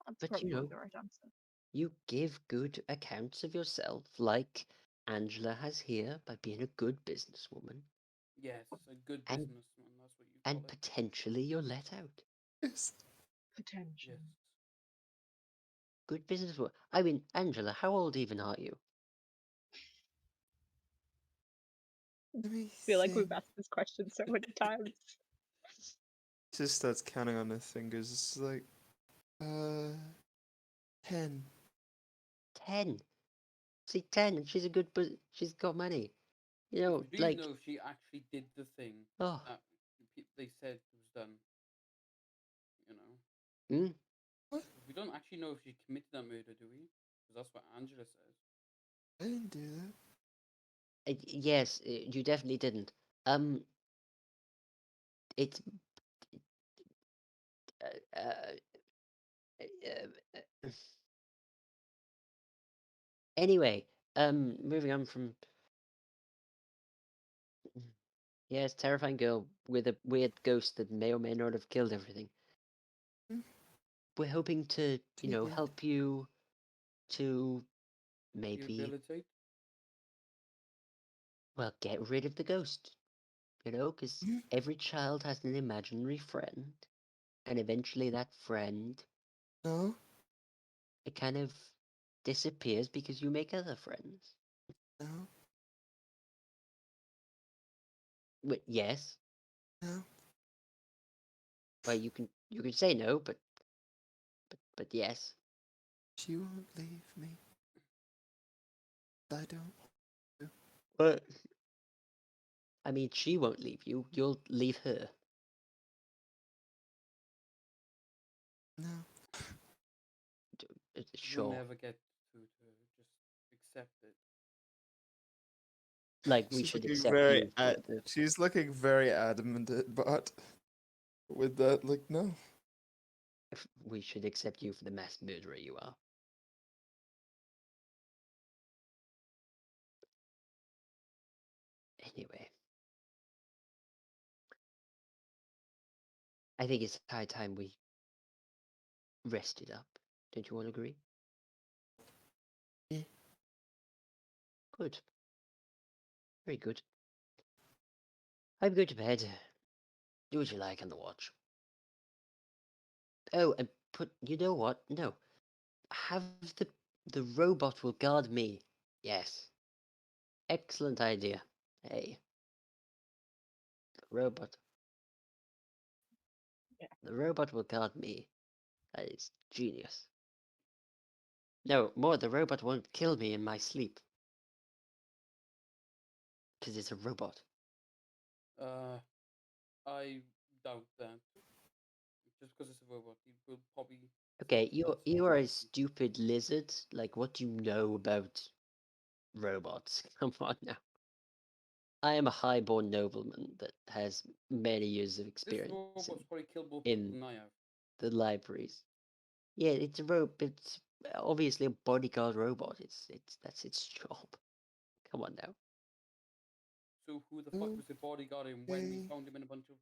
That's But probably the right answer. you give good accounts of yourself, like Angela has here, by being a good businesswoman, Yes, a good and businessman. That's what you call it. potentially you're let out. Yes. Potential. Yes. Good businesswoman. I mean, Angela, how old even are you? Let me I feel like think. we've asked this question so many times. Just starts counting on her fingers. It's like, 10. 10. See, 10, and she's a good, she's got money. So do you Like, know if she actually did the thing oh, that they said was done? You know. mm, don't actually know if she committed that murder, do we? Because that's what Angela says. I didn't do that. Yes, you definitely didn't. It's uh, uh, anyway. Moving on from yes, terrifying girl with a weird ghost that may or may not have killed everything. Hmm. We're hoping to, Take it. help you to maybe, Rehabilitate. well, get rid of the ghost. Because Hmm. every child has an imaginary friend, and eventually that friend, No, it kind of disappears because you make other friends. no, Yes. no. Well, you can say no, but yes. She won't leave me. I don't. But I mean, she won't leave you. You'll leave her. No. We'll Sure. never get to just accept it. Like we She's should looking accept very you for the. she's looking very adamant but with that, like, no. We should accept you for the mass murderer you are. Anyway, I think it's high time we rested up. Don't you all agree? Yeah. Good. Very good. I'm going to bed. Do what you like on the watch. Oh, and you know what? No. Have the robot will guard me. Yes. Excellent idea. Hey. The robot. Yeah. The robot will guard me. That is genius. No, more, the robot won't kill me in my sleep. Because it's a robot. I doubt that. Just because it's a robot, it will probably. Okay, still kill you are a someone. stupid lizard. Like, what do you know about robots? Come on now. I am a highborn nobleman that has many years of This experience robot's probably killed more people in than I have. the libraries. Yeah, it's a robot. It's obviously a bodyguard robot. That's its job. Come on now. So who the fuck was the bodyguard and when we Okay. found him in a bunch of.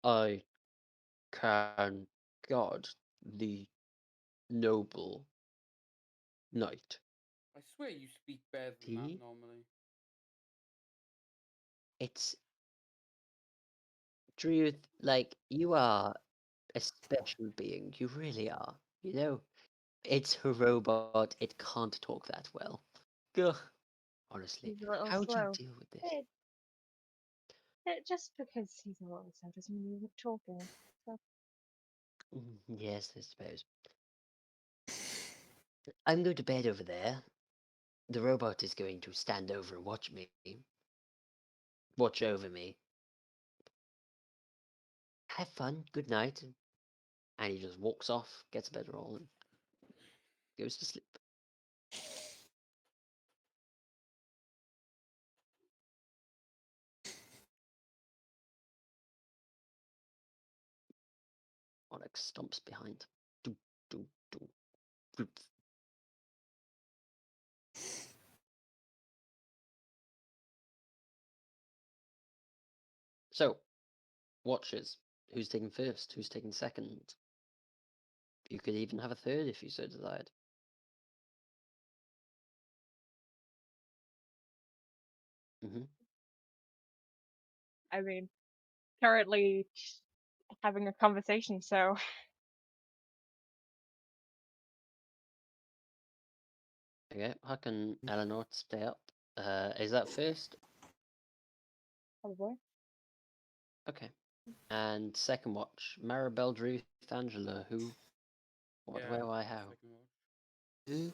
I can guard the noble knight. I swear you speak better than that See? normally. It's truth. Like, you are a special being. You really are. It's a robot. It can't talk that well. Gah. Honestly, He's a little how do you slow. deal with this? Just because he's a little slow doesn't mean he's not talking. So, Yes, I suppose. I'm going to bed over there. The robot is going to stand over and watch over me. Have fun. Good night. And he just walks off, gets a bedroll, and goes to sleep. Onyx stomps behind. Do, do, do, do. So, watches. Who's taking first? Who's taking second? You could even have a third if you so desired. Hmm. I mean, currently having a conversation, so Okay, how can Eleanor stay up? Is that first? probably. Okay. And second watch, Maribel, Ruth, Angela, who, what, Yeah, where, why, how? second watch. Yeah.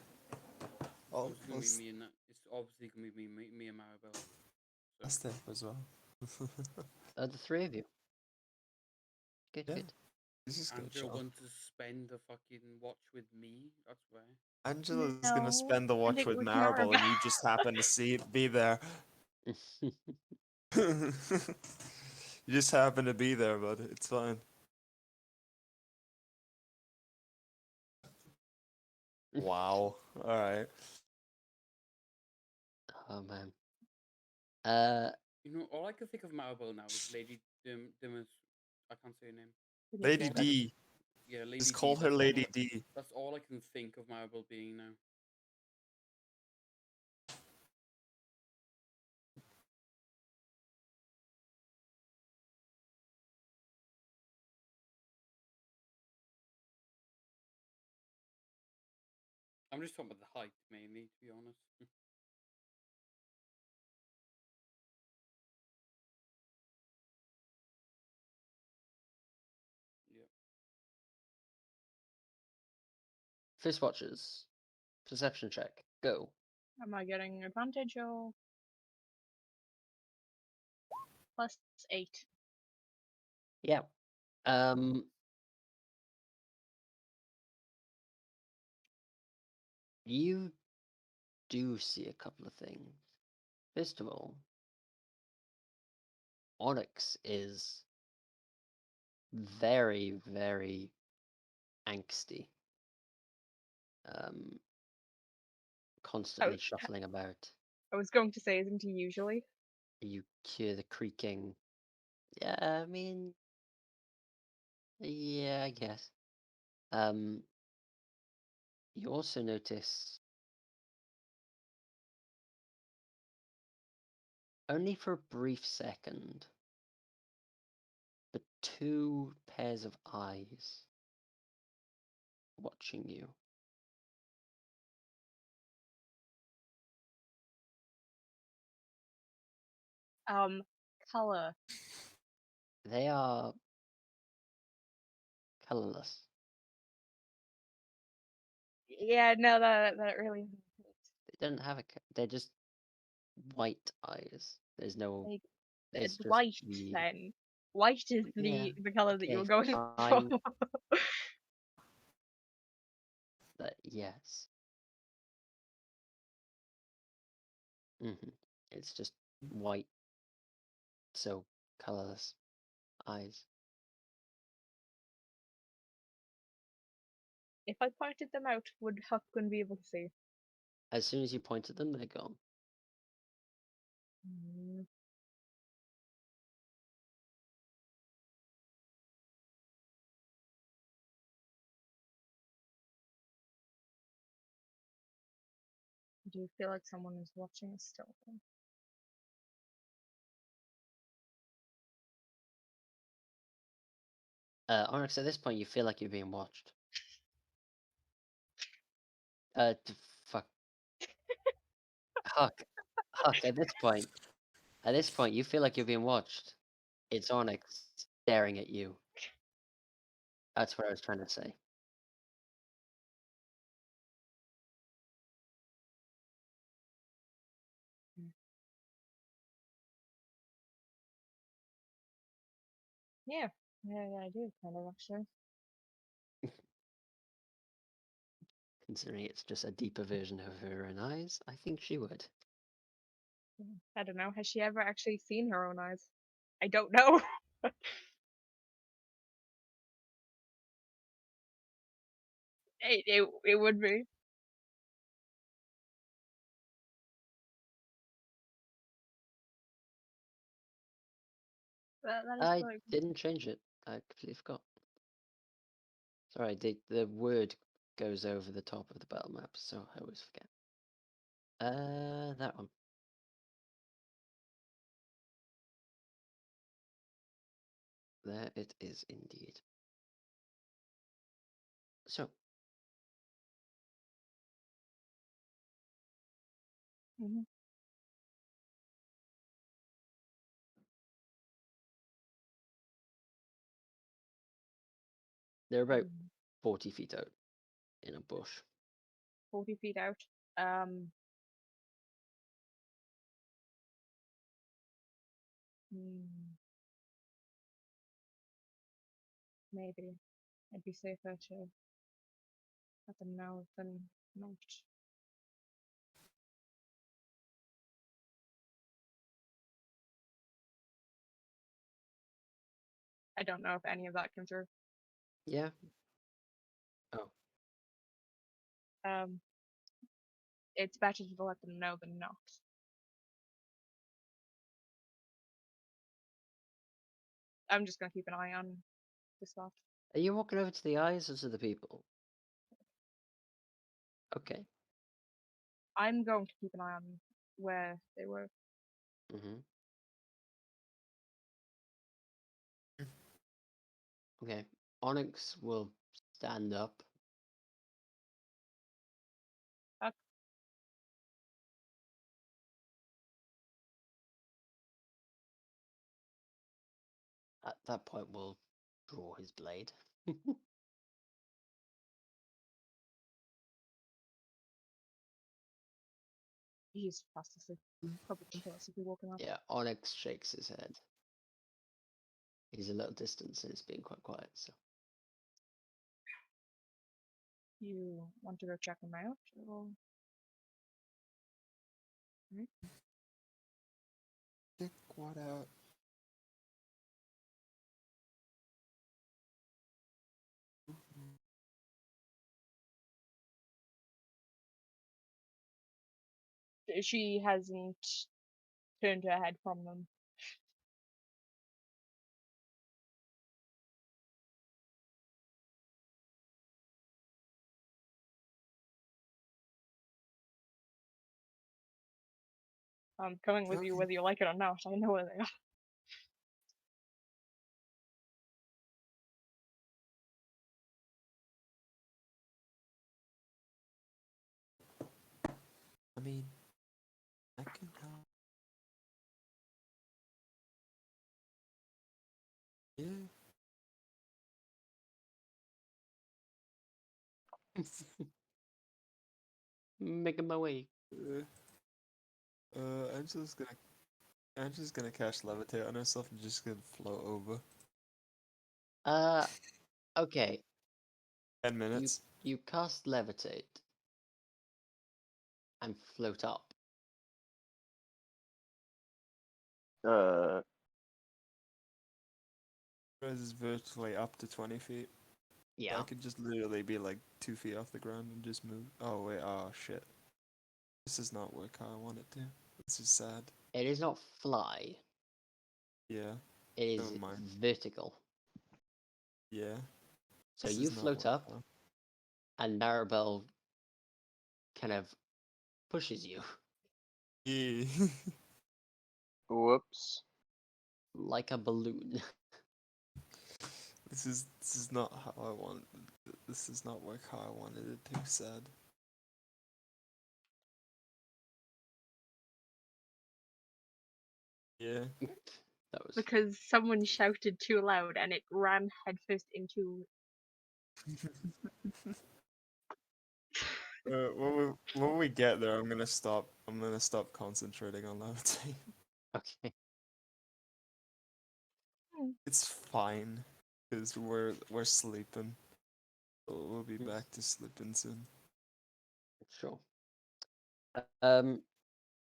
So it's gonna be Almost. me and that. It's obviously gonna be me and Maribel. So A step as well. The three of you. Good, Yeah. good. He's just gonna Angela chill. wants to spend the fucking watch with me. That's where. Angela's gonna No, spend the I watch think with with Marble, and Marble. you just happen to be there. You just happen to be there, but it's fine. Wow. All right. Oh man. You know, all I can think of Maribel now is Lady Dimas. I can't say her name. Lady What? D. Yeah, Lady Just D. call her Lady D. That's all I can think of Maribel being now. I'm just talking about the height mainly, to be honest. Yeah. Fist watchers. Perception check. Go. Am I getting advantage or +8? Yeah. You do see a couple of things. First of all, Onyx is very, very angsty. Constantly shuffling about. I was going to say, isn't he usually? You hear the creaking. Yeah, I mean, yeah, I guess. You also notice, only for a brief second, the two pairs of eyes watching you. Color. They are colorless. Yeah, no, that really. They don't have they're just white eyes. There's no, Like, there's it's just white the, then. White is yeah, the color that you okay, were going for. fine, but yes. It's just white, so colorless eyes. If I pointed them out, would Huckgun be able to see? As soon as you point at them, they're gone. Mm, do you feel like someone is watching us still? Onyx, at this point, you feel like you're being watched. Fuck. Huck. Huck, at this point, you feel like you're being watched. It's Onyx staring at you. That's what I was trying to say. Yeah, I do kind of actually. Considering it's just a deeper version of her own eyes, I think she would. I don't know. Has she ever actually seen her own eyes? I don't know. It would be. That is I quite. didn't change it. I completely forgot. Sorry, the word goes over the top of the battle map, so I always forget. That one. There it is indeed. So, Mhm. they're about 40 feet out in a bush. 40 feet out. Hmm, maybe. It'd be safer to let them know than not. I don't know if any of that came through. Yeah. Oh. It's better to let them know than not. I'm just gonna keep an eye on the spot. Are you walking over to the eyes or to the people? Okay. I'm going to keep an eye on where they were. Mm-hmm. Okay. Onyx will stand up. Okay. At that point, we'll draw his blade. He's fast asleep. Probably compulsively walking around. Yeah, Onyx shakes his head. He's a little distance and it's being quite quiet, so. You want to go check him out? Or... Check what out. She hasn't turned her head from them. I'm coming with you Okay. whether you like it or not. I know where they are. I mean, I can help. Yeah. Making my way. I'm just gonna cast levitate on herself and just gonna float over. Okay. 10 minutes. You cast levitate and float up. Raises virtually up to 20 feet. Yeah. I could just literally be like 2 feet off the ground and just move. Oh wait, oh shit. This does not work how I want it to. This is sad. It is not fly. Yeah. It is Never mind. vertical. Yeah. So This you does not float work up, how- and Maribel kind of pushes you Yeah. Whoops. like a balloon. This is not how I want. This does not work how I wanted it to. Sad. Yeah. That was Because someone shouted too loud and it ran headfirst into. When we get there, I'm gonna stop. I'm gonna stop concentrating on levitate. okay. It's fine, cause we're sleeping. We'll be back to sleeping soon. Sure.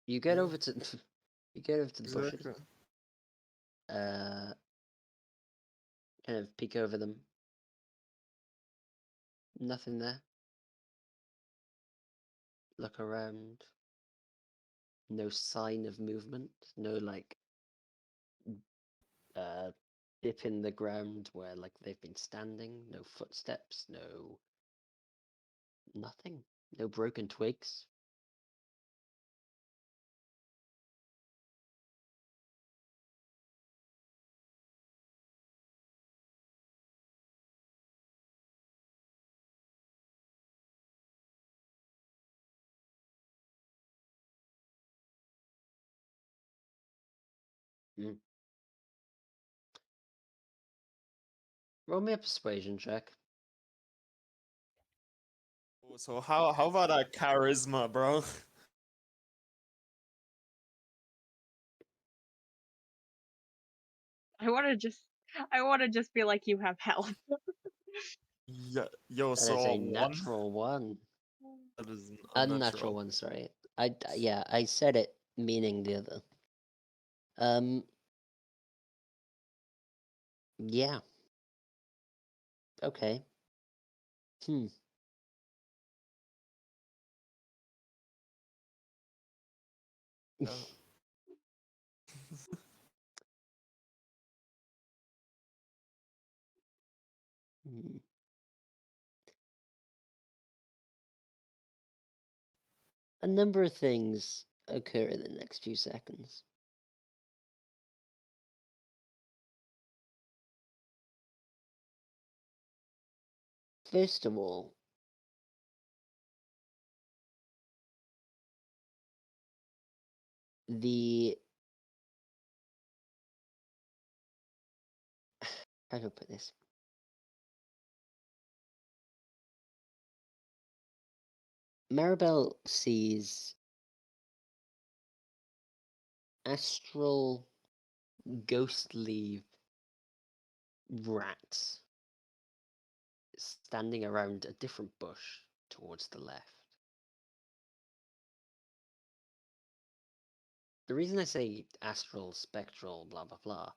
You get Yeah. over to you get over to the bushes. Exactly. Kind of peek over them. Nothing there. Look around. No sign of movement. No like dip in the ground where like they've been standing. No footsteps. No nothing. No broken twigs. Mm. Roll me a persuasion check. So how about that charisma, bro? I want to just be like you have help. Yeah, yo, That so is a one. natural one. That is an Unnatural one, sorry. Yeah, I said it meaning the other. Yeah. Okay. Hmm. Yeah. Hmm. A number of things occur in the next few seconds. First of all, the how do I put this? Maribel sees astral, ghostly rats standing around a different bush towards the left. The reason I say astral, spectral, blah blah blah,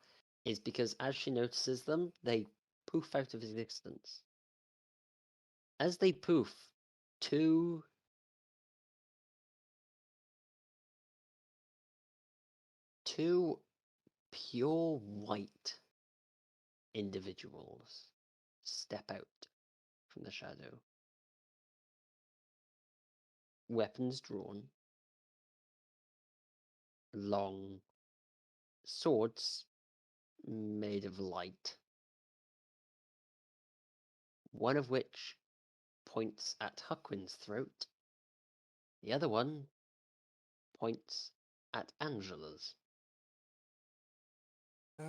is because as she notices them, they poof out of existence. As they poof, two pure white individuals step out from the shadow. Weapons drawn, long swords made of light, one of which points at Huckwin's throat, the other one points at Angela's. I,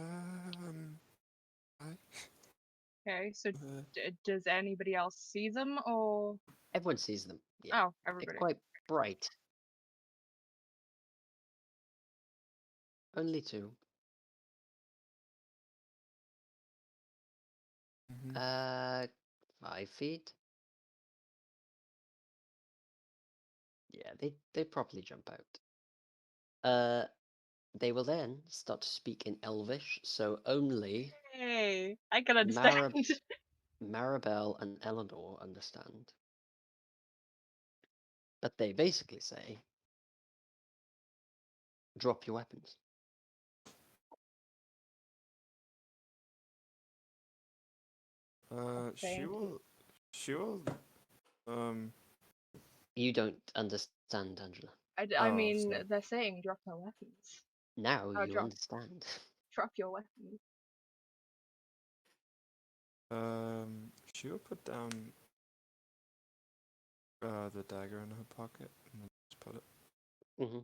Okay, so uh, does anybody else see them, or Everyone sees them. Yeah, oh, they're everybody? quite bright. Only two. mhm. 5 feet. Yeah, they probably jump out. They will then start to speak in Elvish, so only Hey, I can understand. Maribel and Eleanor understand. But they basically say, drop your weapons. She will. She will. Um. You don't understand, Angela. I Oh, mean, sorry. they're saying drop their weapons. Now Oh, you understand. drop your weapons. She will put down the dagger in her pocket and then just put it. Hmm.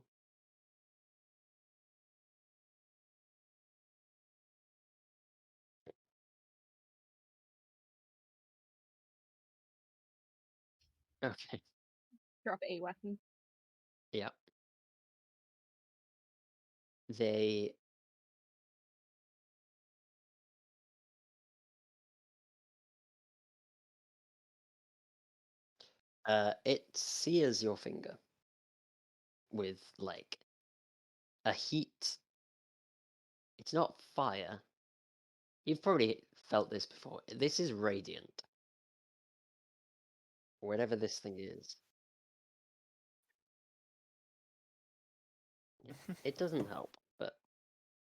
Okay. Drop a weapon. Yeah. They it sears your finger with like a heat. It's not fire. You've probably felt this before. This is radiant. Whatever this thing is. Yeah. It doesn't help, but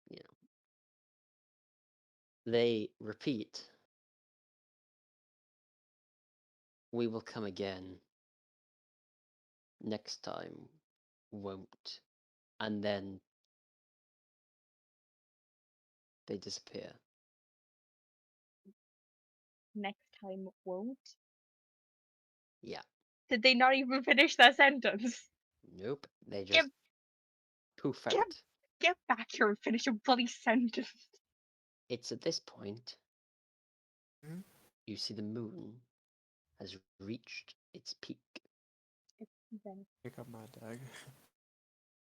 you know. They repeat, we will come again. Next time won't. And then they disappear. Next time won't. Yeah. Did they not even finish their sentence? Nope. They Get just poof get out. get back here and finish your bloody sentence. It's at this point Hmm? you see the moon has reached its peak. Pick up my dagger.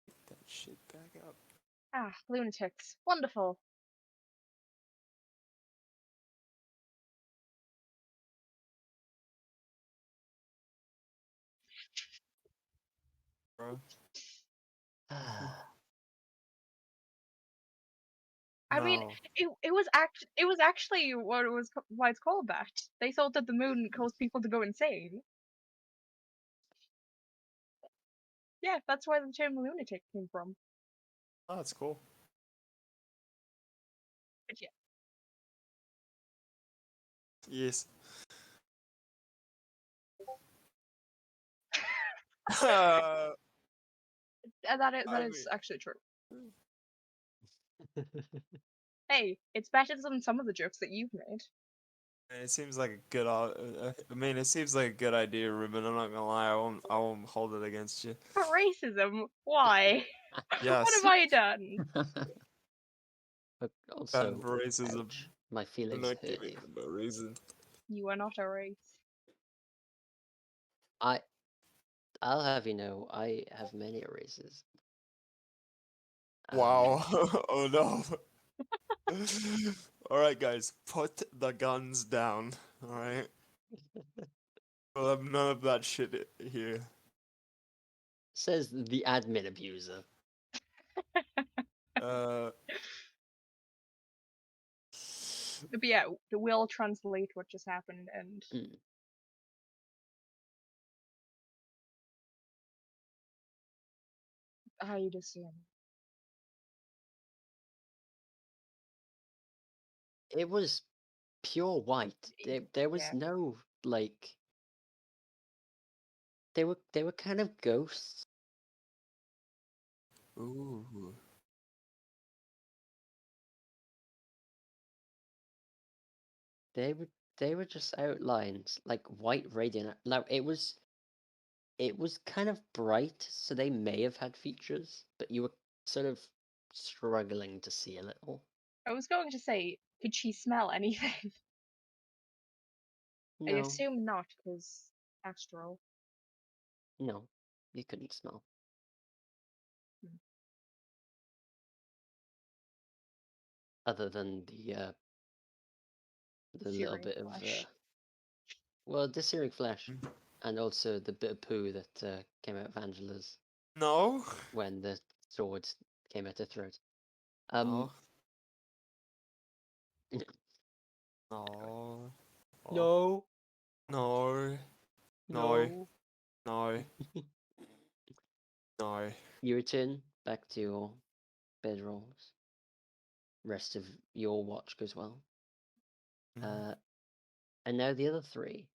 Pick that shit back up. Ah, lunatics. Wonderful. bro. I mean, No. it was actually what it was why it's called that. They thought that the moon caused people to go insane. Yeah, that's where the term lunatic came from. Oh, that's cool. But yeah, Yes. Uh, that I is mean, actually true. Hey, it's better than some of the jokes that you've made. it seems like a good. I mean, it seems like a good idea, Ruben. I'm not gonna lie. I won't hold it against you. But racism? Why? Yes. What have I done? But Bad also, for racism. ouch, my I'm feelings not hurt giving you. for no reason. You are not a race. I'll have you know, I have many erasers. Wow. Oh no. Alright, guys, put the guns down. Alright? We'll have none of that shit here. Says the admin abuser. Uh. But yeah, we'll translate what just happened and Mm. hide assume. It was pure white. There was Yeah. no like. They were kind of ghosts. Ooh. They were just outlines, like white radiant. Now it was kind of bright, so they may have had features, but you were sort of struggling to see a little. I was going to say, could she smell anything? I No, assume not, because astral. no, you couldn't smell. Hmm. Other than the little Searing bit of flesh. well, the searing flesh, Mm. and also the bit of poo that came out of Angela's No. when the sword came out her throat. No. No. No, No. No. No. No. You return back to your bedrolls. Rest of your watch goes well. Mhm. And now the other three.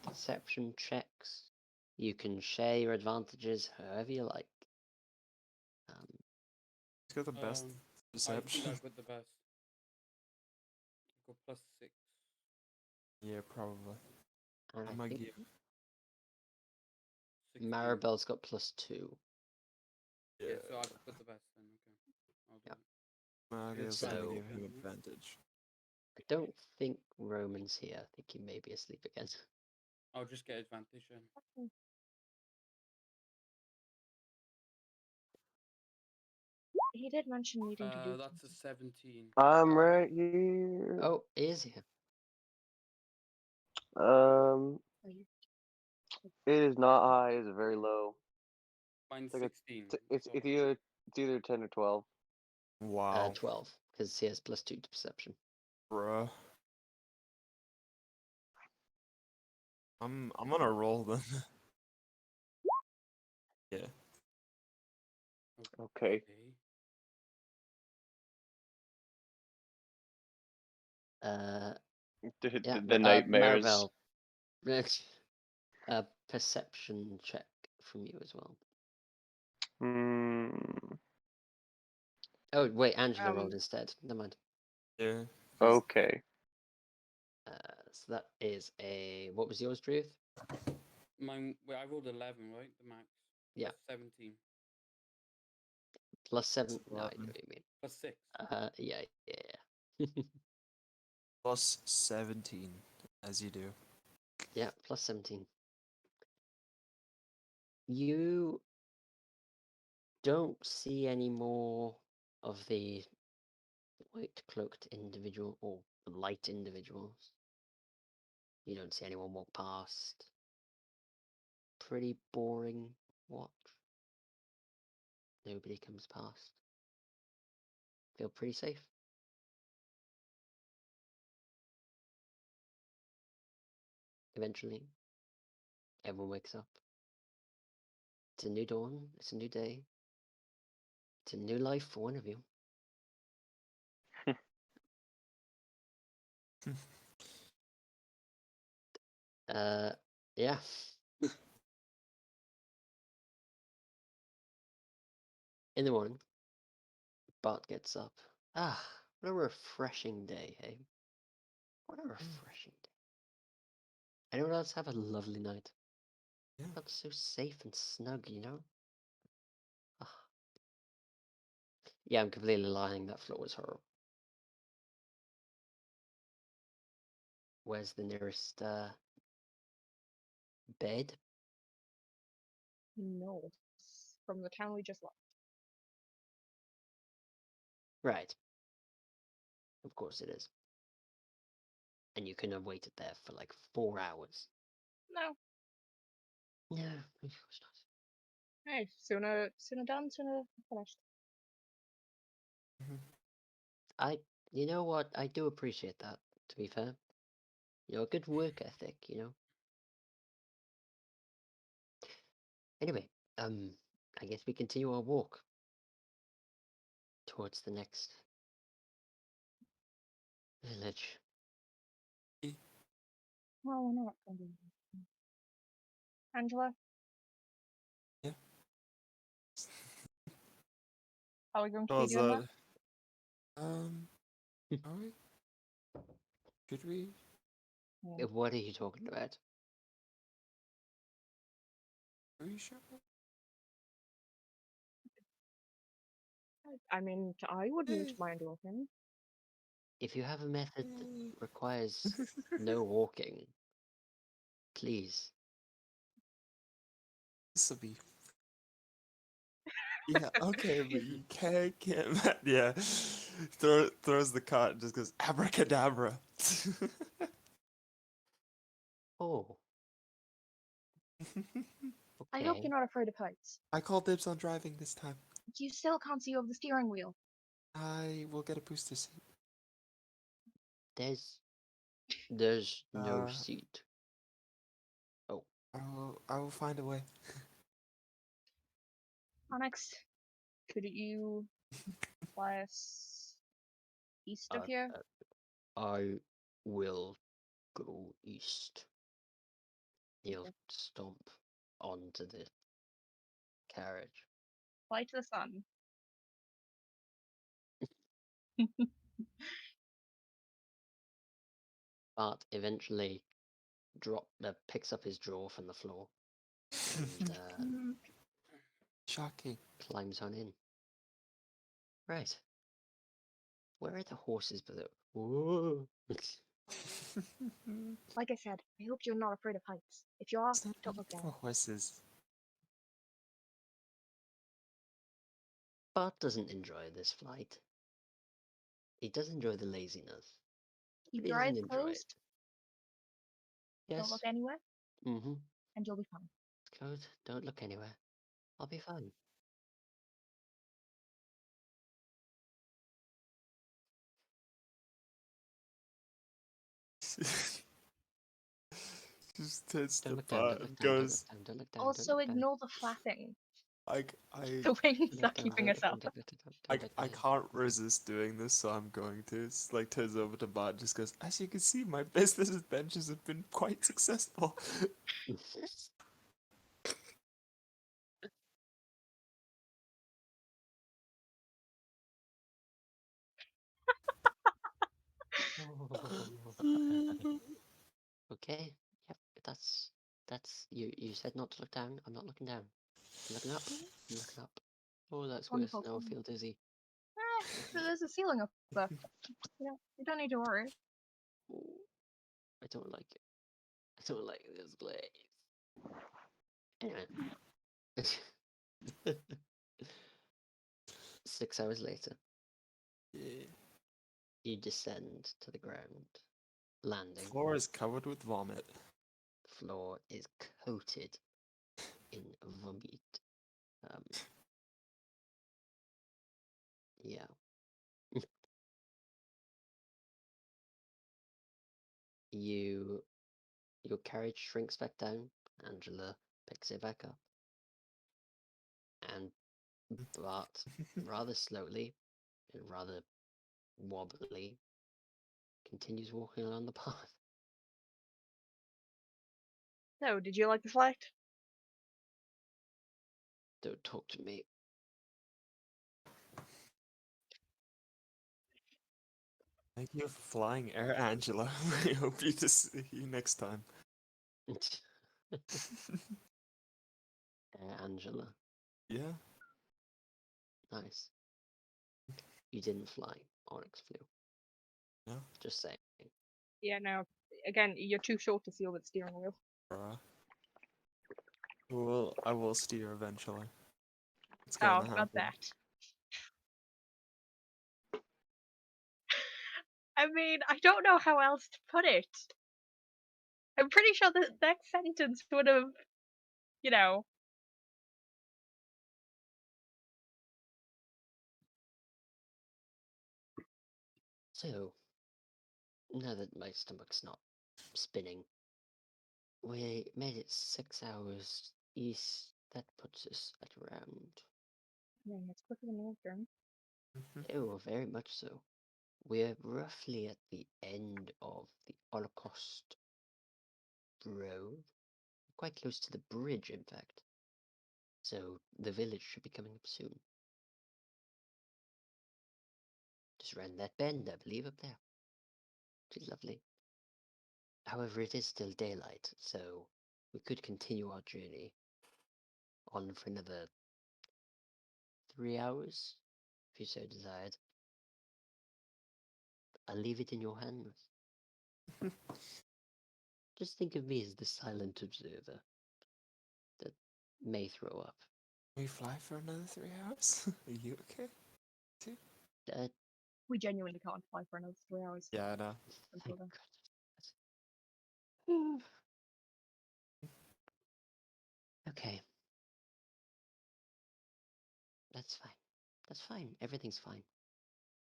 Deception checks. You can share your advantages however you like. He's got the best I think deception. I've got the best. I've got +6. Yeah, probably. And I I might think give. 16. Maribel's got +2. Yeah, so I've got the best then. Okay, I'll do Yep. it. Marius, So- I'm gonna So- give him advantage. I don't think Roman's here. I think he may be asleep again. I'll just get advantage then. He did mention needing to do That's a something. 17. I'm right here. Oh, he is here. Um, Are you- it is not high. It's very low. Mine's Like a 16. It's so- it's either 10 or 12. Wow. 12, because he has +2 to perception. Bruh. I'm gonna roll then. Yeah. Okay. Uh, The, yeah, the nightmares. Maribel, a perception check from you as well. Hmm. Oh, wait, Angela rolled Um, instead. Never mind. Yeah. 'cause Okay. So that is a. What was yours, Druth? Mine. Wait, I rolled 11, right? The max. Yeah. That's 17. +7. No, I know 11. what you mean. +6. Yeah. Plus 17, as you do. Yeah, +17. You don't see any more of the white cloaked individual or light individuals. You don't see anyone walk past. Pretty boring watch. Nobody comes past. Feel pretty safe. Eventually, everyone wakes up. It's a new dawn. It's a new day. It's a new life for one of you. Yeah. In the morning, Bart gets up. Ah, what a refreshing day, hey? What a refreshing day. Anyone else have a lovely night? Yeah. Felt so safe and snug, you know? Ah. Yeah, I'm completely lying. That floor was horrible. Where's the nearest bed? No. It's from the town we just left. Right. Of course it is. And you couldn't have waited there for like 4 hours. No. No, of course not. Hey, sooner done, sooner finished. You know what? I do appreciate that, to be fair. You know, a good work ethic, you know? Anyway, I guess we continue our walk towards the next village. Well, we're not going to do that. Angela, Yeah. how are we going to Well, be doing that? Are we? Should we? Yeah. What are you talking about? Are you sure? I mean, I wouldn't mind walking. If you have a method that requires no walking, please. This'll be. Yeah, okay, but you can't get mad. Yeah. Throws the cart and just goes abracadabra. Oh, I hope okay. you're not afraid of heights. I call dibs on driving this time. You still can't see over the steering wheel. I will get a booster seat. There's no Uh, seat. Oh, I will find a way. Onyx, could you fly us east of uh, here? I will go east. He'll Okay. stomp onto the carriage. Fly to the sun. Bart eventually picks up his drawer from the floor and Shocking. climbs on in. Right. Where are the horses? Whoa. Like I said, I hope you're not afraid of heights. If you are, It's not don't look meant down. for horses. Bart doesn't enjoy this flight. He does enjoy the laziness, Keep but he your doesn't eyes enjoy closed, it. don't Yes. look anywhere, Mm-hmm. and you'll be fine. It's good. Don't look anywhere. I'll be fine. Just turns Don't to look down, Bart don't look and down, don't look goes, down, don't look down, don't Also, look down. ignore the flapping. I, The wings Don't are look down, keeping don't us look up. down, don't look I down. can't resist doing this, so I'm going to. It's like turns over to Bart and just goes, as you can see, my business adventures have been quite successful. Okay. Yep. That's you said not to look down. I'm not looking down. I'm looking up. I'm looking up. Oh, that's worse. Wonderful. Now I feel dizzy. There's a ceiling up there. You don't need to worry. Oh, I don't like it. I don't like this place. Anyway. 6 hours later, Yeah. you descend to the ground, landing. Floor is covered with vomit. The floor is coated in vomit. Yeah. Your carriage shrinks back down. Angela picks it back up, and Bart, rather slowly and rather wobbly, continues walking along the path. So, did you like the flight? Don't talk to me. Thank you for flying Air Angela. I hope to see you next time. Angela, Yeah. nice. You didn't fly. Onyx flew. No. Just saying. Yeah, no. Again, you're too short to feel with steering wheel. Bruh. I will steer eventually. It's Oh, gonna not happen. that. I mean, I don't know how else to put it. I'm pretty sure the next sentence would have, you know. So, now that my stomach's not spinning, we made it 6 hours east. That puts us at around. Man, it's quicker than Northern. Oh, very much so. We're roughly at the end of the Holocaust Road, quite close to the bridge, in fact. So the village should be coming up soon. Just round that bend, I believe, up there. Which is lovely. However, it is still daylight, so we could continue our journey on for another 3 hours, if you so desired. I'll leave it in your hands. Just think of me as the silent observer that may throw up. We fly for another 3 hours? Are you okay? Uh, We genuinely can't fly for another 3 hours Yeah, I know. until thank then. God. Okay. That's fine. That's fine. Everything's fine.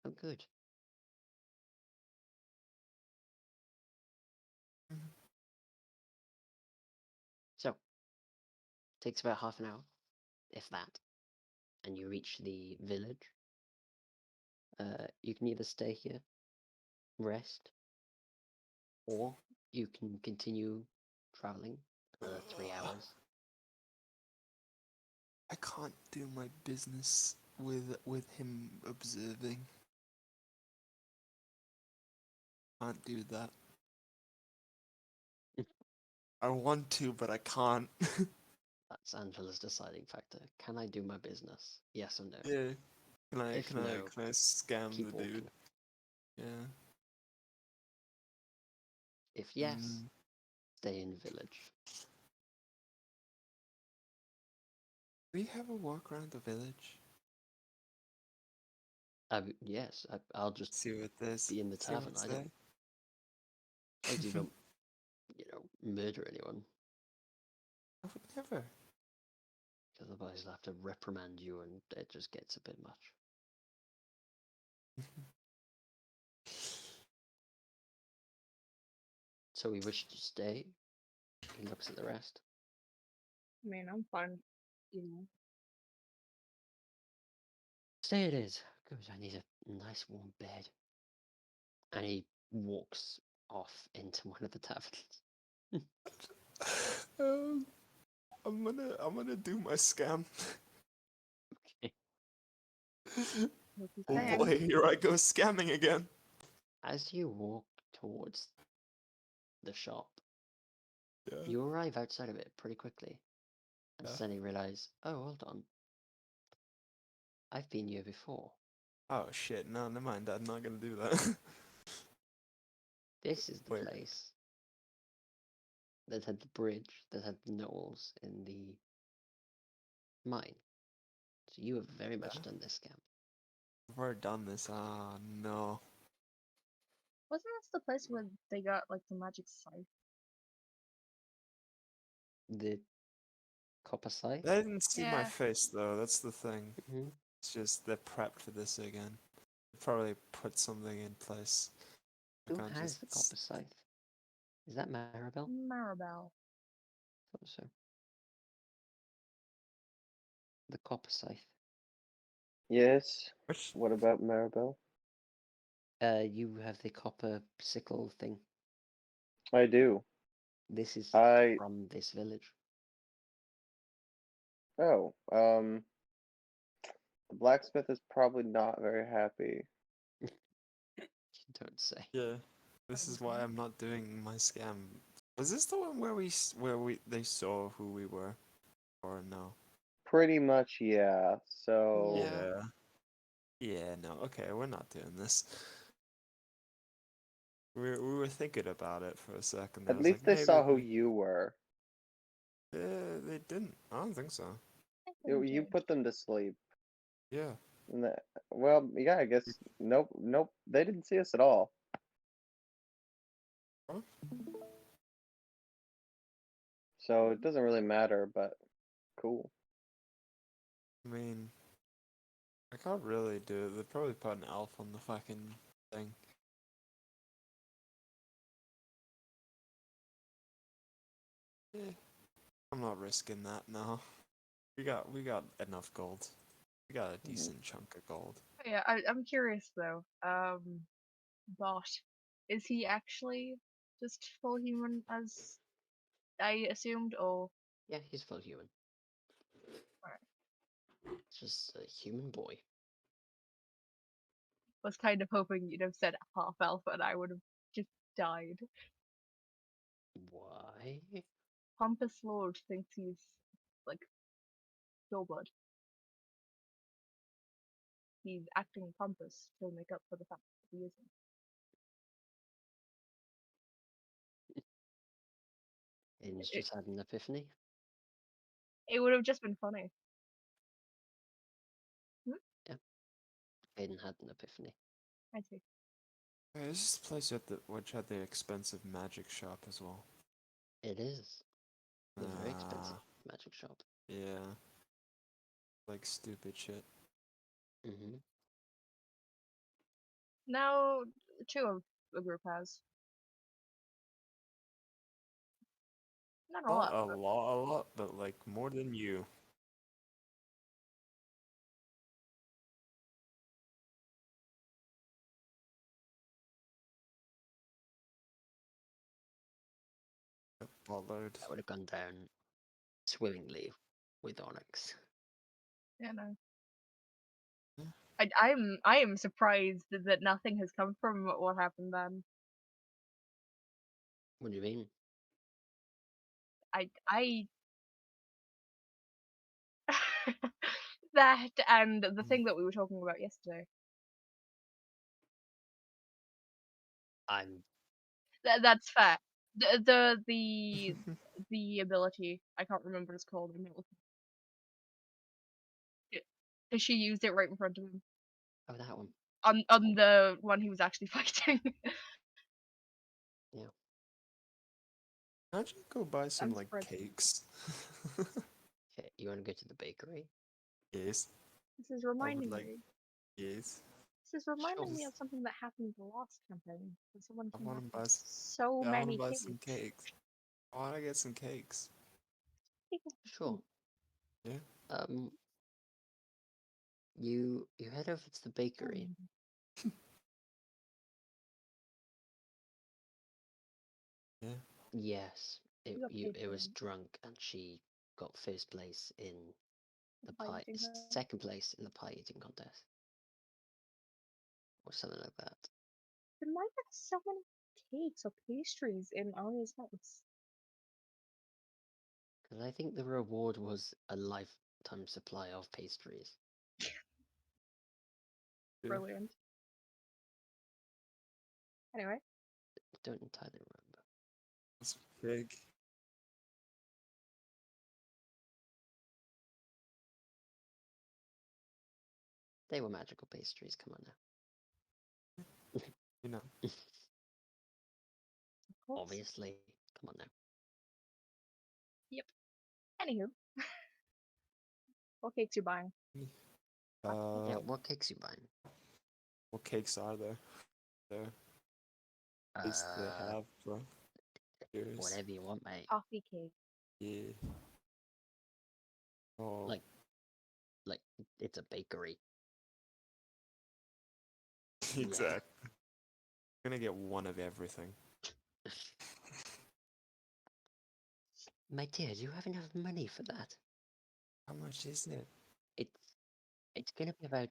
I'm good. Mhm. So, takes about half an hour, if that, and you reach the village. You can either stay here, rest, or you can continue traveling another 3 hours. I can't do my business with him observing. Can't do that. I want to, but I can't. That's Angela's deciding factor. Can I do my business? Yes or no? Yeah. If no, Can I scam keep the walking. dude? Yeah. If yes, Mm. stay in village. We have a walk around the village. Yes, I'll just See what this. be in the See tavern. what's I there. don't, as long as you don't, murder anyone. I would never. Because otherwise, I'll have to reprimand you, and it just gets a bit much. So we wish to stay. He looks at the rest. I mean, I'm fine. You know. Stay it is. Because I need a nice warm bed. And he walks off into one of the taverns. um, I'm gonna do my scam. Okay. What you Oh saying? boy, here I go scamming again. As you walk towards the shop, Yeah. you arrive outside of it pretty quickly. And Yeah. suddenly realize, oh, hold on. I've been here before. Oh shit! No, never mind. I'm not gonna do that. This is the Wait. place that had the bridge, that had the knolls in the mine. So you have very much Yeah. done this scam. I've already done this. Ah no. Wasn't this the place where they got like the magic scythe? The copper scythe? They didn't see my Yeah. face though. That's the thing. Hmm. It's just they're prepped for this again. They probably put something in place. I Who can't has the just copper scythe? Is that Maribel? Maribel. Thought so. The copper scythe. Yes. which What about Maribel? You have the copper sickle thing. I do. This is I from this village. oh the blacksmith is probably not very happy. You don't say. yeah. This is why I'm not doing my scam. Was this the one where they saw who we were, or no? Pretty much, yeah. So Yeah. Yeah. No. Okay, we're not doing this. We were thinking about it for a second. I at was like, least they maybe saw who you were. They didn't. I don't think so. You put them to sleep. Yeah. And well, yeah, I guess nope, nope. They didn't see us at all. Huh? So it doesn't really matter, but cool. I mean, I can't really do it. They probably put an elf on the fucking thing. Eh, I'm not risking that now. We got enough gold. We got a decent chunk of gold. Yeah, I'm curious though. Bot, is he actually just full human as I assumed, or Yeah, he's full human. Just a human boy. was kind of hoping you'd have said half elf and I would have just died. Why? Pompous Lord thinks he's like pure blood. He's acting pompous to make up for the fact that he isn't. Aiden's It, just had an epiphany. it would have just been funny. Aiden had an epiphany. I see. Hey, this is the place which had the expensive magic shop as well. It is. The very expensive Ah, magic shop. yeah. Like stupid shit. Mm-hmm. Now, two of the group has. Not a Not lot, a but lot, but like more than you. Bothered. That would have gone down swimmingly with Onyx. yeah, no. Yeah. I am surprised that nothing has come from what happened then. What do you mean? I that and the thing that we were talking about yesterday. I'm That's fair. The ability, I can't remember what it's called. I'm not looking. Because she used it right in front of him oh that one. on the one he was actually fighting. Yeah. How'd you go buy some I'm like surprised. cakes? Okay, you want to go to the bakery? Yes. This is reminding like- me. Yes. This is reminding me Sure. of something that happened in the last campaign. When someone I came wanna up buy with s- so I wanna many buy cakes. some cakes. I wanna get some cakes. Sure. Yeah. Um, you head over to the bakery. Yeah. Yes, You got paid it for was them. drunk, and she got first place in the Pie pie, eating contest. second place in the pie eating contest, or something like that. Then why get so many cakes or pastries in Arya's house? Because I think the reward was a lifetime supply of pastries. Yeah. Brilliant. Anyway, I don't entirely remember. That's big. They were magical pastries. Come on now. You know. of course. Obviously, come on now. Anywho, what cakes you buying? Yeah, what cakes you buying? What cakes are there? There. At least they have, bro. Curious. Whatever you want, mate. Coffee cake. Yeah. Oh. Like it's a bakery. Exactly. I'm gonna get one of everything. My dear, do you have enough money for that? How much is it? It's gonna be about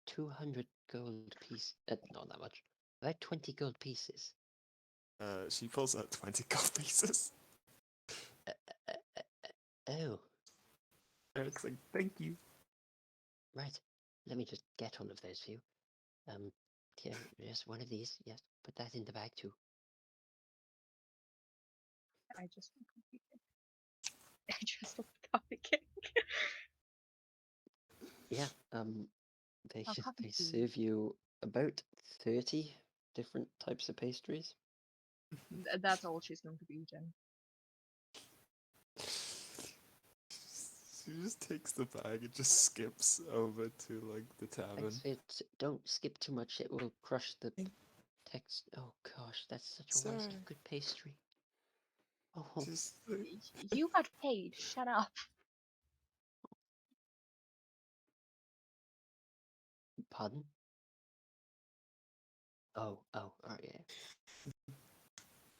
200 gold pieces. Not that much. About 20 gold pieces. She pulls out 20 gold pieces. Oh, It's like, thank you. right. Let me just get all of those for you. Here, just one of these. Yes, put that in the bag too. I just want coffee cake. I just want coffee cake. Yeah. They Oh, coffee they tea. serve you about 30 different types of pastries. That's all she's going to be eating. She just takes the bag and just skips over to like the tavern. Don't skip too much. It will crush the Thank- text. Oh gosh, that's such a waste Sorry. of good pastry. Oh, Just like, You got paid. Shut up. pardon? Oh, yeah.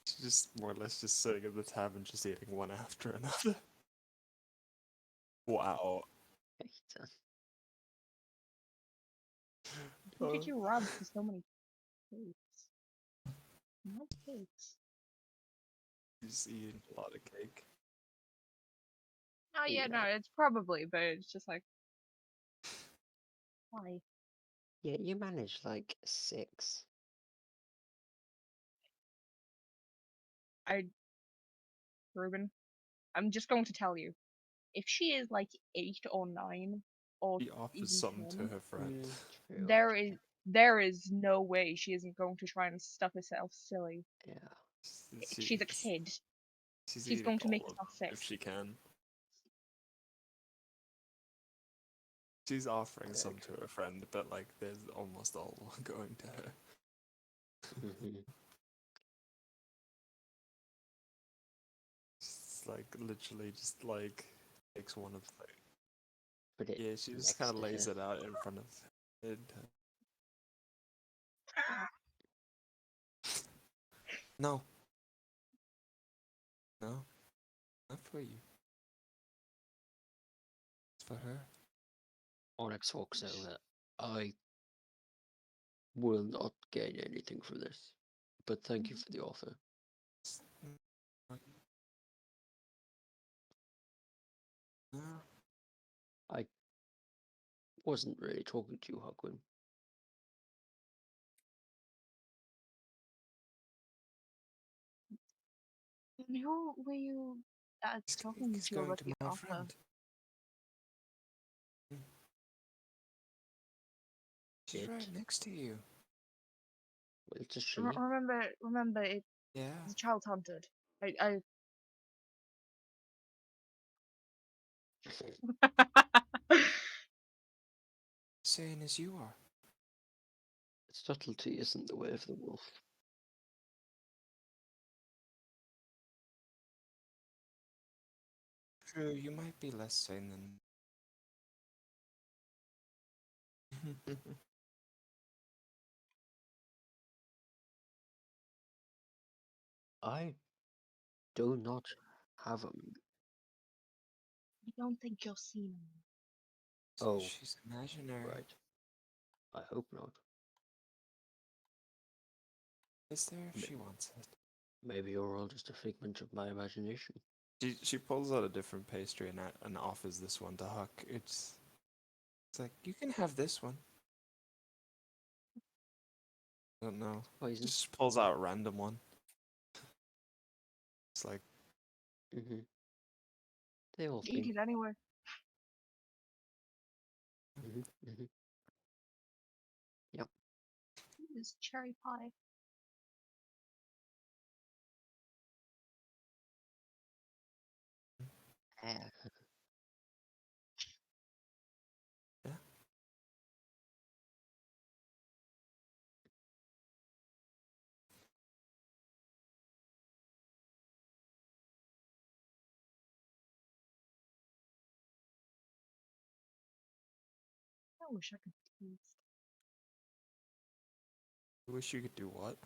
she's just more or less just sitting at the tavern, just eating one after another. Wow. Right, Who did you rob for so many cakes? What cakes? She's eating a lot of cake. Oh yeah, no, Yeah. it's probably, but it's just like, why? Yeah, you managed like 6. Ruben, I'm just going to tell you, if she is like 8 or 9 or She offers even some to 10, her friend. True. there is no way she isn't going to try and stuff herself silly. Yeah. She's a kid. She's She's eating going to make all of herself them sick. if she can. She's offering some to her friend, but like there's almost all going to her. Mm-hmm. She's like literally just like takes one of the. Put it Yeah, she just next kind of to lays her. it out in front of it. No. No. Not for you. It's for her. Onyx walks over. I will not gain anything from this, but thank you for the offer. No. I wasn't really talking to you, Hogwin. Who were you talking He's to going about to the my offer? friend. She's right next to you. Well, it's a she. Remember, it's Yeah. a child hunted. I Same as you are. Subtlety isn't the way of the wolf. True, you might be less sane than. I do not have a. don't think you're seen. Oh, She's imaginary. right. I hope not. Is there if she wants it? Maybe you're all just a figment of my imagination. She pulls out a different pastry and offers this one to Huck. It's like you can have this one. I don't know. Poison. Just pulls out a random one. It's like Mm-hmm. They all Eat think. it anyway. Mm-hmm. Mm-hmm. Yep. It's cherry pie. Ah. yeah. I wish I could taste. You wish you could do what?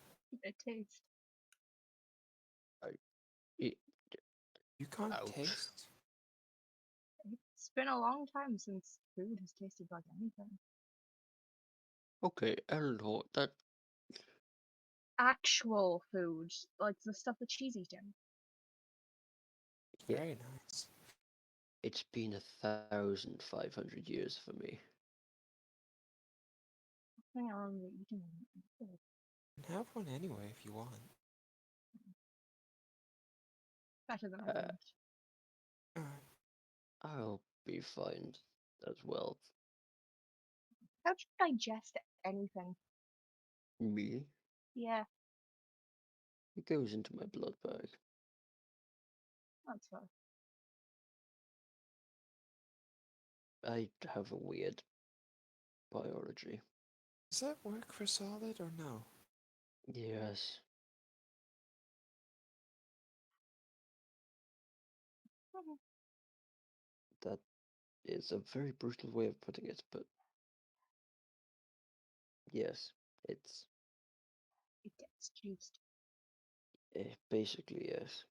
A taste. Y- You can't Ouch. taste. It's been a long time since food has tasted like anything. Okay, Eleanor, that Actual food, like the stuff that she's eating. Yeah. Very nice. it's been 1,500 years for me. I think I remember eating them. You can have one anyway if you want. Better than I Uh, wouldn't. Alright. I'll be fine as well. How do you digest anything? Me? Yeah, It goes into my blood bag. that's fine. I have a weird biology. Does that work for solid or no? Yes. Mhm. That is a very brutal way of putting it, but yes, it's It gets juiced. basically yes.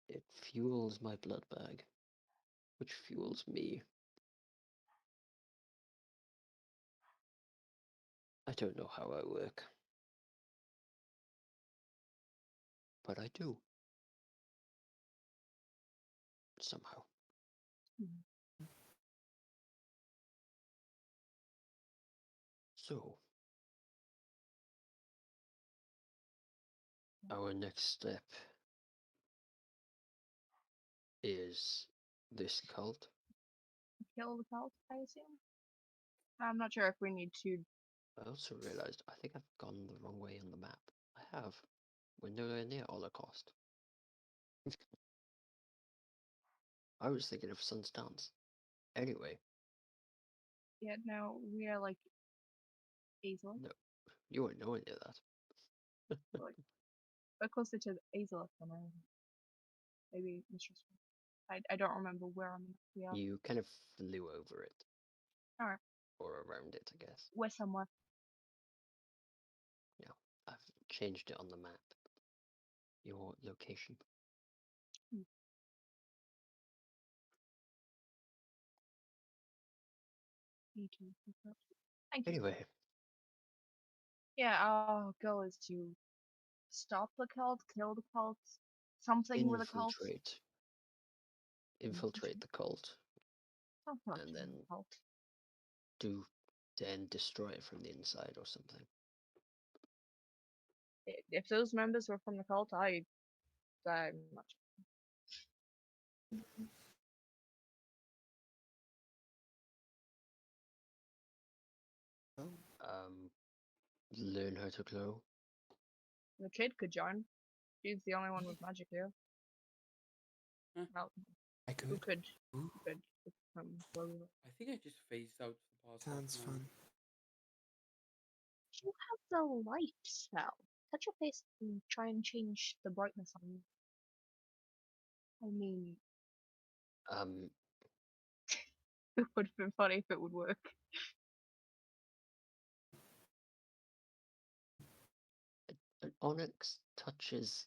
It fuels my blood bag, which fuels me. I don't know how I work, but I do. Somehow. Mhm. So, our next step is this cult. Kill the cult, I assume. I'm not sure if we need to. I also realized I think I've gone the wrong way on the map. I have. We're nowhere near Holocaust. I was thinking of Sun's Dance. Anyway, Yeah, no, we are like Azelith. no, you were nowhere near that. Like, we're closer to Azelith than I am. Maybe Mistress. I don't remember where I'm. We are. You kind of flew over it. Alright. Or around it, I guess. We're somewhere. Yeah, I've changed it on the map. Your location. Hmm. Thank you. Thank you. Anyway, Yeah, our goal is to stop the cult, kill the cult, something with a cult. infiltrate the cult, Sounds like and killing then the cult. destroy it from the inside or something. If those members were from the cult, I'm not sure. Oh, Learn how to glow. The kid could join. She's the only one with magic here. Huh. Well, I who could. could Ooh, become glowing? I think I just phased out the part. sounds fun. You have the light spell. Touch your face and try and change the brightness on you. I mean, Um, it would have been funny if it would work. an onyx touches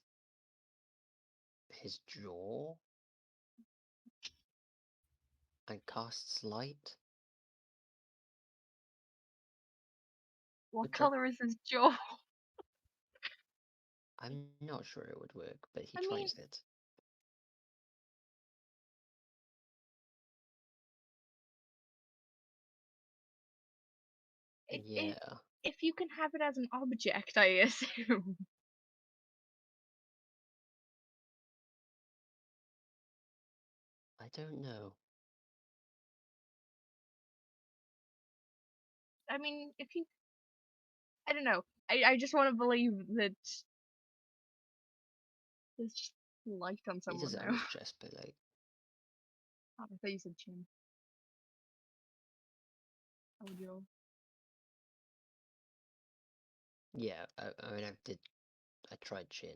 his jaw and casts light. What Good job. color is his jaw? I'm not sure it would work, but he I mean, tries it. Yeah, if you can have it as an object, I assume. I don't know. I mean, if you, I don't know. I just want to believe that there's just light on He someone does it on now. his chest, but like, Oh, I thought you said chin. Oh, Joe. yeah. I mean, I tried chin.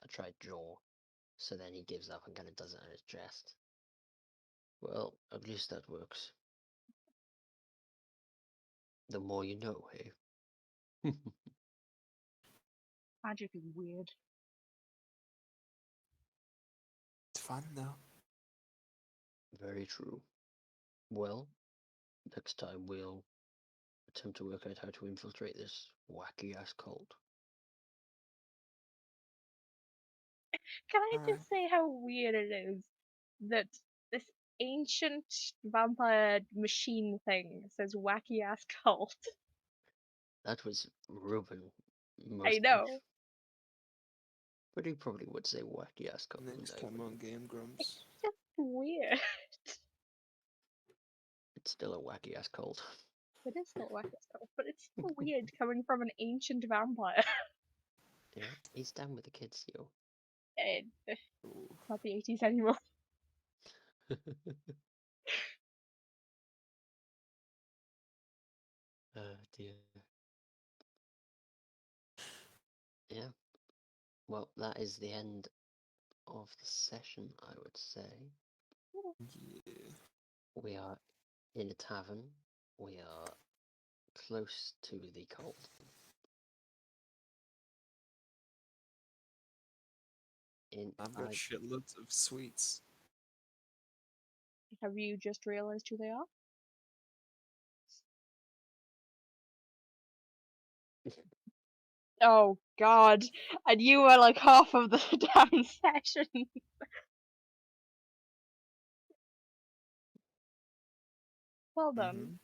I tried jaw. So then he gives up and kind of does it on his chest. Well, at least that works. The more you know, hey? Magic is weird. It's fun though. Very true. Well, next time we'll attempt to work out how to infiltrate this wacky ass cult. Can I Alright. just say how weird it is that this ancient vampire machine thing says wacky ass cult? That was Ruben. I know. But he probably would say wacky ass cult. Next time on Game Grumps. Just weird. It's still a wacky ass cult. It is still wacky ass cult, but it's still weird coming from an ancient vampire. Yeah, he's down with the kids, yo. It's Ooh. not the 80s anymore. Dear. Yeah. Well, that is the end of the session, I would say. Yeah. We are in a tavern. We are close to the cult. I've got shitloads of sweets. Have you just realized who they are? Oh god. And you were like half of the damn session. Well done. Mhm.